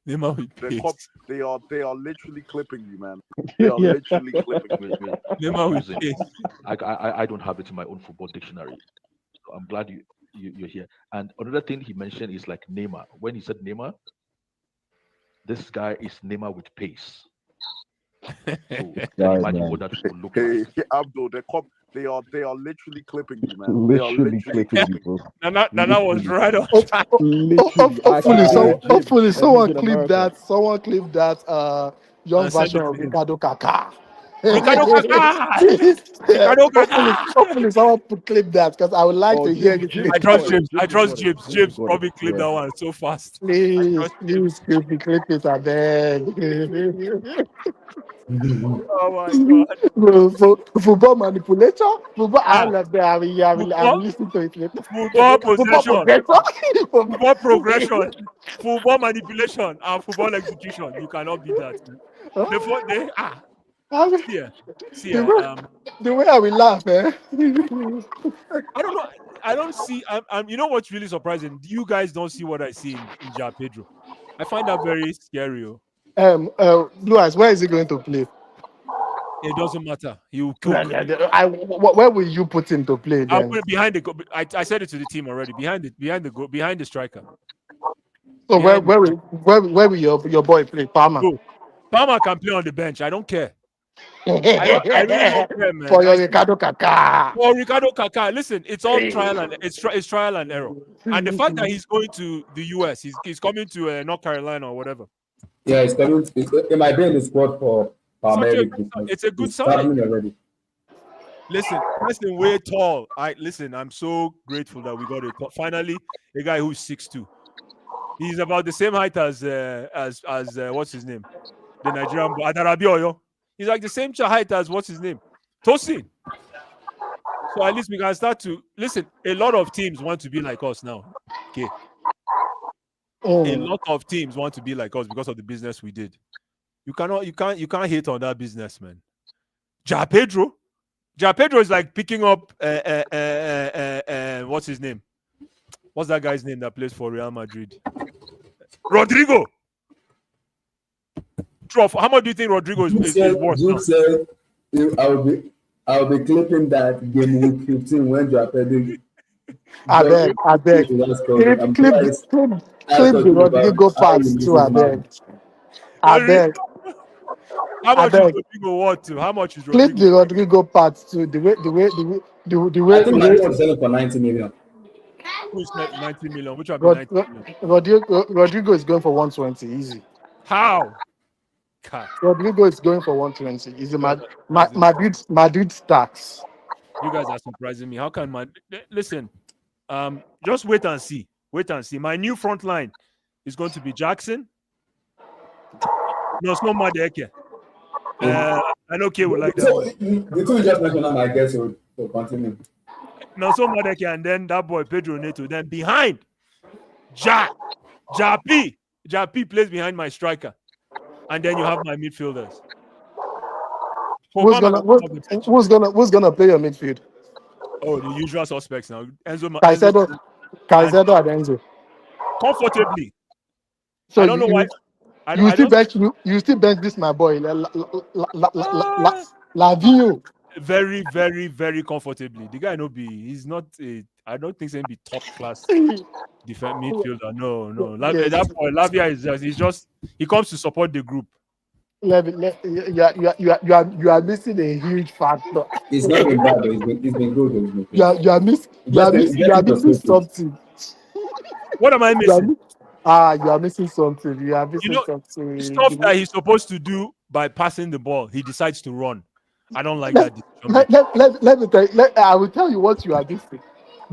Neymar with pace. they are literally clipping you, man. They are literally clipping you. Wait, Neymar with using. pace. I don't have it in my own football dictionary. So I'm glad you're here. And another thing he mentioned is like Neymar. When he said Neymar, this guy is Neymar with pace. So you can Right, imagine man. what that would look Hey, like. Abdul, they are literally clipping you, man. They are Literally literally clipping you, bro. Nana was right on Oh, time. Literally. hopefully, hopefully, He's someone in clip America. that. Someone clip that. Young And send version it of to him. Ricardo Kaká. Ricardo Kaká! Yeah, Ricardo Kaká! hopefully, someone could clip that because I would like Oh, to hear James, it. James I has got trust it. James. I James has trust got it. James. James James has got probably it. clipped Yeah. that one so fast. Please, clip it, I beg. Oh my god. Football manipulator, football. I Ah, love that. I football, will listen to it later. football Football possession, progressor. football progression, football manipulation, and football execution. You cannot beat that. I mean, See, see, the way the way I will laugh, eh? I don't know. I don't see. you know what's really surprising? You guys don't see what I see in Ja Pedro. I find that very scary. Oh. Blue Eyes, where is he going to play? It doesn't matter. He will cook. Where will you put him to play I'll then? put it behind the goal. I said it to the team already. Behind the goal, behind the striker. So Behind where will your boy play? Palmer. Go. Palmer can play on the bench. I don't care. I really don't care, man. For your Ricardo Kaká. For Ricardo Kaká, listen, it's all trial and it's trial and error. And the fact that he's going to the US, he's coming to North Carolina or whatever. Yeah, it's coming. It might be in the squad for Palmeiras. It's a good It's sign. traveling already. Listen, person way tall. I'm so grateful that we got it. Finally, a guy who's 6'2". He's about the same height as what's his name? The Nigerian boy, Adarabioyo. He's like the same height as what's his name? Tosin. So at least we can start to listen. A lot of teams want to be like us now. Okay. A lot of teams want to be like us because of the business we did. You can't hate on that business, man. Ja Pedro is like picking up what's his name? What's that guy's name that plays for Real Madrid? Rodrigo. How much do you think Rodrigo is worth now? Said, I'll be clipping that game week 15 when Joao Pedro. I beg. Clip the Rodrigo parts too, I beg. How much is Rodrigo worth too? How much is Rodrigo? Clip the Rodrigo parts too. The way I think I was selling for 90 million. Who spent 90 million? Which have been 90 million? Rodrigo is going for 120. Easy. How? God. Rodrigo is going for 120. Easy. You guys are surprising me. Madrid stacks. You guys are surprising me. How can listen? Just wait and see. Wait and see. My new front line is going to be Jackson. No, it's not Madeke. I know K will like that one. The two you just mentioned, I guess, will continue. No, so Madeke, and then that boy Pedro Neto. Then behind, Japi plays behind my striker, and then you have my midfielders. Who's gonna play your midfield? Oh, the usual suspects now. Caicedo and Enzo. Comfortably. So I don't know why. You still bench this, my boy. Lavinho. Very, very, very comfortably. The guy he's not I don't think he's be top class defense midfielder. No. That boy Lavia he comes to support the group. You are missing a huge factor. It's not been bad, but it's been good. You are missing something. What am I missing? You are missing something. You are missing something. Stuff that he's supposed to do by passing the ball, he decides to run. I don't like that. Let me tell you. I will tell you what you are missing.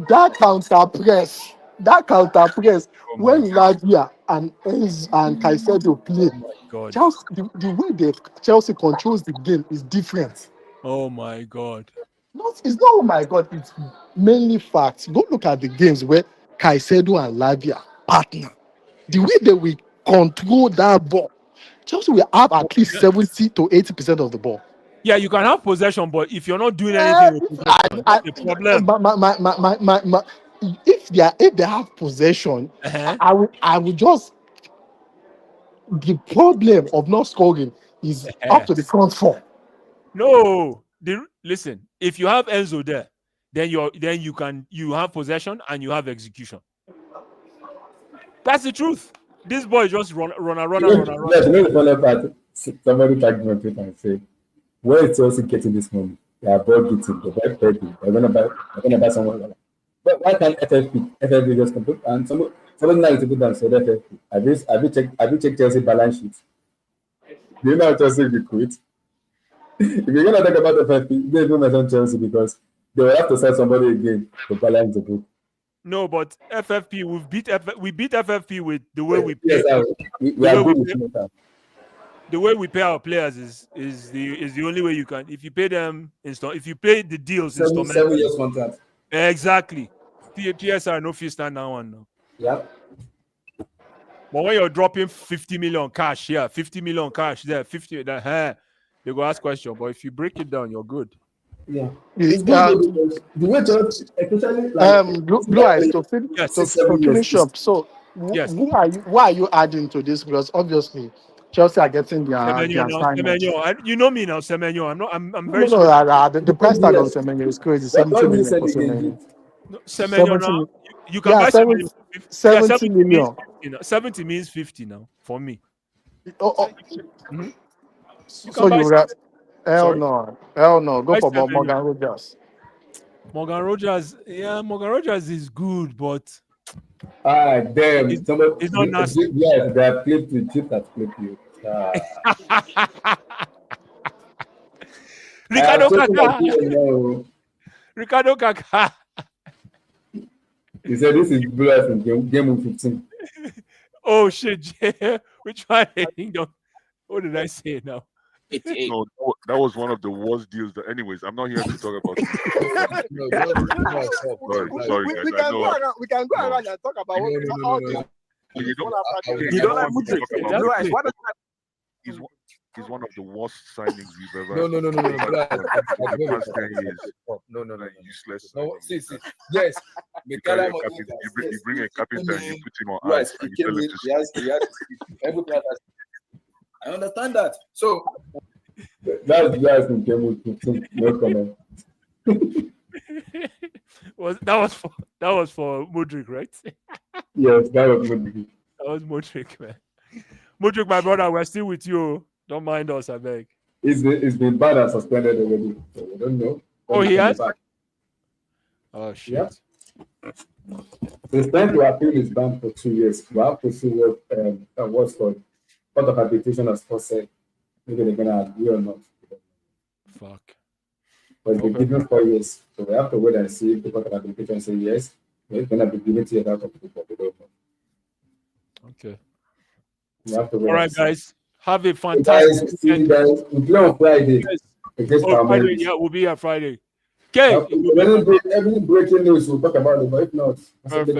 That counter press. When Lavia and Caicedo play, God. Chelsea, the way Chelsea controls the game is different. Oh my God. It's not oh my God. It's mainly facts. Go look at the games where Caicedo and Lavia partner. The way they will control that ball, Chelsea will have at least 70 to 80% of the ball. Yeah, you can have possession, but if you're not doing anything with possession, that's the problem. If they have possession, I will just. The problem of not scoring is up to the front four. No, listen. If you have Enzo there, then you have possession and you have execution. That's the truth. This boy just run. Yes, the funny part. Somebody tagged me on Twitter and said, "Where is Chelsea getting this money? They are both getting. They're gonna buy someone. But why can't FFP just compete?" And somebody now to put down said FFP. Have you checked Chelsea balance sheet? Do you know how Chelsea will quit? If you're gonna talk about FFP, they don't mention Chelsea because they will have to sell somebody again to balance the book. No, but FFP, we beat FFP with the way we pay. Yes, we are good with that. The way we pay our players is the only way you can. If you pay them if you pay the deals 7 years contract. Exactly. PSR no fee stand that one now. Yeah. But when you're dropping 50 million cash here, 50 million cash there, 50 that they go ask question. But if you break it down, you're good. Yeah. It's good the way Chelsea, especially Blue Eyes to finish up. So yes. why are you adding to this? Because obviously Chelsea are getting their Semenyo. You know me now, Semenyo. I'm very sure. The price tag on Semenyo is crazy. 70 million for Semenyo. Semenyo now. You can buy 70 million. 70 means 50 now for me. Mm-hmm. So you wrap. Hell no. Go for Morgan Rogers. Morgan Rogers is good, but damn. It's not nasty. Yes, they have clipped the chip that clipped you. Ricardo Kaka. He said this is Blue Eyes in game of 15. Oh shit, which one? What did I say now? No, that was one of the worst deals. Anyways, I'm not here to talk about it. Sorry, guys. We can go around and talk about what you don't like Mudrik. He's one of the worst signings we've ever. No. Useless. No, see. Yes. You bring a carpenter and you put him on ice and you tell him to every player has. I understand that. So that's guys in game with 15. No comment. That was for Mudrik, right? Yes, that was Mudrik. That was Mudrik, man. Mudrik, my brother, we're still with you. Don't mind us, I beg. It's been banned and suspended already. So we don't know. Oh, he has? Oh shit. He's trying to appeal his ban for 2 years. We have to see what's called Court of Arbitration of Sports said. Maybe they're gonna agree or not. Fuck. But it's been given 4 years, so we have to wait and see if the Court of Arbitration say yes. We're gonna be given to the out of people. We don't know. Okay. We have to wait. All right, guys. Have a Hey, fantastic guys, see you guys. We play on Friday. Yes. Against Oh, Friday, Palmeiras. yeah, we'll be here Friday. Okay. Every breaking news, we'll talk about it. But if not, Perfect.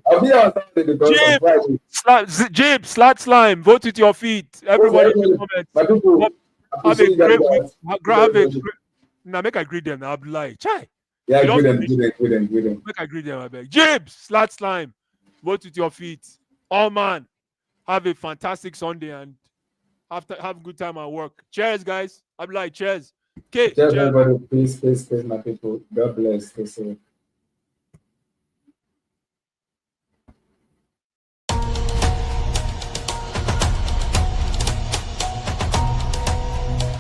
I'll be here on Saturday because on Friday. Jib, Slat Slime, vote with your feet. Everybody in the comments. My people, Have a great week. have a now make I greet them. I'll be like, chai. yeah, You good don't and. Make I greet them. I beg. Jib, Slat Slime, vote with your feet. Oh man, have a fantastic Sunday and have a good time at work. Cheers, guys. I'm like, cheers. Okay, Cheers, everybody. Peace, my people. God bless.